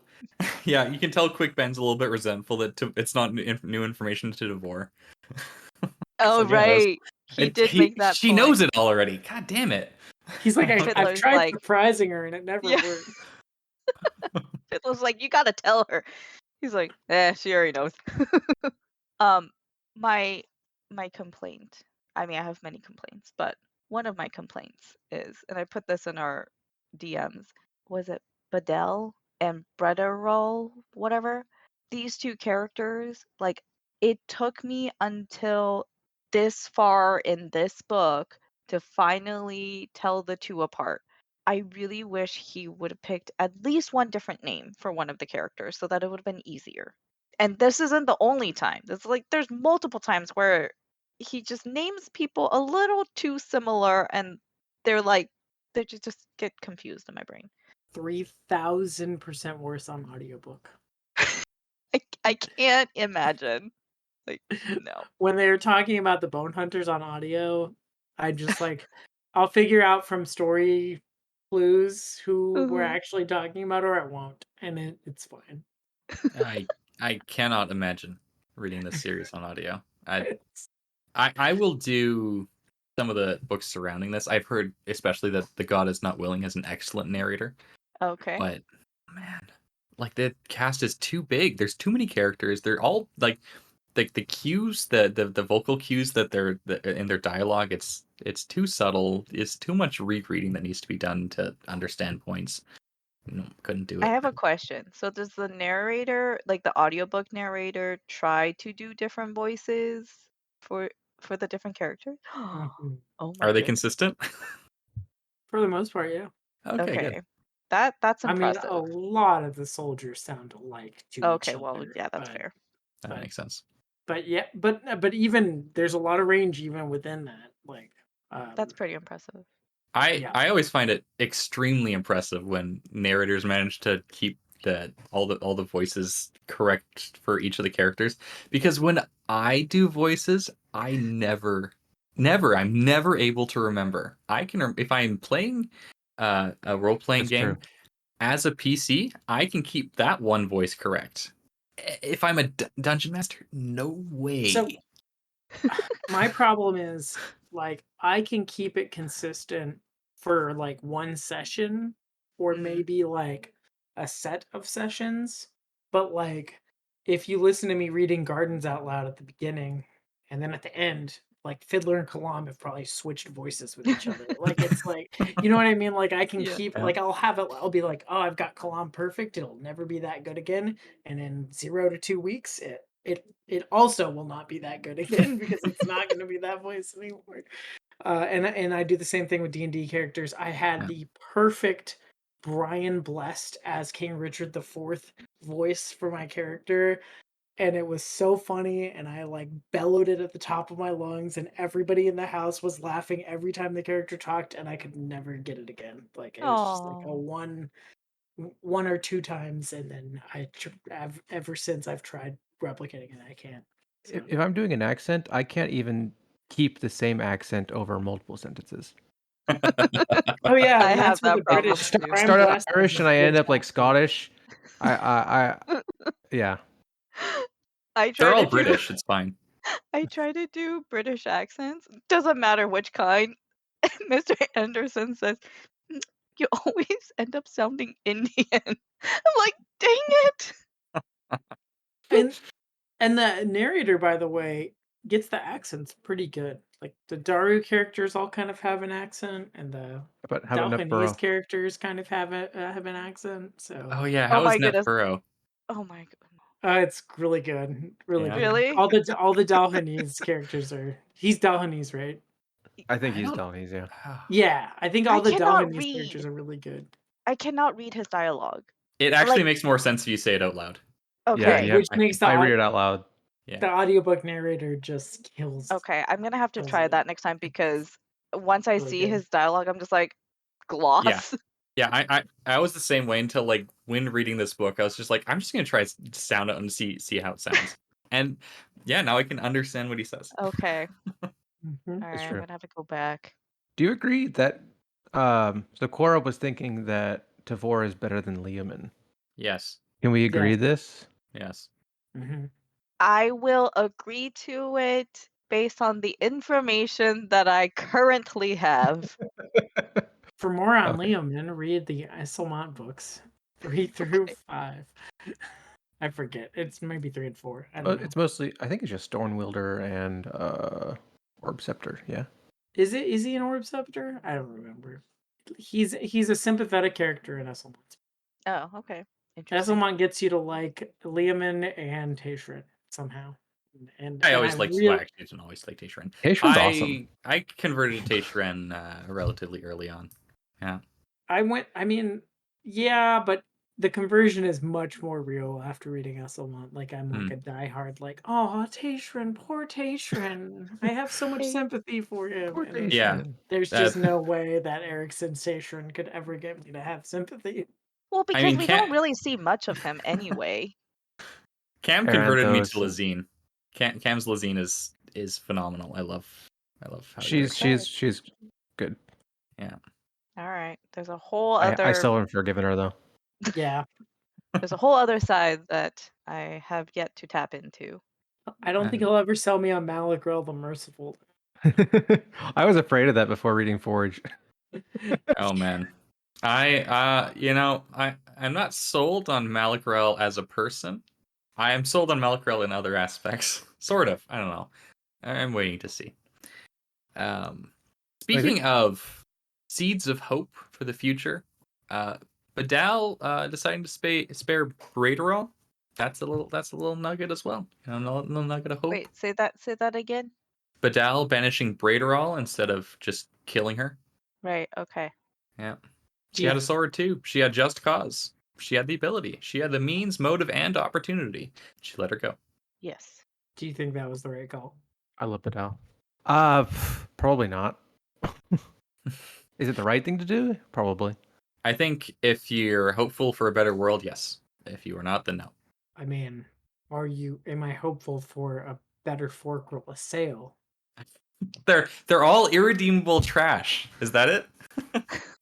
[SPEAKER 1] yeah, you can tell Quick Ben's a little bit resentful that it's not new information to Devore. It's
[SPEAKER 3] Oh,
[SPEAKER 1] like, yeah,
[SPEAKER 3] right. He did make that
[SPEAKER 1] she
[SPEAKER 3] point.
[SPEAKER 1] knows it already. God damn it.
[SPEAKER 4] he's like, I've
[SPEAKER 3] Fiddler's
[SPEAKER 4] tried
[SPEAKER 3] like
[SPEAKER 4] surprising her and it never
[SPEAKER 3] yeah,
[SPEAKER 4] worked.
[SPEAKER 3] Fiddler's like, "You gotta tell her." He's like, she already knows. My my complaint. I mean, I have many complaints, but one of my complaints is, and I put this in our DMs. Was it Badell and Brederol, whatever? These two characters, like, it took me until this far in this book to finally tell the two apart. I really wish he would have picked at least one different name for one of the characters so that it would have been easier. And this isn't the only time. It's like there's multiple times where he just names people a little too similar and they're like they just get confused in my brain.
[SPEAKER 4] 3,000% worse on audiobook.
[SPEAKER 3] I can't imagine. Like, no.
[SPEAKER 4] When they were talking about the bone hunters on audio, I just like I'll figure out from story clues who we're
[SPEAKER 3] Mhm.
[SPEAKER 4] actually talking about, or I won't, and it's fine.
[SPEAKER 1] I cannot imagine reading this series on audio.
[SPEAKER 4] It's-
[SPEAKER 1] I will do some of the books surrounding this. I've heard especially that The God Is Not Willing has an excellent narrator,
[SPEAKER 3] Okay.
[SPEAKER 1] but man, like the cast is too big. There's too many characters. They're all like the cues, the vocal cues that they're in their dialogue. It's too subtle. It's too much rereading that needs to be done to understand points. No, couldn't do
[SPEAKER 3] I
[SPEAKER 1] it.
[SPEAKER 3] have a question. So does the narrator, like the audiobook narrator, try to do different voices for for the different characters?
[SPEAKER 4] Mhm.
[SPEAKER 3] Oh my
[SPEAKER 1] Are they
[SPEAKER 3] goodness.
[SPEAKER 1] consistent?
[SPEAKER 4] For the most part, yeah.
[SPEAKER 1] Okay, good.
[SPEAKER 3] Okay. That's
[SPEAKER 4] I mean, a
[SPEAKER 3] impressive.
[SPEAKER 4] lot of the soldiers sound alike to each
[SPEAKER 3] Okay, well,
[SPEAKER 4] other,
[SPEAKER 3] yeah, that's fair.
[SPEAKER 1] That
[SPEAKER 4] but
[SPEAKER 1] makes sense.
[SPEAKER 4] yeah, but even there's a lot of range even within that. Like,
[SPEAKER 3] That's pretty impressive.
[SPEAKER 4] yeah.
[SPEAKER 1] I always find it extremely impressive when narrators manage to keep all the voices correct for each of the characters, because when I do voices, I'm never able to remember. I can if I'm playing a role playing
[SPEAKER 2] That's
[SPEAKER 1] game
[SPEAKER 2] true.
[SPEAKER 1] as a PC, I can keep that one voice correct. If I'm a dungeon master, no way.
[SPEAKER 4] So my problem is like I can keep it consistent for like one session or
[SPEAKER 3] Mm.
[SPEAKER 4] maybe like a set of sessions, but like if you listen to me reading Gardens out loud at the beginning and then at the end, like Fiddler and Kalam have probably switched voices with each other. Like it's like, you know what I mean? Like I can
[SPEAKER 3] Yeah.
[SPEAKER 4] keep
[SPEAKER 2] Yeah.
[SPEAKER 4] like I'll be like, oh, I've got Kalam perfect. It'll never be that good again. And in 0 to 2 weeks, it also will not be that good again because it's not going to be that voice anymore. And I do the same thing with D&D characters. I had
[SPEAKER 1] Yeah.
[SPEAKER 4] the perfect Brian Blessed as King Richard IV voice for my character, and it was so funny, and I like bellowed it at the top of my lungs, and everybody in the house was laughing every time the character talked, and I could never get it again. Like it was just like a
[SPEAKER 3] Oh.
[SPEAKER 4] one or two times, and then ever since I've tried replicating it, I can't. So.
[SPEAKER 2] If I'm doing an accent, I can't even keep the same accent over multiple sentences.
[SPEAKER 4] Oh yeah,
[SPEAKER 3] I
[SPEAKER 4] and
[SPEAKER 3] have
[SPEAKER 4] that's with
[SPEAKER 3] that
[SPEAKER 4] the
[SPEAKER 3] problem
[SPEAKER 4] British.
[SPEAKER 3] too.
[SPEAKER 4] Brian
[SPEAKER 2] Start out
[SPEAKER 4] Blessed has
[SPEAKER 2] Irish
[SPEAKER 4] the
[SPEAKER 2] and I end
[SPEAKER 4] British
[SPEAKER 2] up like
[SPEAKER 4] accent.
[SPEAKER 2] Scottish. Yeah.
[SPEAKER 3] I try
[SPEAKER 1] They're all
[SPEAKER 3] to do
[SPEAKER 1] British. It's fine.
[SPEAKER 3] I try to do British accents. Doesn't matter which kind. Mr. Anderson says, "Mm, you always end up sounding Indian." I'm like, dang it.
[SPEAKER 4] And the narrator, by the way, gets the accents pretty good. Like the Daru characters all kind of have an accent, and the
[SPEAKER 2] But how about
[SPEAKER 4] Dalhanese
[SPEAKER 2] Nefborough?
[SPEAKER 4] characters kind of have an accent. So
[SPEAKER 1] Oh yeah,
[SPEAKER 3] Oh
[SPEAKER 1] how is
[SPEAKER 3] my goodness.
[SPEAKER 1] Netfurrow?
[SPEAKER 3] Oh my goodness.
[SPEAKER 4] it's really good, really
[SPEAKER 1] Yeah.
[SPEAKER 4] good.
[SPEAKER 3] Really?
[SPEAKER 4] All the Dalhanese characters are. He's Dalhanese, right?
[SPEAKER 2] I think
[SPEAKER 1] I
[SPEAKER 2] he's
[SPEAKER 1] don't.
[SPEAKER 2] Dalhanese, yeah.
[SPEAKER 4] Yeah, I think
[SPEAKER 3] I
[SPEAKER 4] all the
[SPEAKER 3] cannot
[SPEAKER 4] Dalhanese characters
[SPEAKER 3] read.
[SPEAKER 4] are really good.
[SPEAKER 3] I cannot read his dialogue.
[SPEAKER 1] It actually
[SPEAKER 3] Like,
[SPEAKER 1] makes more sense if you say it out loud.
[SPEAKER 2] Yeah,
[SPEAKER 3] okay.
[SPEAKER 2] you have
[SPEAKER 4] Which makes
[SPEAKER 2] I read it out loud.
[SPEAKER 1] Yeah.
[SPEAKER 4] the audiobook narrator just kills
[SPEAKER 3] Okay, I'm gonna have to try
[SPEAKER 4] it.
[SPEAKER 3] that next time because once I
[SPEAKER 4] Really
[SPEAKER 3] see
[SPEAKER 4] good.
[SPEAKER 3] his dialogue, I'm just like, gloss.
[SPEAKER 1] Yeah, I was the same way until like when reading this book, I was just like, I'm just gonna try sound it and see how it sounds. And yeah, now I can understand what he says.
[SPEAKER 3] Okay.
[SPEAKER 4] Mhm.
[SPEAKER 3] All
[SPEAKER 2] That's
[SPEAKER 3] right, I'm
[SPEAKER 2] true.
[SPEAKER 3] gonna have to go back.
[SPEAKER 2] Do you agree that so Cora was thinking that Tavor is better than Leoman?
[SPEAKER 1] Yes.
[SPEAKER 2] Can we agree
[SPEAKER 4] Yeah.
[SPEAKER 2] this?
[SPEAKER 1] Yes.
[SPEAKER 4] Mhm.
[SPEAKER 3] I will agree to it based on the information that I currently have.
[SPEAKER 4] For more on
[SPEAKER 2] Okay.
[SPEAKER 4] Liam, then read the Isolmont books 3 through
[SPEAKER 3] Okay.
[SPEAKER 4] 5. I forget. It's maybe 3 and 4. I don't know.
[SPEAKER 2] It's mostly, I think it's just Stormwielder and Orb Scepter. Yeah.
[SPEAKER 4] Is he an Orb Scepter? I don't remember. He's a sympathetic character in Esselmont.
[SPEAKER 3] Oh, okay. Interesting.
[SPEAKER 4] Esselmont gets you to like Leomund and Tayshrin somehow. And
[SPEAKER 1] I
[SPEAKER 4] and
[SPEAKER 1] always
[SPEAKER 4] I
[SPEAKER 1] liked. Well,
[SPEAKER 4] really
[SPEAKER 1] actually, I didn't always like Tayshrin.
[SPEAKER 2] Haitian's awesome.
[SPEAKER 1] I converted to Tayshrin relatively early on. Yeah.
[SPEAKER 4] I mean, yeah, but the conversion is much more real after reading Esselmont. Like I'm like a diehard, like, oh, Tayshrin, poor Tayshrin. I have so much
[SPEAKER 3] Hey.
[SPEAKER 4] sympathy for him. And it's
[SPEAKER 1] Yeah.
[SPEAKER 2] Portation.
[SPEAKER 4] there's
[SPEAKER 1] That-
[SPEAKER 4] just no way that Ericsson's Tayshrin could ever get me to have sympathy.
[SPEAKER 3] Well, because
[SPEAKER 1] mean,
[SPEAKER 3] we don't really see much of him anyway.
[SPEAKER 1] Cam converted me to
[SPEAKER 2] Aranthos.
[SPEAKER 1] Lazine. Cam's Lazine is phenomenal. I love how he
[SPEAKER 2] She's
[SPEAKER 1] works.
[SPEAKER 2] good.
[SPEAKER 1] Yeah.
[SPEAKER 3] All right. There's a whole
[SPEAKER 2] I
[SPEAKER 3] other
[SPEAKER 2] still haven't forgiven her though.
[SPEAKER 4] Yeah.
[SPEAKER 3] there's a whole other side that I have yet to tap into.
[SPEAKER 4] I don't think he'll ever sell me on Malagrel the Merciful.
[SPEAKER 2] I was afraid of that before reading Forge.
[SPEAKER 1] Oh man. I'm not sold on Malagrel as a person. I am sold on Malagrel in other aspects. Sort of. I don't know. I'm waiting to see. Speaking of seeds of hope for the future, Badal deciding to spare Braiderall. That's a little nugget as well. A little nugget of hope.
[SPEAKER 3] Wait, say that again.
[SPEAKER 1] Badal banishing Braiderall instead of just killing her.
[SPEAKER 3] Right, okay.
[SPEAKER 1] Yeah. She had a sword too. She had just cause. She had the ability. She had the means, motive, and opportunity. She let her go.
[SPEAKER 3] Yes.
[SPEAKER 4] Do you think that was the right call?
[SPEAKER 2] I love Badal. Probably not. Is it the right thing to do? Probably.
[SPEAKER 1] I think if you're hopeful for a better world, yes. If you are not, then no.
[SPEAKER 4] I mean, am I hopeful for a better Forkroll assail?
[SPEAKER 1] They're all irredeemable trash. Is that it?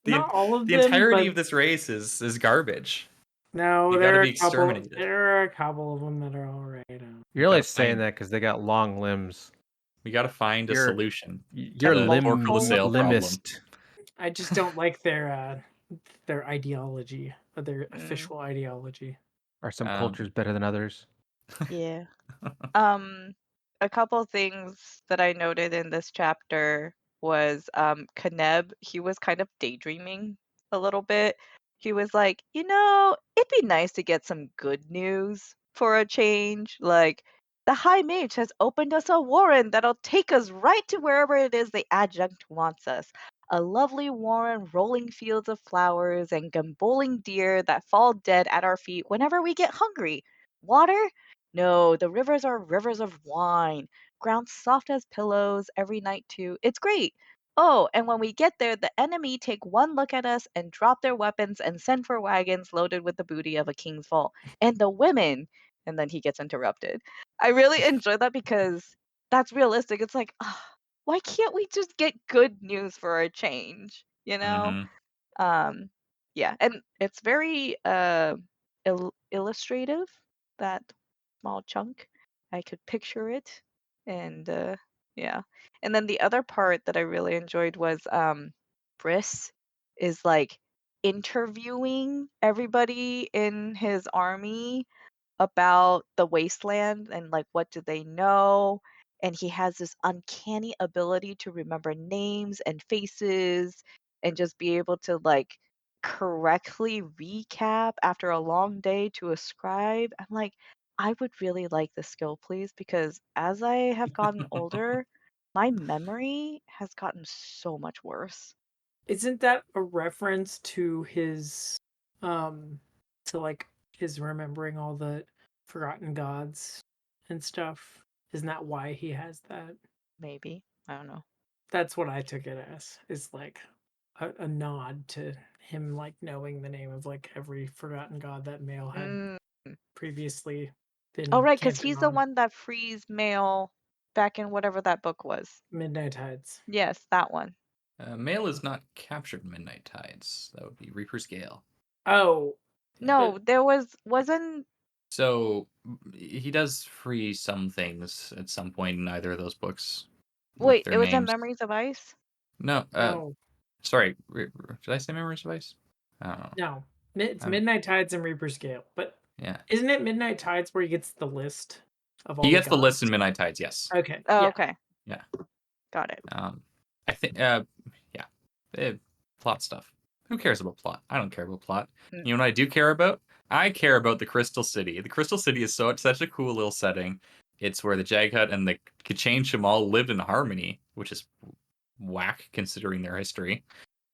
[SPEAKER 4] Not all of
[SPEAKER 1] the
[SPEAKER 4] them,
[SPEAKER 1] entirety
[SPEAKER 4] but
[SPEAKER 1] of this race is garbage.
[SPEAKER 4] no,
[SPEAKER 1] You
[SPEAKER 4] there
[SPEAKER 1] gotta
[SPEAKER 4] are
[SPEAKER 1] be
[SPEAKER 4] a couple.
[SPEAKER 1] exterminated.
[SPEAKER 4] There are a couple of them that are all right.
[SPEAKER 2] You're only
[SPEAKER 1] gotta
[SPEAKER 2] saying
[SPEAKER 1] find-
[SPEAKER 2] that because they got long limbs.
[SPEAKER 1] We got to find a
[SPEAKER 2] You're-
[SPEAKER 1] solution.
[SPEAKER 2] You're
[SPEAKER 1] the Forkroll assail problem.
[SPEAKER 2] limbist.
[SPEAKER 4] I just don't like their ideology, or their
[SPEAKER 3] Mm.
[SPEAKER 4] official ideology.
[SPEAKER 2] Are some cultures better than others?
[SPEAKER 3] Yeah. A couple things that I noted in this chapter was Kaneb, he was kind of daydreaming a little bit. He was like, it'd be nice to get some good news for a change. Like, the High Mage has opened us a warren that'll take us right to wherever it is the adjunct wants us. A lovely warren rolling fields of flowers and gamboling deer that fall dead at our feet whenever we get hungry. Water? No, the rivers are rivers of wine, ground soft as pillows every night too. It's great. Oh, and when we get there, the enemy take one look at us and drop their weapons and send for wagons loaded with the booty of a king's vault. And the women. And then he gets interrupted. I really enjoy that because that's realistic. It's like, why can't we just get good news for a change?
[SPEAKER 1] Mhm.
[SPEAKER 3] Yeah, and it's very illustrative, that small chunk. I could picture it, and yeah. And then the other part that I really enjoyed was Briss is like interviewing everybody in his army about the wasteland and like what do they know, and he has this uncanny ability to remember names and faces and just be able to like correctly recap after a long day to a scribe. I'm like, I would really like this skill, please, because as I have gotten older, my memory has gotten so much worse.
[SPEAKER 4] Isn't that a reference to his to like his remembering all the forgotten gods and stuff? Isn't that why he has that?
[SPEAKER 3] Maybe, I don't know.
[SPEAKER 4] That's what I took it as. Is like a nod to him like knowing the name of like every forgotten god that Mail had
[SPEAKER 3] Mm.
[SPEAKER 4] previously been.
[SPEAKER 3] Oh, right, because
[SPEAKER 4] camping
[SPEAKER 3] he's the
[SPEAKER 4] on.
[SPEAKER 3] one that frees Mail back in whatever that book was.
[SPEAKER 4] Midnight Tides.
[SPEAKER 3] Yes, that one.
[SPEAKER 1] Mail is not captured Midnight Tides. That would be Reaper's Gale.
[SPEAKER 4] Oh
[SPEAKER 3] No, there wasn't.
[SPEAKER 1] So he does free some things at some point in either of those books. with
[SPEAKER 3] Wait,
[SPEAKER 1] their
[SPEAKER 3] it was in
[SPEAKER 1] names.
[SPEAKER 3] Memories of Ice?
[SPEAKER 1] No,
[SPEAKER 4] no,
[SPEAKER 1] sorry. Did I say Memories of Ice? I don't know.
[SPEAKER 4] no. It's
[SPEAKER 1] I'm-
[SPEAKER 4] Midnight Tides and Reaper's Gale, but
[SPEAKER 1] Yeah.
[SPEAKER 4] Isn't it Midnight Tides where he gets the list of all
[SPEAKER 1] He
[SPEAKER 4] the
[SPEAKER 1] gets the list in
[SPEAKER 4] gods?
[SPEAKER 1] Midnight Tides, yes.
[SPEAKER 4] Okay.
[SPEAKER 3] Oh,
[SPEAKER 4] Yeah.
[SPEAKER 3] okay.
[SPEAKER 1] Yeah.
[SPEAKER 3] Got it.
[SPEAKER 1] I think, yeah. Plot stuff. Who cares about plot? I don't care about plot.
[SPEAKER 3] Mm.
[SPEAKER 1] You know what I do care about? I care about the Crystal City. The Crystal City is such a cool little setting. It's where the Jaghut and the K'chain Shamal lived in harmony, which is whack considering their history.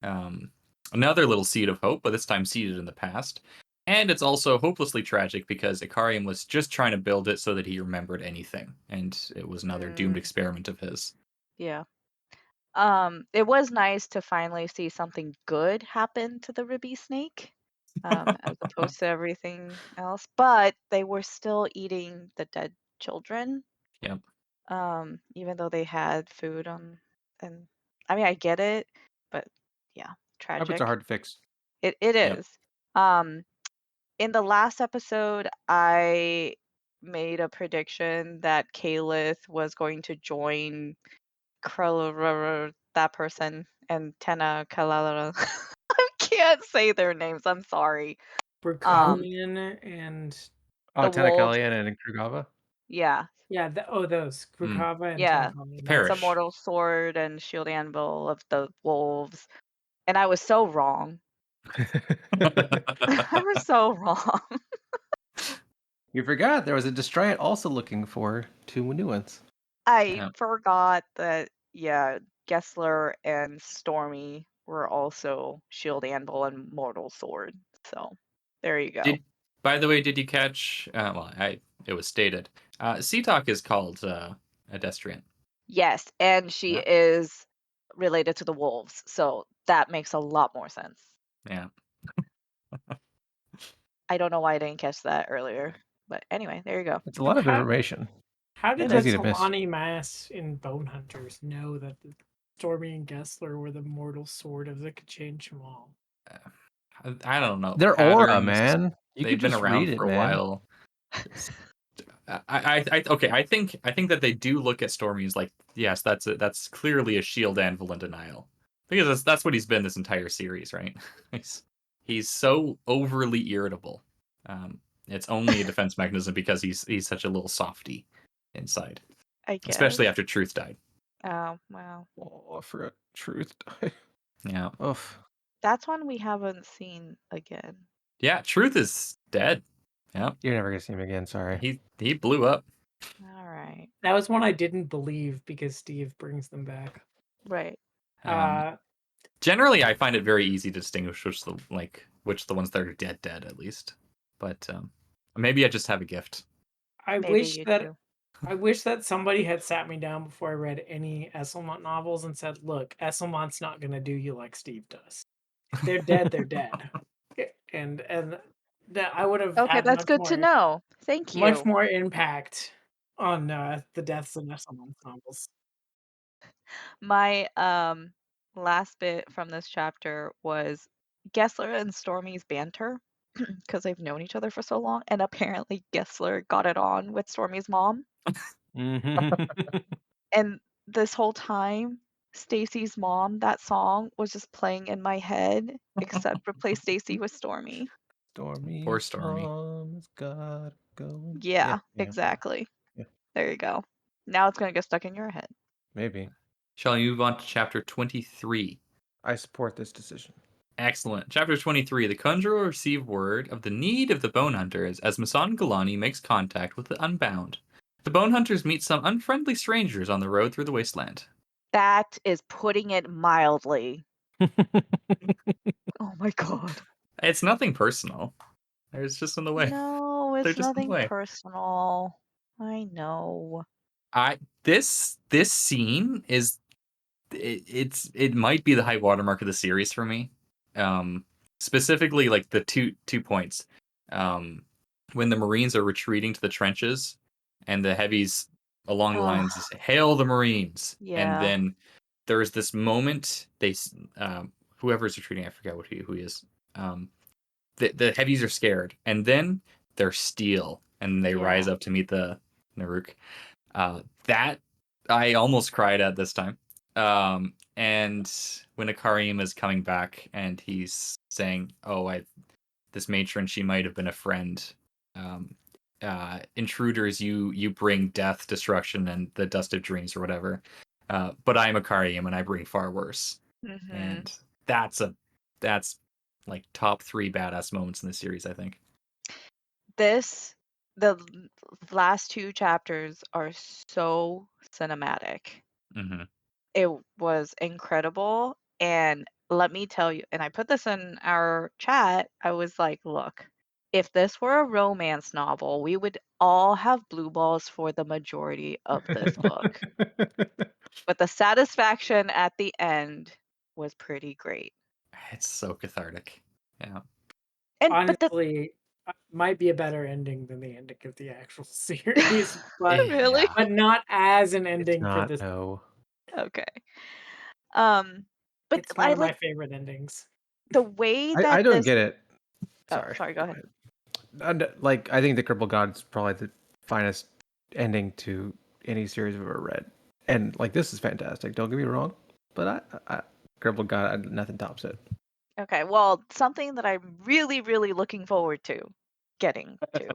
[SPEAKER 1] Another little seed of hope, but this time seeded in the past. And it's also hopelessly tragic because Ikariam was just trying to build it so that he remembered anything, and it was another doomed experiment of his.
[SPEAKER 3] Yeah. It was nice to finally see something good happen to the Ruby Snake, as opposed to everything else. But they were still eating the dead children.
[SPEAKER 1] Yep.
[SPEAKER 3] Even though they had food and I mean I get it, but yeah,
[SPEAKER 2] Habits
[SPEAKER 3] tragic.
[SPEAKER 2] are hard to fix.
[SPEAKER 3] It
[SPEAKER 1] Yep.
[SPEAKER 3] is. In the last episode, I made a prediction that Kalith was going to join that person and Tena Kalala. I can't say their names. I'm sorry.
[SPEAKER 4] Brukalion and
[SPEAKER 3] The wolves.
[SPEAKER 2] Tanakalian and Krugava.
[SPEAKER 3] Yeah,
[SPEAKER 4] yeah, those Krukava and
[SPEAKER 3] yeah.
[SPEAKER 4] Tenakalion.
[SPEAKER 1] Perish.
[SPEAKER 3] The mortal sword and shield anvil of the wolves. And I was so wrong. I was so wrong.
[SPEAKER 2] You forgot there was a Destriant also looking for 2 new ones.
[SPEAKER 3] I
[SPEAKER 1] Yeah.
[SPEAKER 3] forgot that, yeah, Gessler and Stormy were also shield anvil and mortal sword. So there you go.
[SPEAKER 1] By the way, did you catch? It was stated. Seatalk is called Adestrian.
[SPEAKER 3] Yes, and she
[SPEAKER 1] Yeah.
[SPEAKER 3] is related to the wolves, so that makes a lot more sense.
[SPEAKER 1] Yeah.
[SPEAKER 3] I don't know why I didn't catch that earlier, but anyway, there you go.
[SPEAKER 2] It's a lot of
[SPEAKER 4] How-
[SPEAKER 2] information.
[SPEAKER 4] How did
[SPEAKER 3] It
[SPEAKER 4] the
[SPEAKER 2] is. Easy to miss.
[SPEAKER 4] Solani Mass in Bone Hunters know that the Stormy and Gessler were the mortal sword of the K'chain Shamal?
[SPEAKER 1] I don't know.
[SPEAKER 2] Their aura,
[SPEAKER 1] Patterns,
[SPEAKER 2] man. You
[SPEAKER 1] they've
[SPEAKER 2] could
[SPEAKER 1] been
[SPEAKER 2] just
[SPEAKER 1] around
[SPEAKER 2] read it,
[SPEAKER 1] for a
[SPEAKER 2] man.
[SPEAKER 1] while. Okay. I think that they do look at Stormy as like, yes, that's clearly a shield anvil in denial, because that's what he's been this entire series, right? he's so overly irritable. It's only a defense mechanism because he's such a little softy inside,
[SPEAKER 3] I guess.
[SPEAKER 1] especially after Truth died.
[SPEAKER 3] Oh, wow.
[SPEAKER 2] Oh, I forgot Truth.
[SPEAKER 1] Yeah.
[SPEAKER 2] Oof.
[SPEAKER 3] That's one we haven't seen again.
[SPEAKER 1] Yeah, Truth is dead. Yeah.
[SPEAKER 2] You're never gonna see him again, sorry.
[SPEAKER 1] He blew up.
[SPEAKER 3] All right.
[SPEAKER 4] That was one I didn't believe because Steve brings them back.
[SPEAKER 3] Right.
[SPEAKER 1] Generally, I find it very easy to distinguish which the ones that are dead at least. But maybe I just have a gift.
[SPEAKER 4] I
[SPEAKER 3] Maybe
[SPEAKER 4] wish
[SPEAKER 3] you
[SPEAKER 4] that
[SPEAKER 3] do.
[SPEAKER 4] I wish that somebody had sat me down before I read any Esselmont novels and said, "Look, Esselmont's not going to do you like Steve does. If they're dead, they're dead." And that I would have
[SPEAKER 3] Okay,
[SPEAKER 4] had
[SPEAKER 3] that's good to know. Thank you.
[SPEAKER 4] much more impact on the deaths in Esselmont's novels.
[SPEAKER 3] My last bit from this chapter was Gessler and Stormy's banter because they've known each other for so long, and apparently Gessler got it on with Stormy's mom.
[SPEAKER 2] Mhm.
[SPEAKER 3] And this whole time, Stacy's mom, that song was just playing in my head, except replace Stacy with Stormy.
[SPEAKER 2] Stormy.
[SPEAKER 1] Poor Stormy.
[SPEAKER 2] Mom's gotta go.
[SPEAKER 3] Yeah, exactly.
[SPEAKER 2] Yeah.
[SPEAKER 3] There you go. Now it's gonna get stuck in your head.
[SPEAKER 2] Maybe.
[SPEAKER 1] Shall we move on to chapter 23?
[SPEAKER 2] I support this decision.
[SPEAKER 1] Excellent. Chapter 23. The Conjurer received word of the need of the Bone Hunters as Masan Galani makes contact with the Unbound. The Bone Hunters meet some unfriendly strangers on the road through the wasteland.
[SPEAKER 3] That is putting it mildly. Oh my god.
[SPEAKER 1] It's nothing personal. It's just in the way.
[SPEAKER 3] No,
[SPEAKER 1] They're
[SPEAKER 3] it's
[SPEAKER 1] just in the
[SPEAKER 3] nothing
[SPEAKER 1] way.
[SPEAKER 3] personal. I know.
[SPEAKER 1] This scene is it might be the high watermark of the series for me. Specifically like the two points. When the Marines are retreating to the trenches and the heavies along the lines is hail the Marines.
[SPEAKER 3] Yeah.
[SPEAKER 1] And then there's this moment whoever's retreating, I forget who he is. The heavies are scared, and then they're steel, and they rise up to meet the Naruk. That I almost cried at this time. And when Akarim is coming back and he's saying, "Oh, this matron, she might have been a friend. um, intruders, you bring death, destruction, and the dust of dreams or whatever. But I'm a Karyam and I bring far worse.
[SPEAKER 3] Hmm.
[SPEAKER 1] And that's like top 3 badass moments in the series, I think.
[SPEAKER 3] This the last 2 chapters are so cinematic.
[SPEAKER 1] Hmm.
[SPEAKER 3] It was incredible, and let me tell you, and I put this in our chat, I was like, "Look, if this were a romance novel, we would all have blue balls for the majority of this book." But the satisfaction at the end was pretty great.
[SPEAKER 1] It's so cathartic. Yeah.
[SPEAKER 3] But the
[SPEAKER 4] Honestly, might be a better ending than the ending of the actual series,
[SPEAKER 3] Really?
[SPEAKER 1] Yeah.
[SPEAKER 4] but not as an
[SPEAKER 2] It's
[SPEAKER 4] ending for
[SPEAKER 2] not,
[SPEAKER 4] this.
[SPEAKER 2] no.
[SPEAKER 3] Okay. Um, but
[SPEAKER 4] It's one
[SPEAKER 3] I
[SPEAKER 4] of my
[SPEAKER 3] like
[SPEAKER 4] favorite endings.
[SPEAKER 3] the way
[SPEAKER 2] I
[SPEAKER 3] that
[SPEAKER 2] don't
[SPEAKER 3] this
[SPEAKER 2] get it.
[SPEAKER 3] Oh,
[SPEAKER 2] Sorry.
[SPEAKER 3] sorry, go ahead.
[SPEAKER 2] And, like, I think The Crippled God's probably the finest ending to any series I've ever read. And, like, this is fantastic. Don't get me wrong. But Crippled God, nothing tops it.
[SPEAKER 3] Okay, well, something that I'm really, really looking forward to getting to.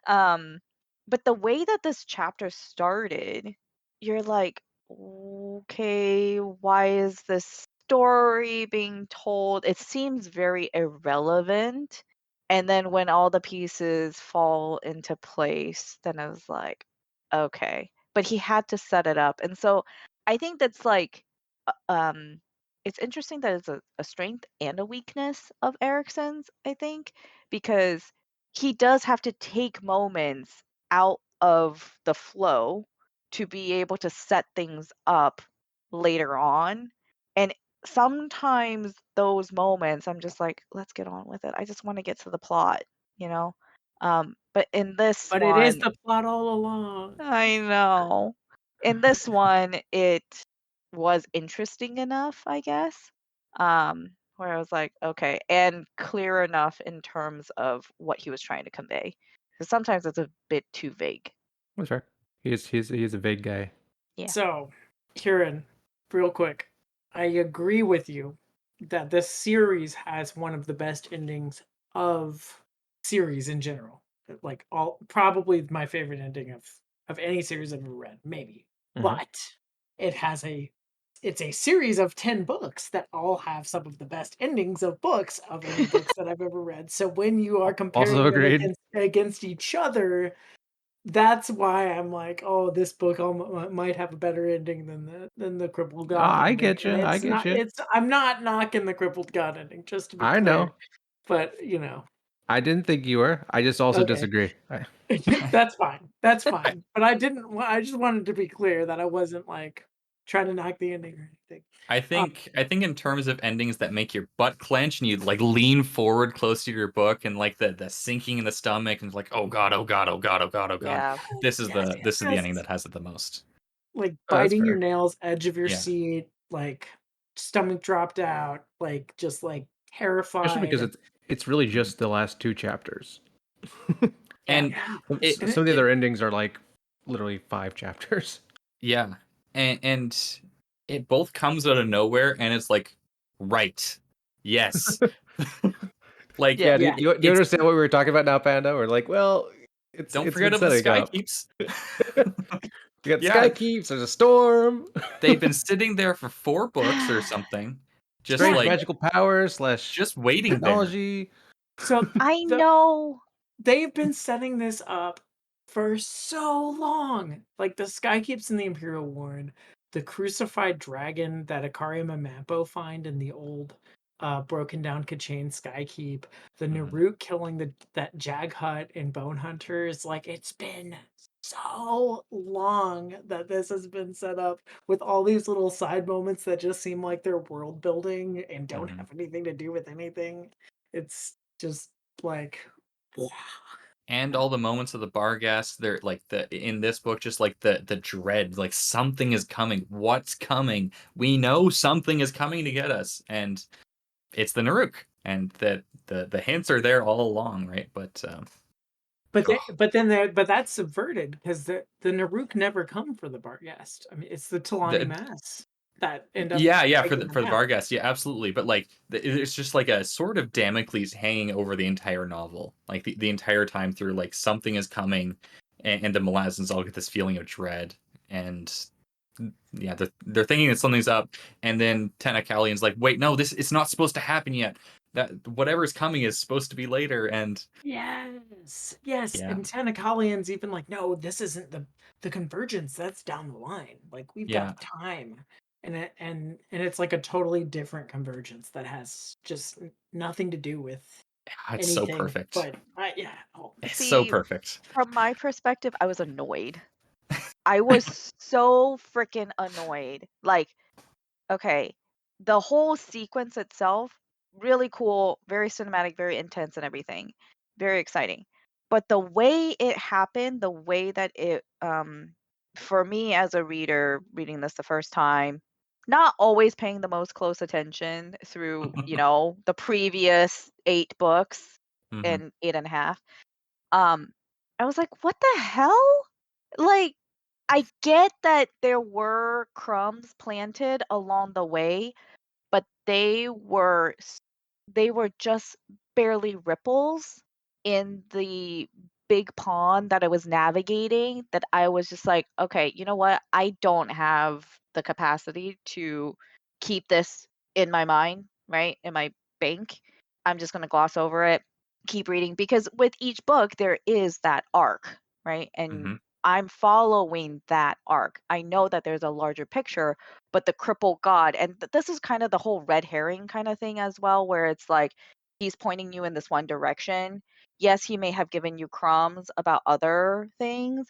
[SPEAKER 3] Um, but the way that this chapter started, you're like, okay, why is this story being told? It seems very irrelevant. And then when all the pieces fall into place, then I was like, okay. But he had to set it up. And so I think that's like, it's interesting that it's a strength and a weakness of Erickson's, I think, because he does have to take moments out of the flow to be able to set things up later on. And sometimes those moments, I'm just like, let's get on with it. I just want to get to the plot, you know? But in this
[SPEAKER 4] But it is
[SPEAKER 3] one,
[SPEAKER 4] the plot all along.
[SPEAKER 3] I know. In this one, it was interesting enough, I guess. Where I was like, okay, and clear enough in terms of what he was trying to convey. Because sometimes it's a bit too vague.
[SPEAKER 2] That's fair. He's a vague guy.
[SPEAKER 3] Yeah.
[SPEAKER 4] So, Kieran, real quick, I agree with you that this series has one of the best endings of series in general. Like all probably my favorite ending of any series I've ever read, maybe.
[SPEAKER 2] Mhm.
[SPEAKER 4] But it has it's a series of 10 books that all have some of the best endings of books of any books that I've ever read. So when you are
[SPEAKER 2] Also
[SPEAKER 4] comparing them
[SPEAKER 2] agreed.
[SPEAKER 4] against each other, that's why I'm like, oh, this book might have a better ending than the Crippled God
[SPEAKER 2] I
[SPEAKER 4] ending.
[SPEAKER 2] get you.
[SPEAKER 4] And
[SPEAKER 2] I
[SPEAKER 4] it's
[SPEAKER 2] get
[SPEAKER 4] not.
[SPEAKER 2] you.
[SPEAKER 4] It's I'm not knocking the Crippled God ending, just to be
[SPEAKER 2] I
[SPEAKER 4] clear.
[SPEAKER 2] know.
[SPEAKER 4] But
[SPEAKER 2] I didn't think you were. I just also
[SPEAKER 4] okay,
[SPEAKER 2] disagree.
[SPEAKER 4] that's fine. That's fine. But I didn't. I just wanted to be clear that I wasn't like trying to knock the ending or anything.
[SPEAKER 1] I think in terms of endings that make your butt clench and you like lean forward close to your book and like the sinking in the stomach and like oh god, oh god, oh god, oh god, oh god.
[SPEAKER 3] Yeah.
[SPEAKER 1] This is
[SPEAKER 4] Yes,
[SPEAKER 1] the
[SPEAKER 4] yes.
[SPEAKER 1] ending that has it the most.
[SPEAKER 4] Like
[SPEAKER 2] Oh, that's
[SPEAKER 4] biting your
[SPEAKER 2] fair.
[SPEAKER 4] nails, edge of your
[SPEAKER 1] Yeah.
[SPEAKER 4] seat, like stomach dropped out, like just like
[SPEAKER 2] Especially because
[SPEAKER 4] terrified.
[SPEAKER 2] it's really just the last 2 chapters.
[SPEAKER 4] Yeah.
[SPEAKER 1] And it,
[SPEAKER 4] And
[SPEAKER 2] Some of the
[SPEAKER 1] it
[SPEAKER 2] other endings are like literally 5 chapters.
[SPEAKER 1] yeah. And it both comes out of nowhere and it's like right. Yes. Like
[SPEAKER 2] Yeah,
[SPEAKER 3] Yeah.
[SPEAKER 2] do you
[SPEAKER 1] it's
[SPEAKER 2] understand what we were talking about now, Panda? We're like, well,
[SPEAKER 1] don't
[SPEAKER 2] it's
[SPEAKER 1] forget
[SPEAKER 2] been
[SPEAKER 1] about the
[SPEAKER 2] setting
[SPEAKER 1] sky
[SPEAKER 2] up.
[SPEAKER 1] keeps.
[SPEAKER 2] We got
[SPEAKER 1] Yeah,
[SPEAKER 2] Sky Keeps, there's a storm.
[SPEAKER 1] they've been sitting there for 4 books or something. Just
[SPEAKER 2] Strange
[SPEAKER 4] yeah,
[SPEAKER 1] like
[SPEAKER 2] magical powers slash
[SPEAKER 1] just waiting there.
[SPEAKER 2] technology.
[SPEAKER 4] so
[SPEAKER 3] I
[SPEAKER 4] the
[SPEAKER 3] know.
[SPEAKER 4] they've been setting this up for so long. Like the Skykeeps in the Imperial Warren, the crucified dragon that Akarium and Mappo find in the old broken down Kachane Skykeep, the
[SPEAKER 1] Mhm.
[SPEAKER 4] Naruk killing that Jag Hut in Bone Hunters. Like it's been so long that this has been set up with all these little side moments that just seem like they're world building and don't
[SPEAKER 1] Mhm.
[SPEAKER 4] have anything to do with anything. It's just like
[SPEAKER 1] And all the moments of the Barghast, they're like the in this book, just like the dread, like something is coming. What's coming? We know something is coming to get us, and it's the Naruk, and the hints are there all along, right? But
[SPEAKER 4] but that's subverted because the Naruk never come for the Barghast. I mean, it's the Talani
[SPEAKER 1] the
[SPEAKER 4] Mass. that end up
[SPEAKER 1] Yeah, for
[SPEAKER 4] breaking
[SPEAKER 1] the
[SPEAKER 4] them out.
[SPEAKER 1] Vargas, yeah, absolutely. But like, it's just like a sort of Damocles hanging over the entire novel, like the entire time through. Like something is coming, and the Malazans all get this feeling of dread, and yeah, they're thinking that something's up, and then Tenakalian's like, wait, no, it's not supposed to happen yet. That whatever's coming is supposed to be later, and
[SPEAKER 4] Yes.
[SPEAKER 1] yeah,
[SPEAKER 4] And Tanakalian's even like, no, this isn't the convergence. That's down the line. Like we've
[SPEAKER 1] yeah,
[SPEAKER 4] got time, and it's like a totally different convergence that has just nothing to do with
[SPEAKER 1] it's so
[SPEAKER 4] anything.
[SPEAKER 1] perfect.
[SPEAKER 4] But yeah, oh,
[SPEAKER 1] It's so
[SPEAKER 3] See,
[SPEAKER 1] perfect.
[SPEAKER 3] from my perspective, I was annoyed. I was so freaking annoyed. Like, okay, the whole sequence itself, really cool, very cinematic, very intense and everything. Very exciting. But the way it happened, the way that it for me as a reader reading this the first time, not always paying the most close attention through, the previous 8 books
[SPEAKER 1] Hmm.
[SPEAKER 3] and eight and a half. Um, I was like, "What the hell?" Like, I get that there were crumbs planted along the way, but they were just barely ripples in the big pond that I was navigating, that I was just like, "Okay, you know what? I don't have the capacity to keep this in my mind, right? In my bank. I'm just gonna gloss over it, keep reading," because with each book there is that arc, right? And
[SPEAKER 1] Hmm.
[SPEAKER 3] I'm following that arc. I know that there's a larger picture, but the crippled god, and this is kind of the whole red herring kind of thing as well, where it's like he's pointing you in this one direction. Yes, he may have given you crumbs about other things,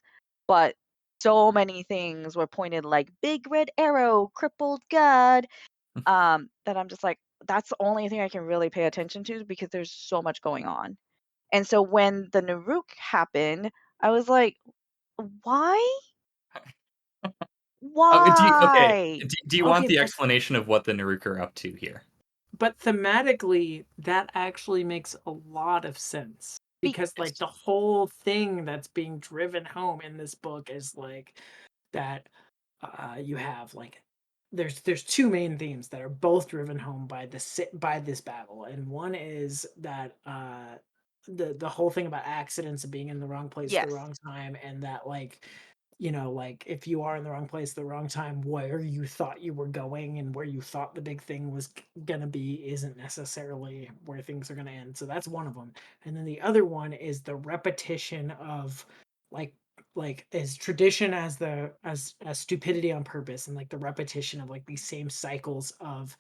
[SPEAKER 3] but so many things were pointed like big red arrow, crippled god, that I'm just like, that's the only thing I can really pay attention to because there's so much going on. And so when the Naruk happened, I was like, why?
[SPEAKER 1] Oh, okay.
[SPEAKER 3] Why?
[SPEAKER 1] Do you want
[SPEAKER 4] okay,
[SPEAKER 1] the
[SPEAKER 4] but
[SPEAKER 1] explanation of what the Naruk are up to here?
[SPEAKER 4] thematically, that actually makes a lot of sense because like
[SPEAKER 1] Yes.
[SPEAKER 4] the whole thing that's being driven home in this book is like that you have like there's two main themes that are both driven home by by this battle, and one is that the whole thing about accidents and being in the wrong place at the
[SPEAKER 3] Yes.
[SPEAKER 4] wrong time, and that like like if you are in the wrong place at the wrong time, where you thought you were going and where you thought the big thing was gonna be isn't necessarily where things are gonna end. So that's one of them. And then the other one is the repetition of like as tradition as as stupidity on purpose, and like the repetition of like these same cycles of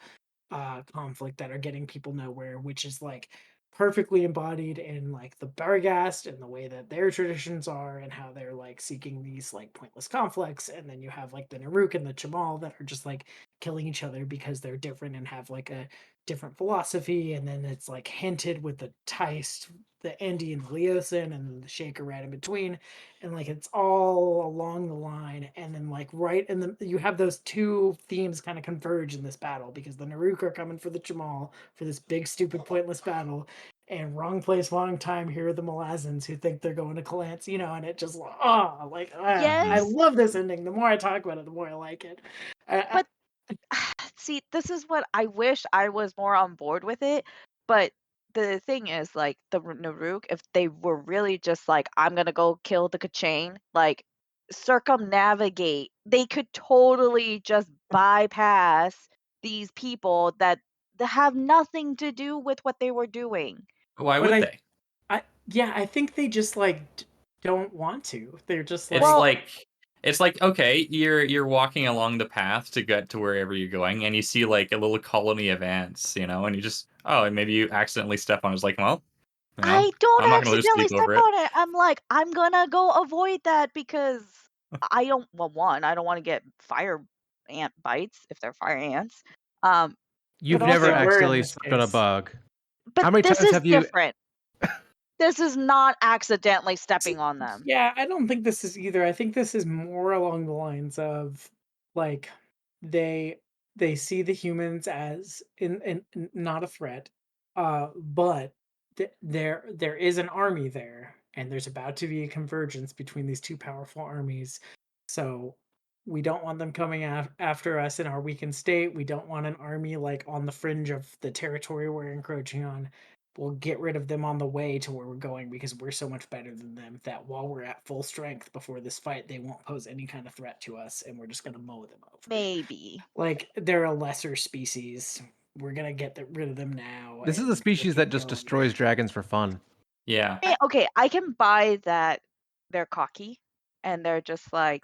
[SPEAKER 4] conflict that are getting people nowhere, which is like perfectly embodied in like the Barghast and the way that their traditions are and how they're like seeking these like pointless conflicts. And then you have like the Naruk and the Chamal that are just like killing each other because they're different and have like a different philosophy. And then it's like hinted with the Teist, the Andy and the Leosin, and the Shaker right in between. And like it's all along the line. And then like right in the you have those two themes kind of converge in this battle because the Naruk are coming for the Chamal for this big stupid pointless battle, and wrong place wrong time, here are the Malazans who think they're going to Calance, and it just I
[SPEAKER 1] Hmm.
[SPEAKER 3] Yes,
[SPEAKER 4] love this ending. The more I talk about it, the more I like it. I,
[SPEAKER 3] but see, this is what I wish I was more on board with it. But the thing is, like the Naruk, if they were really just like, I'm gonna go kill the Kachane, like circumnavigate, they could totally just bypass these people that have nothing to do with what they were doing.
[SPEAKER 1] Why
[SPEAKER 4] but
[SPEAKER 1] would they?
[SPEAKER 4] yeah, I think they just like don't want to. They're just
[SPEAKER 1] It's
[SPEAKER 3] Well,
[SPEAKER 4] like
[SPEAKER 1] like it's like okay, you're walking along the path to get to wherever you're going, and you see like a little colony of ants, and you just and maybe you accidentally step on it. It's like, well,
[SPEAKER 3] I don't
[SPEAKER 1] I'm not gonna lose
[SPEAKER 3] accidentally
[SPEAKER 1] sleep
[SPEAKER 3] step
[SPEAKER 1] over it.
[SPEAKER 3] on it. I'm like, I'm gonna go avoid that because I don't, well, one, I don't want to get fire ant bites if they're fire ants. Um, but
[SPEAKER 2] You've never
[SPEAKER 4] they
[SPEAKER 3] also,
[SPEAKER 4] were in
[SPEAKER 2] accidentally
[SPEAKER 4] this
[SPEAKER 2] stepped on a
[SPEAKER 4] case.
[SPEAKER 2] bug.
[SPEAKER 3] but
[SPEAKER 2] How many
[SPEAKER 3] this
[SPEAKER 2] times
[SPEAKER 3] is
[SPEAKER 2] have you?
[SPEAKER 3] different. This is not accidentally stepping on them.
[SPEAKER 4] Yeah, I don't think this is either. I think this is more along the lines of like they they see the humans as not a threat, but there is an army there, and there's about to be a convergence between these two powerful armies. So We don't want them coming after us in our weakened state. We don't want an army like on the fringe of the territory we're encroaching on. We'll get rid of them on the way to where we're going because we're so much better than them that while we're at full strength before this fight, they won't pose any kind of threat to us and we're just going to mow them over.
[SPEAKER 3] Maybe.
[SPEAKER 4] Like they're a lesser species. We're going to get rid of them now.
[SPEAKER 2] This is a
[SPEAKER 4] and
[SPEAKER 2] species
[SPEAKER 4] get
[SPEAKER 2] that just
[SPEAKER 4] going.
[SPEAKER 2] destroys dragons for fun.
[SPEAKER 1] Yeah.
[SPEAKER 3] Okay, I can buy that they're cocky and they're just like,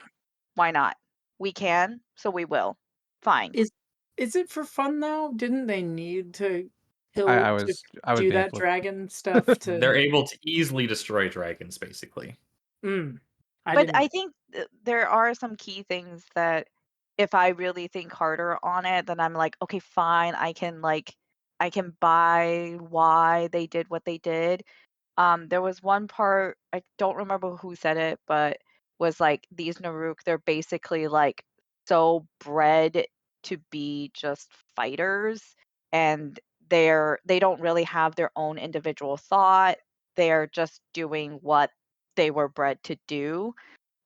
[SPEAKER 3] why not? We can, so we will. Fine.
[SPEAKER 4] Is it for fun though? Didn't they need to
[SPEAKER 2] I
[SPEAKER 4] to
[SPEAKER 2] was
[SPEAKER 4] do
[SPEAKER 2] being
[SPEAKER 4] that
[SPEAKER 2] flip.
[SPEAKER 4] dragon stuff to
[SPEAKER 1] They're able to easily destroy dragons, basically.
[SPEAKER 4] I
[SPEAKER 3] But
[SPEAKER 4] didn't
[SPEAKER 3] I think there are some key things that if I really think harder on it, then I'm like, okay, fine, I can buy why they did what they did. There was one part, I don't remember who said it, but was like these Naruk, they're basically like so bred to be just fighters and they don't really have their own individual thought. They're just doing what they were bred to do.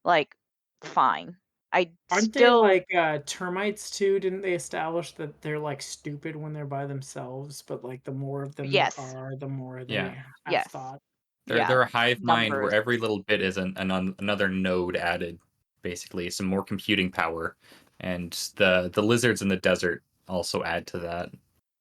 [SPEAKER 3] Like, fine. I
[SPEAKER 4] Aren't they
[SPEAKER 3] still
[SPEAKER 4] like termites too? Didn't they establish that they're like stupid when they're by themselves, but like the more of them there
[SPEAKER 3] yes.
[SPEAKER 4] are, the more
[SPEAKER 1] Yeah.
[SPEAKER 4] they have
[SPEAKER 3] Yes.
[SPEAKER 4] thought?
[SPEAKER 3] Yeah.
[SPEAKER 1] They're a hive mind where
[SPEAKER 3] Numbers.
[SPEAKER 1] every little bit is another node added, basically, some more computing power. And the lizards in the desert also add to that.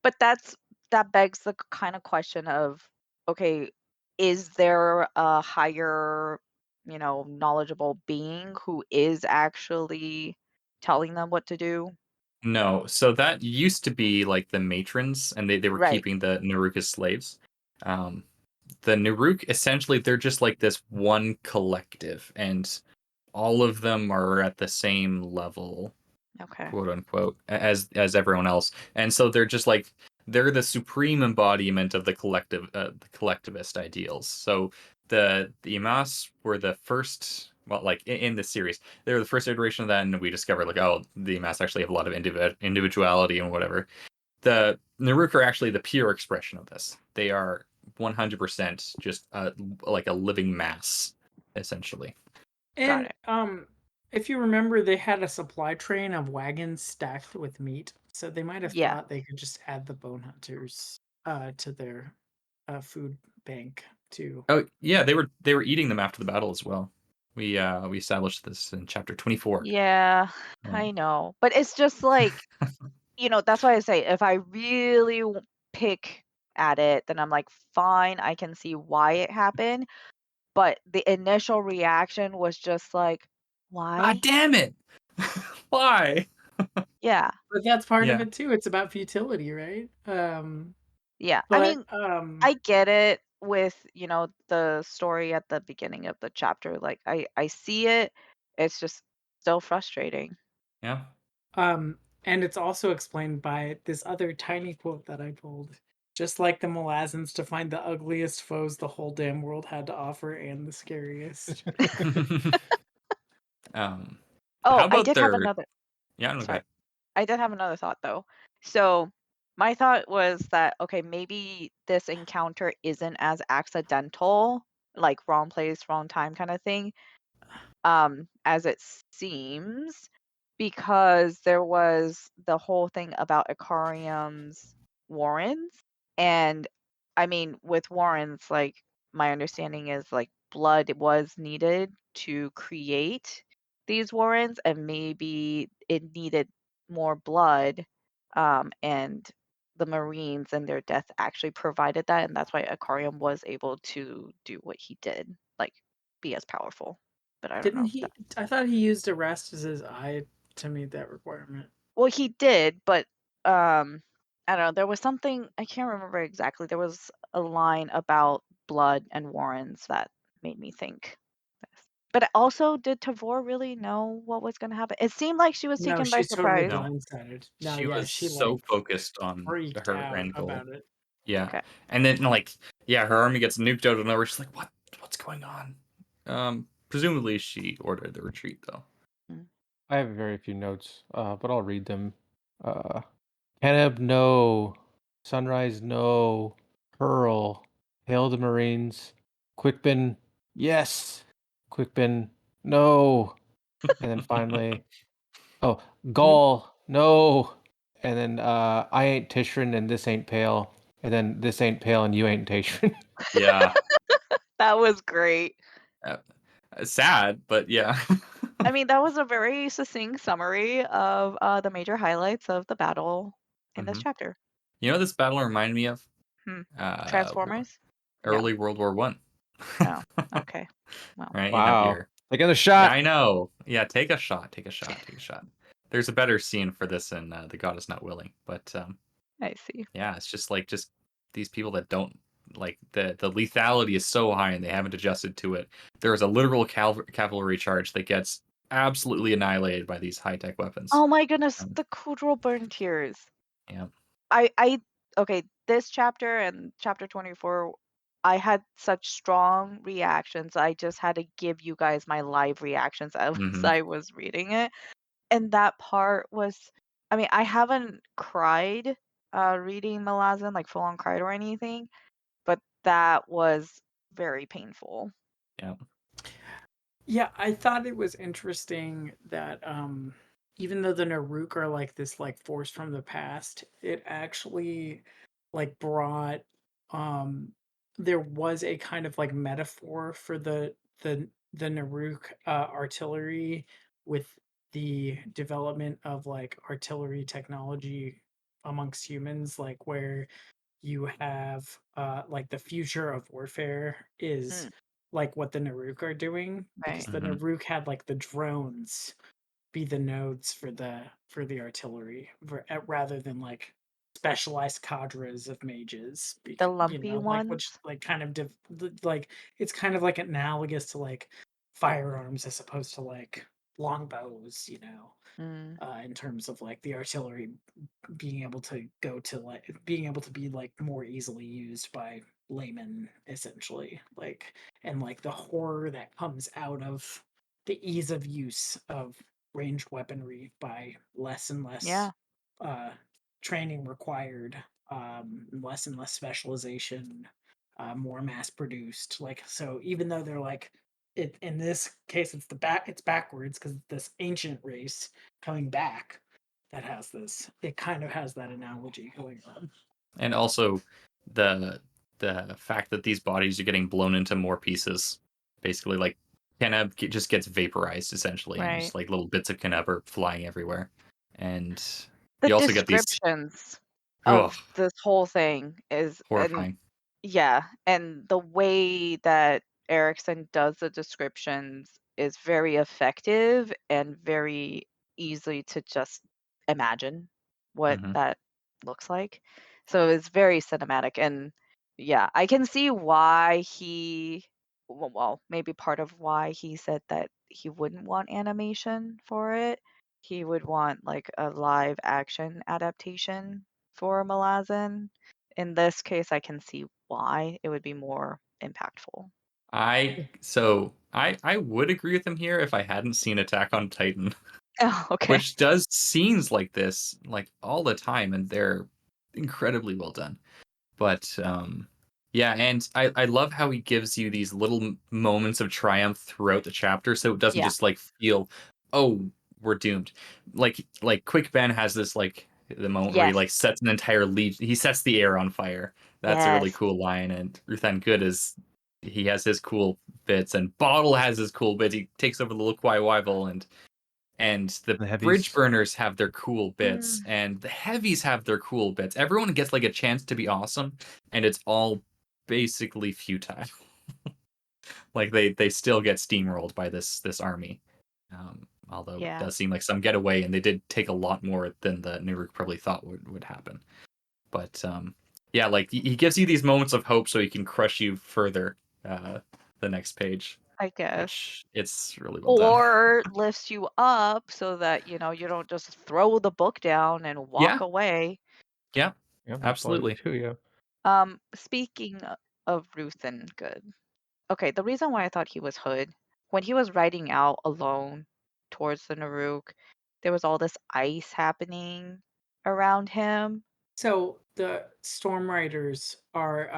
[SPEAKER 3] But that begs the kind of question of, okay, is there a higher, knowledgeable being who is actually telling them what to do?
[SPEAKER 1] No, so that used to be like the matrons, and they were
[SPEAKER 3] Right.
[SPEAKER 1] keeping the Naruk as slaves. Um, the Naruk, essentially, they're just like this one collective, and all of them are at the same level,
[SPEAKER 3] Okay.
[SPEAKER 1] quote unquote, as everyone else. And so they're just like they're the supreme embodiment of the collectivist ideals. So the Imas were the first, well, like in the series, they were the first iteration of that, and we discovered like, oh, the Imas actually have a lot of individuality and whatever. The Naruk are actually the pure expression of this. They are 100% just like a living mass, essentially.
[SPEAKER 3] Got
[SPEAKER 4] And
[SPEAKER 3] it.
[SPEAKER 4] if you remember, they had a supply train of wagons stacked with meat, so they might have
[SPEAKER 3] Yeah.
[SPEAKER 4] thought they could just add the bone hunters to their food bank too.
[SPEAKER 1] Oh yeah, they were eating them after the battle as well. We established this in chapter 24.
[SPEAKER 3] Yeah, I know. But it's just like, that's why I say if I really pick at it, then I'm like, fine, I can see why it happened. But the initial reaction was just like,
[SPEAKER 1] God
[SPEAKER 3] why?
[SPEAKER 1] damn it! Why?
[SPEAKER 3] Yeah.
[SPEAKER 4] But that's part of
[SPEAKER 1] Yeah.
[SPEAKER 4] it too. It's about futility, right?
[SPEAKER 3] Yeah. I
[SPEAKER 4] But
[SPEAKER 3] mean, I get it with, the story at the beginning of the chapter. Like I see it. It's just still frustrating.
[SPEAKER 1] Yeah.
[SPEAKER 4] and it's also explained by this other tiny quote that I pulled. Just like the Malazans to find the ugliest foes the whole damn world had to offer and the scariest.
[SPEAKER 1] um
[SPEAKER 3] Oh,
[SPEAKER 1] how
[SPEAKER 3] I
[SPEAKER 1] about
[SPEAKER 3] did have
[SPEAKER 1] their
[SPEAKER 3] another
[SPEAKER 1] yeah, no,
[SPEAKER 3] sorry.
[SPEAKER 1] okay.
[SPEAKER 3] I did have another thought though. So my thought was that okay, maybe this encounter isn't as accidental, like wrong place, wrong time kind of thing, as it seems, because there was the whole thing about Icarium's warrens. And I mean, with warrens, like my understanding is like blood was needed to create these warrens, and maybe it needed more blood. And the Marines and their death actually provided that, and that's why Icarium was able to do what he did, like be as powerful. But I don't
[SPEAKER 4] Didn't
[SPEAKER 3] know if that.
[SPEAKER 4] he? I thought he used arrest as his eye to meet that requirement.
[SPEAKER 3] Well, he did, but I don't know. There was something I can't remember exactly. There was a line about blood and Warrens that made me think this. But also, did Tavor really know what was going to happen? It seemed like she was
[SPEAKER 4] No,
[SPEAKER 3] taken by
[SPEAKER 4] she's totally
[SPEAKER 3] surprise.
[SPEAKER 1] No.
[SPEAKER 4] blindsided. No,
[SPEAKER 1] She
[SPEAKER 4] yeah,
[SPEAKER 1] was
[SPEAKER 4] she like
[SPEAKER 1] so focused on
[SPEAKER 4] freaked
[SPEAKER 1] her
[SPEAKER 4] out
[SPEAKER 1] end goal.
[SPEAKER 4] about it.
[SPEAKER 1] Yeah.
[SPEAKER 3] Okay.
[SPEAKER 1] And then like yeah, her army gets nuked out of nowhere. She's like, what's going on? Presumably she ordered the retreat though.
[SPEAKER 3] Mm.
[SPEAKER 2] I have very few notes, but I'll read them. Keneb, no. Sunrise, no. Pearl. Hail the Marines. Quickbin, yes. Quickbin, no. And then finally, Oh, Gaul, no. And then I ain't Tishrin and this ain't pale. And then this ain't pale and you ain't Tishrin.
[SPEAKER 1] Yeah.
[SPEAKER 3] That was great.
[SPEAKER 1] Uh, sad, but yeah.
[SPEAKER 3] I mean, that was a very succinct summary of the major highlights of the battle in this
[SPEAKER 1] Mhm.
[SPEAKER 3] chapter.
[SPEAKER 1] You know what this battle reminded me of?
[SPEAKER 3] Hmm.
[SPEAKER 1] Uh,
[SPEAKER 3] Transformers? No.
[SPEAKER 1] early World War One.
[SPEAKER 3] Oh, okay. Well,
[SPEAKER 1] Right? You have
[SPEAKER 2] Wow.
[SPEAKER 1] your.
[SPEAKER 2] Take another
[SPEAKER 1] Yeah,
[SPEAKER 2] shot.
[SPEAKER 1] I know. Yeah, take a shot. Take a shot. Take a shot. There's a better scene for this in The God Is Not Willing, but
[SPEAKER 3] I see.
[SPEAKER 1] yeah, it's just these people that don't like the lethality is so high and they haven't adjusted to it. There is a literal cavalry charge that gets absolutely annihilated by these high tech weapons.
[SPEAKER 3] Oh my goodness,
[SPEAKER 1] Um,
[SPEAKER 3] the Kudrow burn tears.
[SPEAKER 1] yeah.
[SPEAKER 3] Okay, this chapter and chapter 24, I had such strong reactions. I just had to give you guys my live reactions as
[SPEAKER 1] Hmm.
[SPEAKER 3] I was reading it. And that part was, I mean, I haven't cried reading Malazan, like full on cried or anything, but that was very painful.
[SPEAKER 1] Yeah.
[SPEAKER 4] Yeah, I thought it was interesting that even though the Naruk are like this like force from the past, it actually like brought there was a kind of like metaphor for the Naruk artillery with the development of like artillery technology amongst humans, like where you have like the future of warfare is
[SPEAKER 3] Mm,
[SPEAKER 4] like what the Naruk are doing, because
[SPEAKER 3] right.
[SPEAKER 4] the
[SPEAKER 1] Hmm.
[SPEAKER 4] Naruk had like the drones be the nodes for the artillery rather than like specialized cadres of mages,
[SPEAKER 3] The
[SPEAKER 4] you
[SPEAKER 3] lumpy
[SPEAKER 4] know, like which
[SPEAKER 3] ones.
[SPEAKER 4] like kind of like it's kind of like analogous to like firearms as opposed to like longbows, you know,
[SPEAKER 3] Mm,
[SPEAKER 4] in terms of like the artillery being able to go to like being able to be like more easily used by laymen essentially, like, and like the horror that comes out of the ease of use of ranged weaponry by less and less
[SPEAKER 3] yeah.
[SPEAKER 4] uh training required, less and less specialization, more mass produced, like, so even though they're like it in this case it's backwards because this ancient race coming back that has this. It kind of has that analogy going on.
[SPEAKER 1] And also the the fact that these bodies are getting blown into more pieces, basically like Keneb just gets vaporized essentially, and
[SPEAKER 3] Right.
[SPEAKER 1] just like little bits of Keneb are flying everywhere. And
[SPEAKER 3] The
[SPEAKER 1] you also get these.
[SPEAKER 3] descriptions
[SPEAKER 1] Ugh,
[SPEAKER 3] of this whole thing is, and
[SPEAKER 1] horrifying.
[SPEAKER 3] yeah, and the way that Erickson does the descriptions is very effective and very easy to just imagine what
[SPEAKER 1] Hmm.
[SPEAKER 3] that looks like. So it's very cinematic. And yeah, I can see why well, maybe part of why he said that he wouldn't want animation for it. He would want like a live action adaptation for Malazan. In this case, I can see why it would be more impactful.
[SPEAKER 1] I would agree with him here if I hadn't seen Attack on Titan,
[SPEAKER 3] Oh, okay.
[SPEAKER 1] which does scenes like this like all the time, and they're incredibly well done. But yeah, and I love how he gives you these little moments of triumph throughout the chapter, so it doesn't
[SPEAKER 3] Yeah.
[SPEAKER 1] just like feel, oh, we're doomed. Like Quick Ben has this like the moment where he
[SPEAKER 3] Yes.
[SPEAKER 1] like sets an entire legion, he sets the air on fire. That's a really
[SPEAKER 3] Yes.
[SPEAKER 1] cool line, and Ruthan Good is he has his cool bits, and Bottle has his cool bits. He takes over the Lukwai Wyval, and the
[SPEAKER 2] The
[SPEAKER 1] bridge
[SPEAKER 2] heavies.
[SPEAKER 1] burners have their cool bits
[SPEAKER 3] Mm,
[SPEAKER 1] and the heavies have their cool bits. Everyone gets like a chance to be awesome, and it's all basically futile. Like they still get steamrolled by this army. Although it
[SPEAKER 3] yeah.
[SPEAKER 1] does seem like some get away, and they did take a lot more than the Nuruk probably thought would happen. But yeah, like he gives you these moments of hope so he can crush you further. The next page,
[SPEAKER 3] I guess.
[SPEAKER 1] which it's really well done.
[SPEAKER 3] Or lifts you up so that, you don't just throw the book down and walk
[SPEAKER 1] Yeah,
[SPEAKER 3] away.
[SPEAKER 1] yeah,
[SPEAKER 2] Yeah, that's part of it
[SPEAKER 1] absolutely.
[SPEAKER 2] too, yeah.
[SPEAKER 3] Speaking of Ruth and Good. Okay, the reason why I thought he was Hood, when he was riding out alone towards the Naruk, there was all this ice happening around him.
[SPEAKER 4] So the Storm Riders are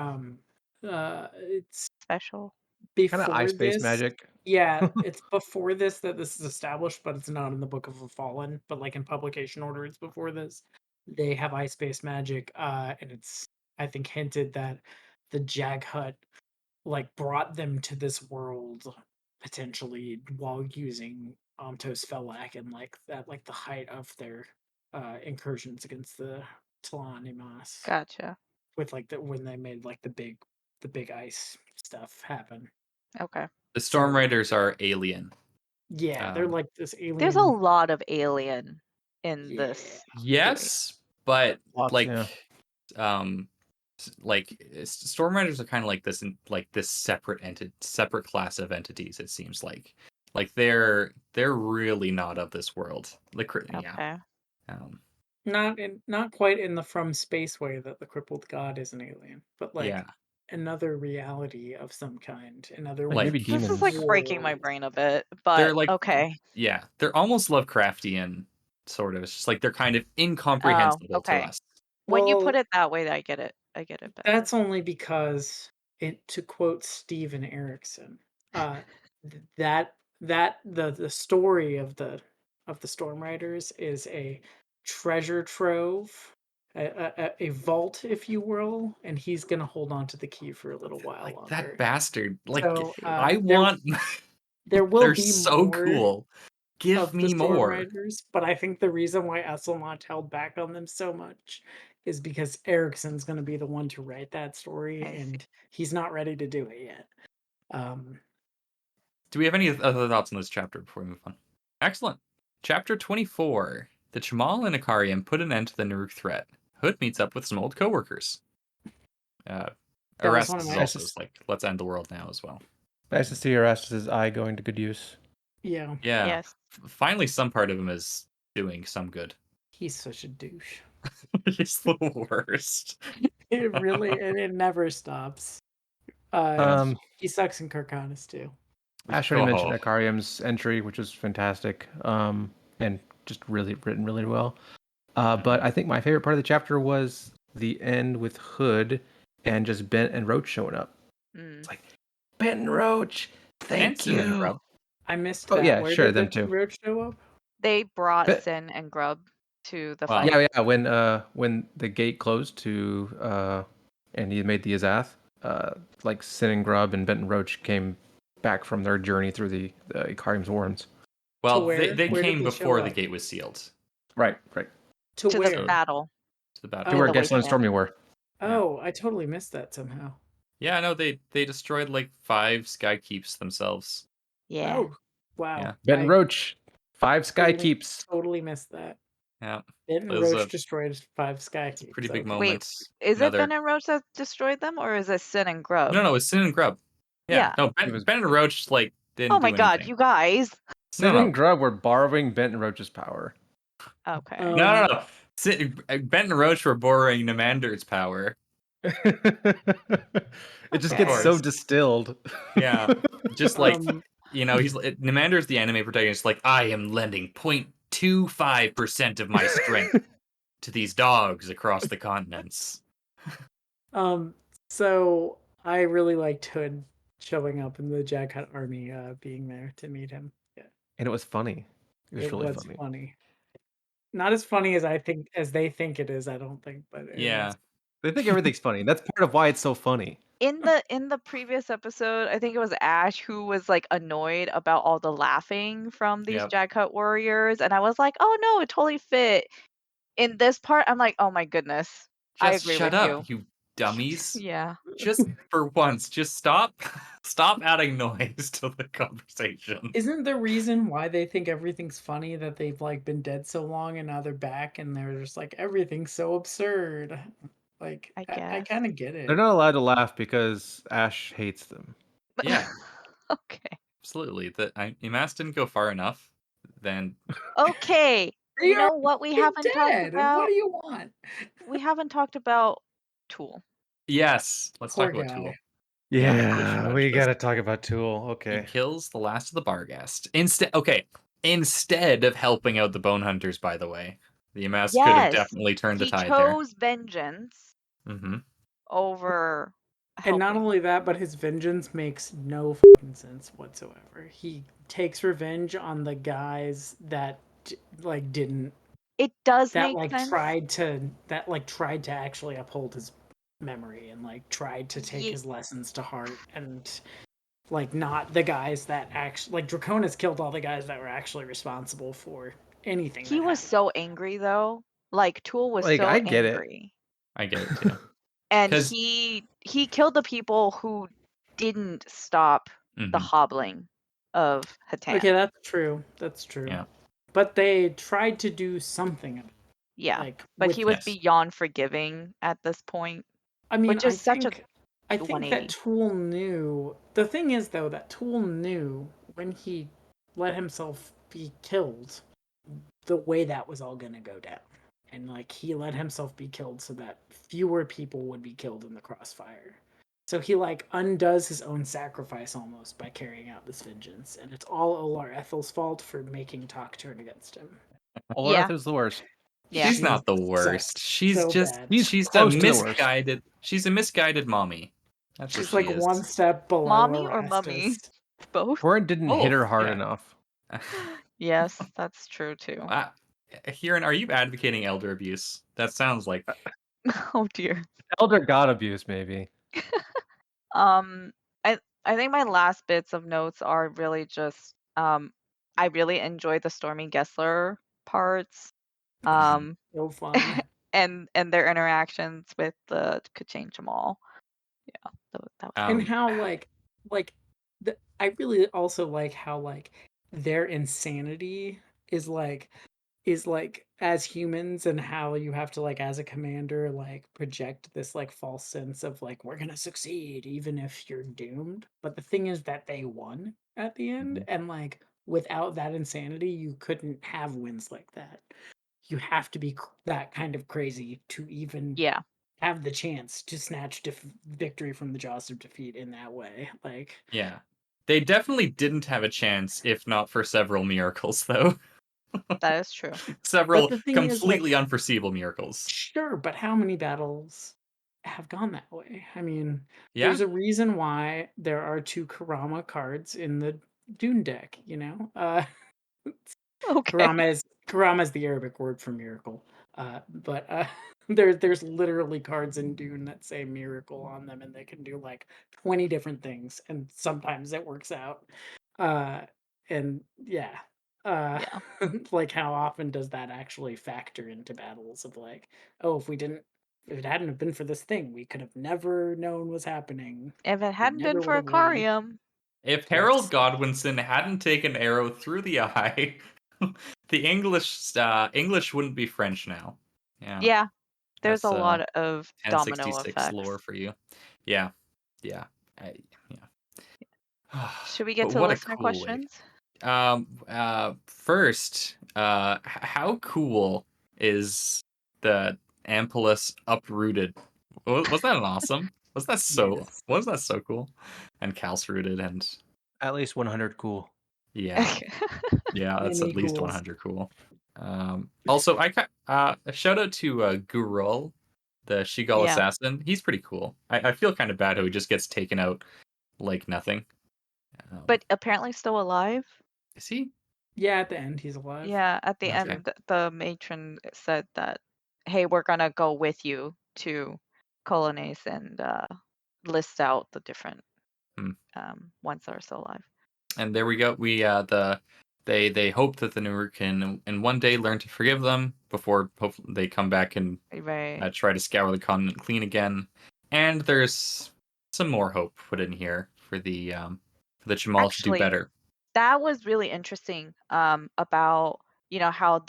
[SPEAKER 4] it's
[SPEAKER 3] Special.
[SPEAKER 2] Kind of
[SPEAKER 4] before
[SPEAKER 2] ice-based
[SPEAKER 4] this.
[SPEAKER 2] magic.
[SPEAKER 4] Yeah, it's before this that this is established, but it's not in the Book of the Fallen. But like in publication order, it's before this. They have ice-based magic, and it's I think hinted that the Jaghut like brought them to this world potentially while using Amtos Felak and like that like the height of their incursions against the Talanimas
[SPEAKER 3] Gotcha.
[SPEAKER 4] with like the when they made like the big ice stuff happen.
[SPEAKER 3] Okay.
[SPEAKER 1] The Storm Riders are alien.
[SPEAKER 4] Yeah, they're
[SPEAKER 1] Um,
[SPEAKER 4] like this
[SPEAKER 3] There's a
[SPEAKER 4] alien.
[SPEAKER 3] lot of alien in
[SPEAKER 4] Yeah.
[SPEAKER 3] this series.
[SPEAKER 1] yes, but
[SPEAKER 2] Lots,
[SPEAKER 1] like,
[SPEAKER 2] yeah.
[SPEAKER 1] Storm Riders are kind of like this, like this separate class of entities. It seems like they're really not of this world. Like, yeah.
[SPEAKER 3] Okay.
[SPEAKER 4] Not quite in the from space way that the crippled god is an alien, but like
[SPEAKER 1] Yeah.
[SPEAKER 4] another reality of some kind, another
[SPEAKER 2] Like maybe
[SPEAKER 3] This is
[SPEAKER 2] demons.
[SPEAKER 3] like breaking my
[SPEAKER 4] world.
[SPEAKER 3] brain a bit,
[SPEAKER 1] They're
[SPEAKER 3] but
[SPEAKER 1] like,
[SPEAKER 3] okay.
[SPEAKER 1] yeah, they're almost Lovecraftian, sort of. It's just like they're kind of
[SPEAKER 3] Oh,
[SPEAKER 1] incomprehensible to
[SPEAKER 3] okay.
[SPEAKER 1] us.
[SPEAKER 3] When you put
[SPEAKER 4] Well,
[SPEAKER 3] it that way, I get it. I get it better.
[SPEAKER 4] that's only because to quote Steven Erickson, that the story of the Storm Riders is a treasure trove, a vault, if you will, and he's gonna hold on to the key for a little while
[SPEAKER 1] Like
[SPEAKER 4] longer.
[SPEAKER 1] that bastard. Like,
[SPEAKER 4] So
[SPEAKER 1] I
[SPEAKER 4] there
[SPEAKER 1] want.
[SPEAKER 4] there will
[SPEAKER 1] They're
[SPEAKER 4] be
[SPEAKER 1] so
[SPEAKER 4] more
[SPEAKER 1] cool. Give
[SPEAKER 4] of the
[SPEAKER 1] me
[SPEAKER 4] Storm
[SPEAKER 1] more.
[SPEAKER 4] Riders, but I think the reason why Esselmont held back on them so much is because Erickson's going to be the one to write that story,
[SPEAKER 3] I see.
[SPEAKER 4] and he's not ready to do it yet.
[SPEAKER 1] Do we have any other thoughts on this chapter before we move on? Excellent. Chapter 24. The Chamal and Ikariam put an end to the Naruk threat. Hood meets up with some old coworkers.
[SPEAKER 4] That was
[SPEAKER 1] Arrestus
[SPEAKER 4] one of
[SPEAKER 1] is
[SPEAKER 4] my-
[SPEAKER 1] also like, let's end the world now as well.
[SPEAKER 2] Nice to see Erastus's eye going to good use.
[SPEAKER 4] Yeah,
[SPEAKER 1] Yeah.
[SPEAKER 3] Yes.
[SPEAKER 1] Finally, some part of him is doing some good.
[SPEAKER 4] he's such a douche.
[SPEAKER 1] He's the worst.
[SPEAKER 4] It really, and it never stops. He sucks in Karkanis too.
[SPEAKER 2] Ash already mentioned
[SPEAKER 1] Oh.
[SPEAKER 2] Ikariam's entry, which was fantastic, and just really written really well. But I think my favorite part of the chapter was the end with Hood and just Bent and Roach showing up.
[SPEAKER 3] Mm.
[SPEAKER 2] It's like, Bent and Roach, thank
[SPEAKER 1] Sin and
[SPEAKER 2] you.
[SPEAKER 1] Grub.
[SPEAKER 4] I missed
[SPEAKER 2] Oh,
[SPEAKER 4] that.
[SPEAKER 2] yeah,
[SPEAKER 4] Where
[SPEAKER 2] sure,
[SPEAKER 4] did
[SPEAKER 2] them
[SPEAKER 4] the
[SPEAKER 2] too.
[SPEAKER 4] Roach show up?
[SPEAKER 3] They brought
[SPEAKER 2] But-
[SPEAKER 3] Sin and Grub to the
[SPEAKER 1] Wow.
[SPEAKER 3] fight.
[SPEAKER 2] Yeah, when the gate closed to and he made the Azath, like Sin and Grub and Bent and Roach came back from their journey through the Ikariam's warrens.
[SPEAKER 1] Well,
[SPEAKER 4] where?
[SPEAKER 1] they
[SPEAKER 4] Where did
[SPEAKER 1] came
[SPEAKER 4] they show
[SPEAKER 1] before the
[SPEAKER 4] up?
[SPEAKER 1] gate was sealed.
[SPEAKER 2] Right.
[SPEAKER 4] To
[SPEAKER 3] To
[SPEAKER 4] where?
[SPEAKER 3] the battle.
[SPEAKER 1] To the battle.
[SPEAKER 2] To
[SPEAKER 4] Oh,
[SPEAKER 2] where
[SPEAKER 3] the
[SPEAKER 2] Gessler and
[SPEAKER 3] wasteland.
[SPEAKER 2] Stormy were.
[SPEAKER 4] Oh, I totally missed that somehow.
[SPEAKER 1] Yeah, no, they destroyed like 5 sky keeps themselves.
[SPEAKER 3] Yeah.
[SPEAKER 4] Oh, wow.
[SPEAKER 1] Yeah.
[SPEAKER 2] Bent and
[SPEAKER 4] I
[SPEAKER 2] Roach, 5 sky
[SPEAKER 4] totally-
[SPEAKER 2] keeps.
[SPEAKER 4] Totally missed that.
[SPEAKER 1] Yeah,
[SPEAKER 4] Bent and
[SPEAKER 1] Those
[SPEAKER 4] Roach
[SPEAKER 1] are
[SPEAKER 4] destroyed 5 sky keeps.
[SPEAKER 1] pretty big
[SPEAKER 4] Okay.
[SPEAKER 1] moments.
[SPEAKER 3] Is
[SPEAKER 1] No,
[SPEAKER 3] it Ben and Roach that destroyed them, or is it Sin and Grub?
[SPEAKER 1] No, it's Sin and Grub. Yeah.
[SPEAKER 3] Yeah.
[SPEAKER 1] No,
[SPEAKER 2] It was-
[SPEAKER 1] Ben and Roach like didn't
[SPEAKER 3] Oh my
[SPEAKER 1] do
[SPEAKER 3] god,
[SPEAKER 1] anything.
[SPEAKER 3] you guys.
[SPEAKER 2] Sin
[SPEAKER 1] No.
[SPEAKER 2] and Grub were borrowing Bent and Roach's power.
[SPEAKER 3] Okay.
[SPEAKER 1] No. Ben and Roach were borrowing Namander's power.
[SPEAKER 2] It just
[SPEAKER 3] Okay.
[SPEAKER 2] gets so distilled.
[SPEAKER 1] Yeah. Just like,
[SPEAKER 4] Um,
[SPEAKER 1] Namander's the anime protagonist, like, I am lending 0.25% of my strength to these dogs across the continents.
[SPEAKER 4] So I really liked Hood showing up in the Jaghut army, being there to meet him. Yeah,
[SPEAKER 2] And it was funny. It was really
[SPEAKER 4] was
[SPEAKER 2] funny.
[SPEAKER 4] funny. Not as funny as they think it is, I don't think, but it
[SPEAKER 1] Yeah.
[SPEAKER 4] was.
[SPEAKER 2] They think everything's funny. That's part of why it's so funny.
[SPEAKER 3] In the previous episode, I think it was Ash who was like annoyed about all the laughing from these
[SPEAKER 1] Yep.
[SPEAKER 3] Jaghut warriors, and I was like, oh no, it totally fit. In this part, I'm like, oh my goodness. I
[SPEAKER 1] Just
[SPEAKER 3] agree
[SPEAKER 1] shut
[SPEAKER 3] with
[SPEAKER 1] up, you dummies.
[SPEAKER 3] Yeah.
[SPEAKER 1] Just for once, just stop adding noise to the conversation.
[SPEAKER 4] Isn't the reason why they think everything's funny that they've like been dead so long and now they're back and they're just like everything's so absurd? Like
[SPEAKER 3] I
[SPEAKER 4] I
[SPEAKER 3] guess.
[SPEAKER 4] kind of get it.
[SPEAKER 2] They're not allowed to laugh because Ash hates them.
[SPEAKER 1] Yeah,
[SPEAKER 3] Okay.
[SPEAKER 1] absolutely. Imas didn't go far enough. Then
[SPEAKER 3] Okay.
[SPEAKER 4] They
[SPEAKER 3] You
[SPEAKER 4] are
[SPEAKER 3] know what we
[SPEAKER 4] fucking
[SPEAKER 3] haven't talked
[SPEAKER 4] dead, and
[SPEAKER 3] about?
[SPEAKER 4] what do you want?
[SPEAKER 3] We haven't talked about Tool.
[SPEAKER 1] yes, let's
[SPEAKER 4] Poor
[SPEAKER 1] talk about
[SPEAKER 4] guy.
[SPEAKER 1] Tool.
[SPEAKER 2] Yeah, we
[SPEAKER 1] Just-
[SPEAKER 2] gotta talk about Tool.
[SPEAKER 1] He
[SPEAKER 2] Okay.
[SPEAKER 1] kills the last of the Barghast. Instead of helping out the Bone Hunters, by the way, the Imas could have
[SPEAKER 3] Yes,
[SPEAKER 1] definitely turned the
[SPEAKER 3] He
[SPEAKER 1] tide
[SPEAKER 3] chose vengeance
[SPEAKER 1] there. Mm-hmm.
[SPEAKER 3] over
[SPEAKER 4] And not
[SPEAKER 3] helping.
[SPEAKER 4] only that, but his vengeance makes no fucking sense whatsoever. He takes revenge on the guys that like didn't
[SPEAKER 3] It does
[SPEAKER 4] that
[SPEAKER 3] make
[SPEAKER 4] like
[SPEAKER 3] sense.
[SPEAKER 4] tried to actually uphold his memory and like tried to take
[SPEAKER 3] Ye-
[SPEAKER 4] his lessons to heart, and like not the guys that actually like Draconis killed all the guys that were actually responsible for anything
[SPEAKER 3] He
[SPEAKER 4] that
[SPEAKER 3] was
[SPEAKER 4] happened.
[SPEAKER 3] so angry though. Like Tool was
[SPEAKER 2] Like,
[SPEAKER 3] so
[SPEAKER 2] I get it.
[SPEAKER 3] angry.
[SPEAKER 1] I get it too.
[SPEAKER 3] And
[SPEAKER 1] 'Cause
[SPEAKER 3] he killed the people who didn't stop the
[SPEAKER 1] Mhm,
[SPEAKER 3] hobbling of
[SPEAKER 4] Okay,
[SPEAKER 3] Hatan.
[SPEAKER 4] that's true. That's true.
[SPEAKER 1] yeah.
[SPEAKER 4] But they tried to do something
[SPEAKER 3] Yeah.
[SPEAKER 4] like
[SPEAKER 3] But
[SPEAKER 4] with
[SPEAKER 3] he was
[SPEAKER 4] it.
[SPEAKER 1] Yes.
[SPEAKER 3] beyond forgiving at this point,
[SPEAKER 4] I mean,
[SPEAKER 3] which is such a
[SPEAKER 4] I think that
[SPEAKER 3] 180.
[SPEAKER 4] Tool knew. The thing is though that Tool knew when he let himself be killed the way that was all going to go down. And like he let himself be killed so that fewer people would be killed in the crossfire. So he like undoes his own sacrifice almost by carrying out this vengeance, and it's all Olar Ethel's fault for making Talk turn against him.
[SPEAKER 3] Yeah.
[SPEAKER 2] Oloreth is the worst.
[SPEAKER 3] Yeah.
[SPEAKER 1] She's
[SPEAKER 4] She
[SPEAKER 1] not the
[SPEAKER 4] sucks
[SPEAKER 1] worst. She's
[SPEAKER 4] so
[SPEAKER 1] just
[SPEAKER 4] bad.
[SPEAKER 2] He's
[SPEAKER 1] she's a
[SPEAKER 2] close to the worst.
[SPEAKER 1] misguided mommy. That's what
[SPEAKER 4] She's
[SPEAKER 1] she
[SPEAKER 4] like
[SPEAKER 1] is.
[SPEAKER 4] one step below
[SPEAKER 3] Mommy or mummy?
[SPEAKER 4] Erastus.
[SPEAKER 3] Both?
[SPEAKER 2] Corin didn't hit
[SPEAKER 1] Both,
[SPEAKER 2] her hard
[SPEAKER 1] yeah.
[SPEAKER 2] enough.
[SPEAKER 3] Yes, that's true too.
[SPEAKER 1] Huron, are you advocating elder abuse? That sounds like
[SPEAKER 3] Oh dear.
[SPEAKER 2] Elder god abuse, maybe.
[SPEAKER 3] Um, I think my last bits of notes are really just I really enjoyed the Stormy Gessler parts. Um,
[SPEAKER 4] So fun.
[SPEAKER 3] and their interactions with the Kachang Jamal. Yeah, that was
[SPEAKER 4] And
[SPEAKER 1] um
[SPEAKER 4] how like I really also like how like their insanity is like is like as humans, and how you have to like as a commander like project this like false sense of like we're gonna succeed even if you're doomed. But the thing is that they won at the end,
[SPEAKER 1] mhm.
[SPEAKER 4] and like without that insanity you couldn't have wins like that. You have to be that kind of crazy to even
[SPEAKER 3] yeah.
[SPEAKER 4] have the chance to snatch victory from the jaws of defeat in that way. Like,
[SPEAKER 1] Yeah. They definitely didn't have a chance if not for several miracles though.
[SPEAKER 3] That is true.
[SPEAKER 4] but
[SPEAKER 1] Several
[SPEAKER 4] the thing is, like,
[SPEAKER 1] completely unforeseeable miracles.
[SPEAKER 4] sure, but how many battles have gone that way? I mean,
[SPEAKER 1] Yeah?
[SPEAKER 4] there's a reason why there are two Karama cards in the Dune deck, you know?
[SPEAKER 3] Okay.
[SPEAKER 4] Karama is the Arabic word for miracle. But there's literally cards in Dune that say miracle on them, and they can do like 20 different things, and sometimes it works out. Uh, and yeah, uh,
[SPEAKER 3] Yeah.
[SPEAKER 4] like how often does that actually factor into battles of like, oh, if it hadn't have been for this thing, we could have never known was happening.
[SPEAKER 3] If it
[SPEAKER 4] We
[SPEAKER 3] hadn't been
[SPEAKER 4] never would
[SPEAKER 3] for
[SPEAKER 4] have won.
[SPEAKER 3] Aquarium,
[SPEAKER 1] If Harold
[SPEAKER 4] Yes.
[SPEAKER 1] Godwinson hadn't taken arrow through the eye, the English wouldn't be French now. Yeah,
[SPEAKER 3] yeah, there's a
[SPEAKER 1] that's
[SPEAKER 3] lot of domino
[SPEAKER 1] 1066 lore
[SPEAKER 3] effects.
[SPEAKER 1] for you. Yeah, yeah, yeah.
[SPEAKER 3] Should we get
[SPEAKER 1] But
[SPEAKER 3] to
[SPEAKER 1] what a
[SPEAKER 3] listener
[SPEAKER 1] cool way.
[SPEAKER 3] questions?
[SPEAKER 1] First, how cool is the Ampelus uprooted? Was that an awesome?
[SPEAKER 4] Yes.
[SPEAKER 1] Was that so cool? And Cal's rooted, and
[SPEAKER 2] At least 100 cool.
[SPEAKER 1] yeah, yeah, that's
[SPEAKER 4] Many
[SPEAKER 1] at least
[SPEAKER 4] cools.
[SPEAKER 1] 100 cool. Also, a shout out to Gurul, the Shigal
[SPEAKER 3] Yeah,
[SPEAKER 1] assassin. He's pretty cool. I feel kind of bad how he just gets taken out like nothing.
[SPEAKER 3] but apparently still alive.
[SPEAKER 1] Is he?
[SPEAKER 4] Yeah, at the end he's alive.
[SPEAKER 3] Yeah, at the
[SPEAKER 1] Okay.
[SPEAKER 3] end, the matron said that, "Hey, we're gonna go with you to Colonnades and list out the different
[SPEAKER 1] Hmm.
[SPEAKER 3] ones that are still alive."
[SPEAKER 1] And there we go. They hope that the Nur can in one day learn to forgive them before hopefully they come back and
[SPEAKER 3] Right.
[SPEAKER 1] try to scour the continent clean again. And there's some more hope put in here for the Jamal to do
[SPEAKER 3] Actually,
[SPEAKER 1] better.
[SPEAKER 3] that was really interesting about how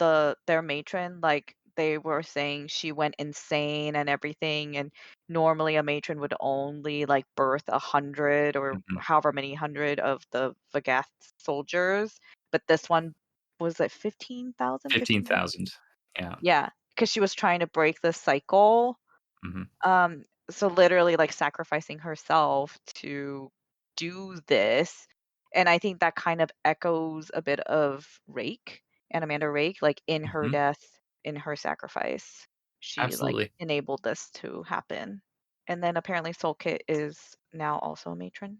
[SPEAKER 3] their matron, like they were saying she went insane and everything, and normally a matron would only like birth 100 or
[SPEAKER 1] Mhm.
[SPEAKER 3] however many hundred of the Vagath soldiers, but this one was like 15,000,
[SPEAKER 1] 15,000. Yeah.
[SPEAKER 3] yeah, because she was trying to break the cycle.
[SPEAKER 1] Hmm.
[SPEAKER 3] So literally like sacrificing herself to do this. And I think that kind of echoes a bit of Rake and Amanda Rake, like in her
[SPEAKER 1] Hmm.
[SPEAKER 3] death, in her sacrifice. She like
[SPEAKER 1] Absolutely.
[SPEAKER 3] enabled this to happen. And then apparently Soulkit is now also a matron.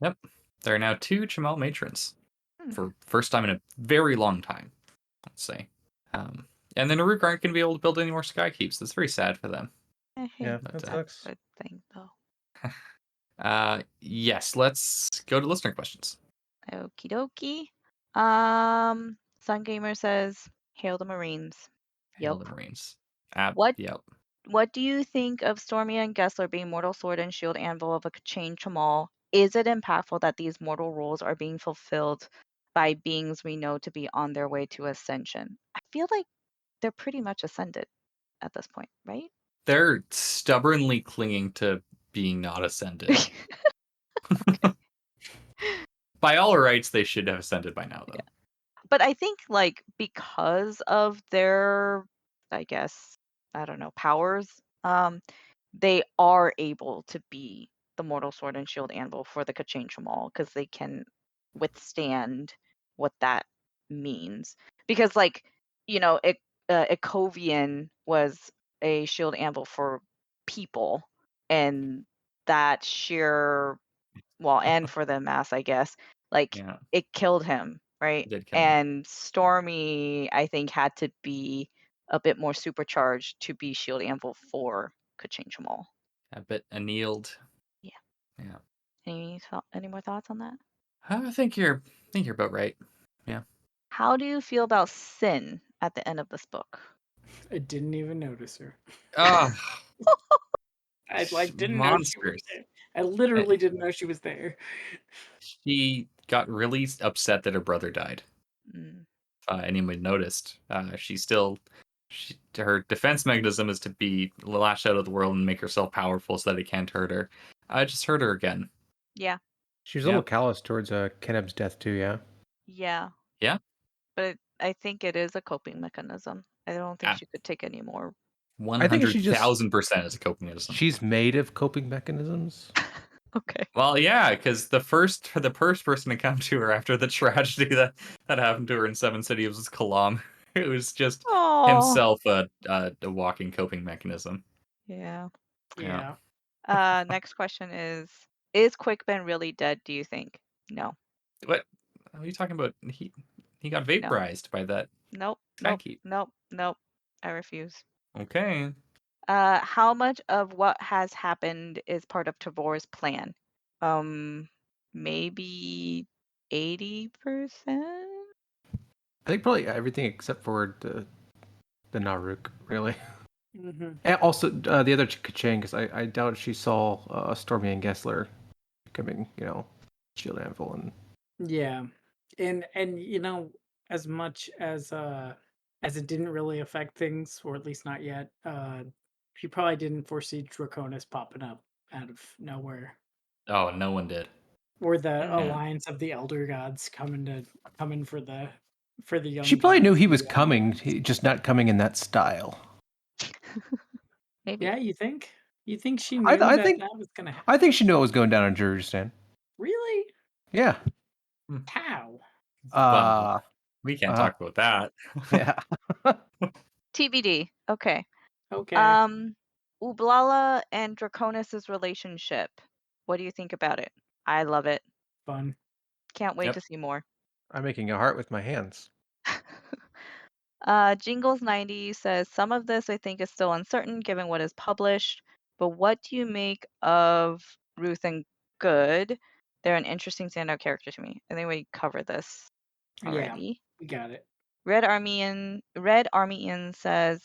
[SPEAKER 1] Yep. There are now 2 Chamal matrons
[SPEAKER 3] Hmm.
[SPEAKER 1] for first time in a very long time, let's say. And then Uruk aren't going to be able to build any more sky keeps. That's very sad for them.
[SPEAKER 3] I hate
[SPEAKER 2] Yeah,
[SPEAKER 1] But,
[SPEAKER 2] that
[SPEAKER 3] that
[SPEAKER 2] sucks.
[SPEAKER 3] good thing though.
[SPEAKER 1] Yes, let's go to listener questions.
[SPEAKER 3] Okie dokie. Sun Gamer says, "Hail the Marines."
[SPEAKER 1] Hail
[SPEAKER 3] Yup.
[SPEAKER 1] the Marines.
[SPEAKER 3] What
[SPEAKER 1] Yep.
[SPEAKER 3] What do you think of Stormy and Gessler being mortal sword and shield anvil of a chain Chamal? Is it impactful that these mortal roles are being fulfilled by beings we know to be on their way to ascension? I feel like they're pretty much ascended at this point, right?
[SPEAKER 1] They're stubbornly clinging to being not ascended. By all rights, they should have ascended by now, though.
[SPEAKER 3] But I think like because of their, I guess, I don't know, powers, they are able to be the mortal sword and shield anvil for the Kachane Shamal because they can withstand what that means. Because like, Ecovian was a shield anvil for people, and that sheer, well, and for the mass, I guess, like
[SPEAKER 1] Yeah,
[SPEAKER 3] it killed him, right?
[SPEAKER 1] it did kill him.
[SPEAKER 3] And Stormy, I think, had to be a bit more supercharged to be shield anvil for could change them all.
[SPEAKER 1] A bit annealed.
[SPEAKER 3] Yeah.
[SPEAKER 1] Yeah.
[SPEAKER 3] Any more thoughts on that?
[SPEAKER 1] I think you're about right. Yeah.
[SPEAKER 3] How do you feel about Sin at the end of this book?
[SPEAKER 4] I didn't even notice her.
[SPEAKER 1] Ah,
[SPEAKER 4] I didn't know she was
[SPEAKER 1] monsters.
[SPEAKER 4] there. I literally didn't know she was there.
[SPEAKER 1] She got really upset that her brother died.
[SPEAKER 3] Mm.
[SPEAKER 1] Anyone noticed? Her defense mechanism is to be lash out of the world and make herself powerful so that it can't hurt her. I just hurt her again.
[SPEAKER 3] Yeah.
[SPEAKER 2] She was a little callous towards Keneb's death too, yeah?
[SPEAKER 3] Yeah.
[SPEAKER 1] Yeah.
[SPEAKER 3] But I think it is a coping mechanism. I don't think
[SPEAKER 1] Ah.
[SPEAKER 3] she could take any more.
[SPEAKER 1] 100,000% is a coping mechanism.
[SPEAKER 2] She's made of coping mechanisms.
[SPEAKER 3] Okay.
[SPEAKER 1] Well, yeah, because the first person to come to her after the tragedy that happened to her in Seven Cities was Kalam. It was just
[SPEAKER 3] Oh.
[SPEAKER 1] himself a walking coping mechanism.
[SPEAKER 3] Yeah.
[SPEAKER 4] Yeah.
[SPEAKER 3] Next question is Quickben really dead, do you think? No.
[SPEAKER 1] What are you talking about? He got vaporized by that.
[SPEAKER 3] Nope.
[SPEAKER 1] Skykeep.
[SPEAKER 3] Nope. I refuse.
[SPEAKER 1] Okay.
[SPEAKER 3] How much of what has happened is part of Tavor's plan? Maybe 80%?
[SPEAKER 2] I think probably everything except for the Naruk, really.
[SPEAKER 4] Mm-hmm.
[SPEAKER 2] And also the other Kachang, because I doubt she saw Stormy and Gessler becoming, Shield Anvil and
[SPEAKER 4] Yeah, and as much as it didn't really affect things, or at least not yet, she probably didn't foresee Draconis popping up out of nowhere,
[SPEAKER 1] Oh, no one did.
[SPEAKER 4] or the
[SPEAKER 3] Mm.
[SPEAKER 4] alliance of the Elder Gods coming for the young.
[SPEAKER 2] she probably knew
[SPEAKER 4] gods
[SPEAKER 2] he
[SPEAKER 4] and
[SPEAKER 2] was
[SPEAKER 4] the
[SPEAKER 2] coming,
[SPEAKER 4] allies.
[SPEAKER 2] just not coming in that style.
[SPEAKER 3] Maybe.
[SPEAKER 4] Yeah, you think? You think she
[SPEAKER 2] I,
[SPEAKER 4] knew
[SPEAKER 2] I
[SPEAKER 4] that
[SPEAKER 2] think
[SPEAKER 4] that was gonna happen?
[SPEAKER 2] I think she knew what was going down in Jurgistan.
[SPEAKER 4] Really?
[SPEAKER 2] Yeah.
[SPEAKER 4] How?
[SPEAKER 1] Well, we can't talk about that.
[SPEAKER 2] Yeah.
[SPEAKER 3] TBD. Okay.
[SPEAKER 4] Okay.
[SPEAKER 3] Ublala and Draconis' relationship. What do you think about it? I love it.
[SPEAKER 4] Fun.
[SPEAKER 3] Can't wait
[SPEAKER 1] Yep.
[SPEAKER 3] to see more.
[SPEAKER 2] I'm making a heart with my hands.
[SPEAKER 3] Jingles90 says some of this I think is still uncertain given what is published, but what do you make of Ruth and Good? They're an interesting standout character to me. I think we covered this already.
[SPEAKER 4] We got it.
[SPEAKER 3] Red Army says,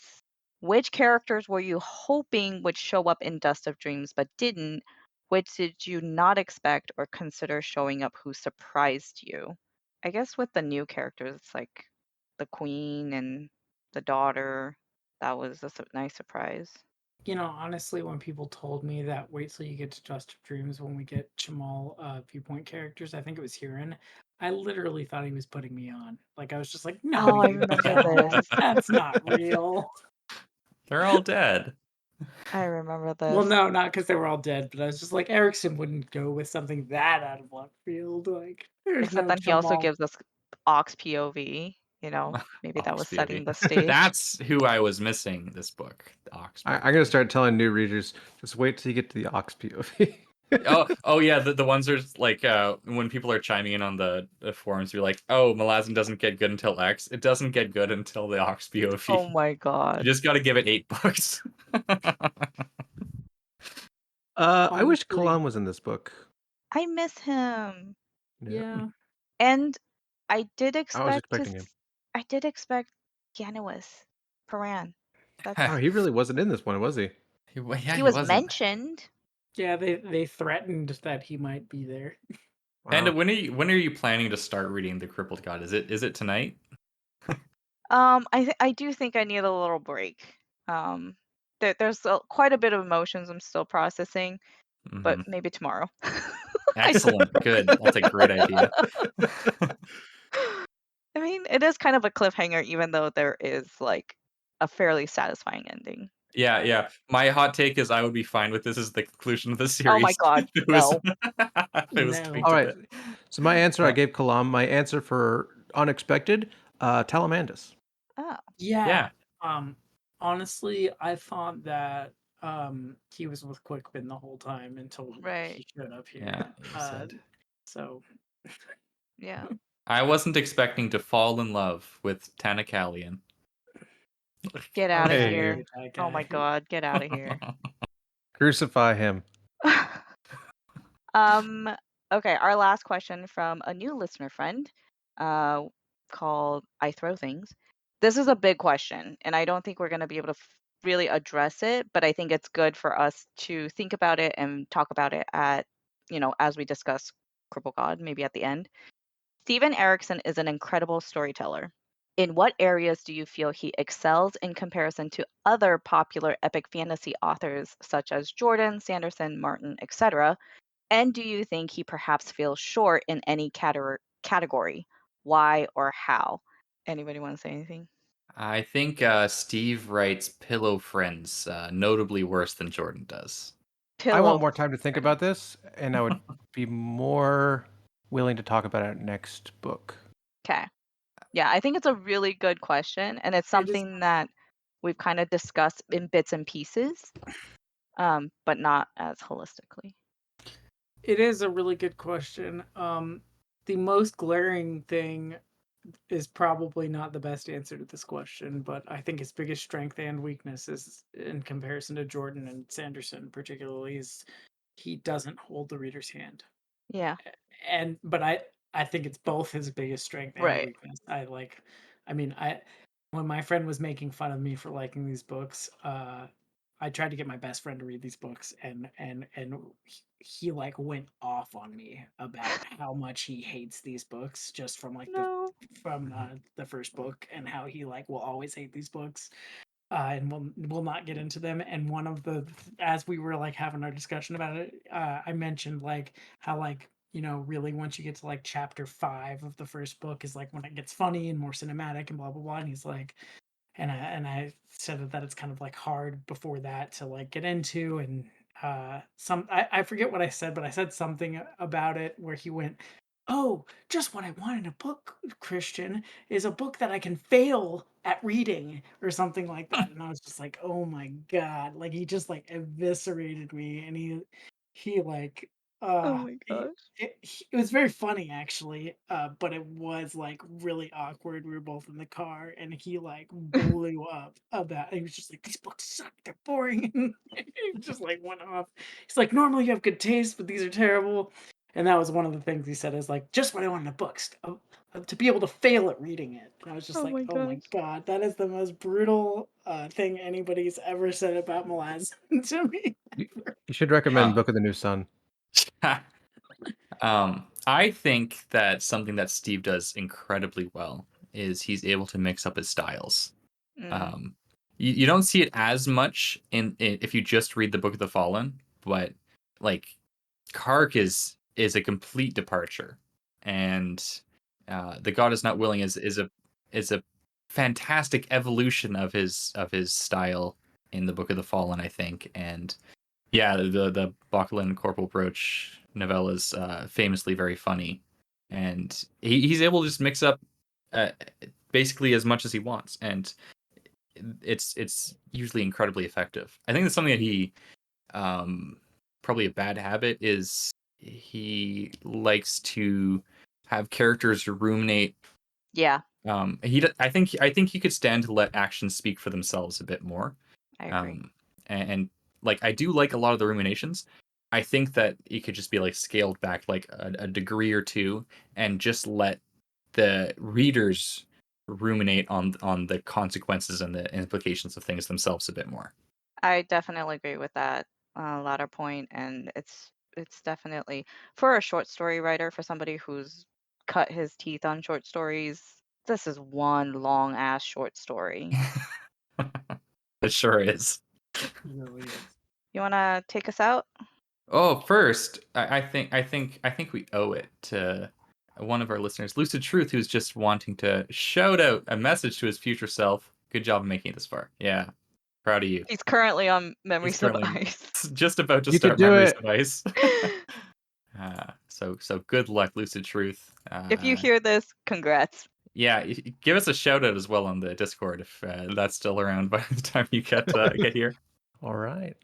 [SPEAKER 3] which characters were you hoping would show up in Dust of Dreams but didn't? Which did you not expect or consider showing up who surprised you? I guess with the new characters, it's like the queen and the daughter. That was a nice surprise.
[SPEAKER 4] Honestly, when people told me that wait till you get to Dust of Dreams when we get Jamal viewpoint characters, I think it was Hurin, I literally thought he was putting me on. Like, I was just like, no,
[SPEAKER 3] Oh, I
[SPEAKER 4] you
[SPEAKER 3] remember
[SPEAKER 4] don't.
[SPEAKER 3] this.
[SPEAKER 4] That's not real.
[SPEAKER 1] They're all dead.
[SPEAKER 3] I remember this.
[SPEAKER 4] Well, no, not because they were all dead, but I was just like, Erickson wouldn't go with something that out of left field. Like, there's
[SPEAKER 3] Except
[SPEAKER 4] no
[SPEAKER 3] then he also
[SPEAKER 4] Jamal.
[SPEAKER 3] gives us Ox POV. Maybe that was setting the stage.
[SPEAKER 1] That's who I was missing this book. Ox
[SPEAKER 2] I'm
[SPEAKER 1] POV.
[SPEAKER 2] gonna start telling new readers, just wait till you get to the Ox POV.
[SPEAKER 1] Oh yeah, the ones are like when people are chiming in on the forums, you're like, oh, Malazan doesn't get good until X. It doesn't get good until the Ox POV.
[SPEAKER 3] Oh my
[SPEAKER 1] You
[SPEAKER 3] god.
[SPEAKER 1] just got to give it 8 books.
[SPEAKER 2] I wish
[SPEAKER 4] Honestly,
[SPEAKER 2] Kalam was in this book.
[SPEAKER 3] I miss him.
[SPEAKER 4] yeah.
[SPEAKER 3] And I did
[SPEAKER 2] I was
[SPEAKER 3] expect to
[SPEAKER 2] expecting him.
[SPEAKER 3] I did expect Ganowis Paran. That's
[SPEAKER 2] Oh, he really wasn't in this one, was he?
[SPEAKER 1] Yeah,
[SPEAKER 3] he
[SPEAKER 1] he
[SPEAKER 3] was
[SPEAKER 1] wasn't.
[SPEAKER 3] mentioned.
[SPEAKER 4] Yeah, they threatened that he might be there.
[SPEAKER 1] Panda,
[SPEAKER 2] Wow.
[SPEAKER 1] when are you planning to start reading The Crippled God? Is it tonight?
[SPEAKER 3] I do think I need a little break. There's quite a bit of emotions I'm still processing, but
[SPEAKER 1] Mhm.
[SPEAKER 3] maybe tomorrow.
[SPEAKER 1] Excellent. Good. That's a great idea.
[SPEAKER 3] I mean, it is kind of a cliffhanger, even though there is like a fairly satisfying ending.
[SPEAKER 1] Yeah. My hot take is I would be fine with this as the conclusion of the
[SPEAKER 3] Oh my
[SPEAKER 1] series.
[SPEAKER 3] god,
[SPEAKER 1] if
[SPEAKER 3] no.
[SPEAKER 1] it was
[SPEAKER 4] No.
[SPEAKER 1] coming
[SPEAKER 2] All
[SPEAKER 1] to
[SPEAKER 2] right.
[SPEAKER 1] it.
[SPEAKER 2] So my answer, I gave Kalam. My answer for unexpected, Talamandus.
[SPEAKER 3] Oh,
[SPEAKER 4] Yeah.
[SPEAKER 1] Yeah.
[SPEAKER 4] Honestly, I thought that he was with Quickbin the whole time until
[SPEAKER 3] right.
[SPEAKER 4] he showed up here.
[SPEAKER 1] Yeah, you said.
[SPEAKER 4] So
[SPEAKER 3] Yeah.
[SPEAKER 1] I wasn't expecting to fall in love with Tanakalian.
[SPEAKER 3] Get out of
[SPEAKER 2] Hey.
[SPEAKER 3] here. Oh my god, get out of here.
[SPEAKER 2] Crucify him.
[SPEAKER 3] Um, okay, our last question from a new listener friend, called I Throw Things. This is a big question, and I don't think we're going to be able to really address it, but I think it's good for us to think about it and talk about it at, as we discuss Cripple God, maybe at the end. Steven Erickson is an incredible storyteller. In what areas do you feel he excels in comparison to other popular epic fantasy authors such as Jordan, Sanderson, Martin, etc.? And do you think he perhaps feels short in any category? Why or how? Anybody want to say anything?
[SPEAKER 1] I think Steve writes Pillow Friends notably worse than Jordan does.
[SPEAKER 2] I want
[SPEAKER 3] Pillow
[SPEAKER 2] more time to think
[SPEAKER 3] friend.
[SPEAKER 2] about this, and I would be more willing to talk about it next book.
[SPEAKER 3] Okay. Yeah, I think it's a really good question, and it's
[SPEAKER 4] it is
[SPEAKER 3] something that we've kind of discussed in bits and pieces, but not as holistically.
[SPEAKER 4] it is a really good question. The most glaring thing is probably not the best answer to this question, but I think his biggest strength and weakness is in comparison to Jordan and Sanderson, particularly, is he doesn't hold the reader's hand.
[SPEAKER 3] Yeah.
[SPEAKER 4] But I think it's both his biggest strength and
[SPEAKER 3] Right.
[SPEAKER 4] weakness. I mean, I when my friend was making fun of me for liking these books, I tried to get my best friend to read these books, and he like went off on me about how much he hates these books just from like
[SPEAKER 3] No.
[SPEAKER 4] the first book, and how he like will always hate these books. And we'll not get into them. And one of the as we were like having our discussion about it, I mentioned like how like really once you get to like chapter 5 of the first book is like when it gets funny and more cinematic and blah blah blah. And he's like, and I said that it's kind of like hard before that to like get into. And I forget what I said, but I said something about it where he went, oh, just what I want in a book, Christian, is a book that I can fail at reading or something like that. And I was just like, oh my God. Like he just like eviscerated me, and he like
[SPEAKER 3] Oh my gosh.
[SPEAKER 4] it was very funny actually, but it was like really awkward. We were both in the car, and he like blew up about. He was just like, "These books suck. They're boring." And he just like went off. He's like, "Normally you have good taste, but these are terrible." And that was one of the things he said is like, "Just what I want in a book, to be able to fail at reading it." And I was just
[SPEAKER 3] Oh
[SPEAKER 4] like,
[SPEAKER 3] my
[SPEAKER 4] "Oh my
[SPEAKER 3] gosh.
[SPEAKER 4] God, that is the most brutal thing anybody's ever said about Malazan to me."
[SPEAKER 2] You should recommend
[SPEAKER 1] Uh,
[SPEAKER 2] Book of the New Sun.
[SPEAKER 1] I think that something that Steve does incredibly well is he's able to mix up his styles.
[SPEAKER 3] Mm,
[SPEAKER 1] Um, you don't see it as much in if you just read the Book of the Fallen, but like Kark is a complete departure, and the God is not willing is a fantastic evolution of his style in the Book of the Fallen, I think. And yeah, the Bacalin Corporal Brooch novella is famously very funny, and he's able to just mix up uh, basically as much as he wants. And it's usually incredibly effective. I think that's something that he probably a bad habit is he likes to have characters ruminate.
[SPEAKER 3] Yeah,
[SPEAKER 1] I think he could stand to let actions speak for themselves a bit more.
[SPEAKER 3] I agree.
[SPEAKER 1] And like I do like a lot of the ruminations. I think that it could just be like scaled back like a degree or two, and just let the readers ruminate on the consequences and the implications of things themselves a bit more.
[SPEAKER 3] I definitely agree with that latter point, and it's definitely for a short story writer, for somebody who's cut his teeth on short stories. This is one long ass short story.
[SPEAKER 1] It sure is.
[SPEAKER 4] It really is.
[SPEAKER 3] You want to take us out?
[SPEAKER 1] Oh, first, I think we owe it to one of our listeners, Lucid Truth, who's just wanting to shout out a message to his future self. Good job making it this far. Yeah, proud of you.
[SPEAKER 3] He's currently on Memories
[SPEAKER 1] He's
[SPEAKER 3] of
[SPEAKER 1] currently
[SPEAKER 3] Ice.
[SPEAKER 1] just about to
[SPEAKER 2] You could
[SPEAKER 1] start
[SPEAKER 2] do
[SPEAKER 1] Memories
[SPEAKER 2] it.
[SPEAKER 1] of Ice. So good luck, Lucid Truth.
[SPEAKER 3] If you hear this, congrats.
[SPEAKER 1] Yeah, give us a shout out as well on the Discord if that's still around by the time you get here.
[SPEAKER 2] All right.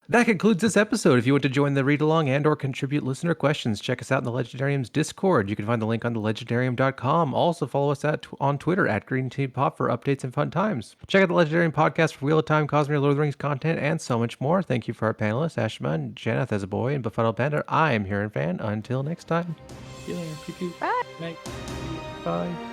[SPEAKER 2] That concludes this episode. If you want to join the read along and or contribute listener questions, check us out in the Legendarium's Discord. You can find the link on the legendarium.com. Also follow us on Twitter at Green Tea Pop for updates and fun times. Check out the Legendarium podcast for Wheel of Time, Cosmere, Lord of the Rings content, and so much more. Thank you for our panelists, Ashman, Janath as a boy, and Befuddled Panda. I am Hurinfan. Until next time.
[SPEAKER 1] See you later. Pew, pew.
[SPEAKER 3] Bye.
[SPEAKER 1] Night.
[SPEAKER 2] Bye.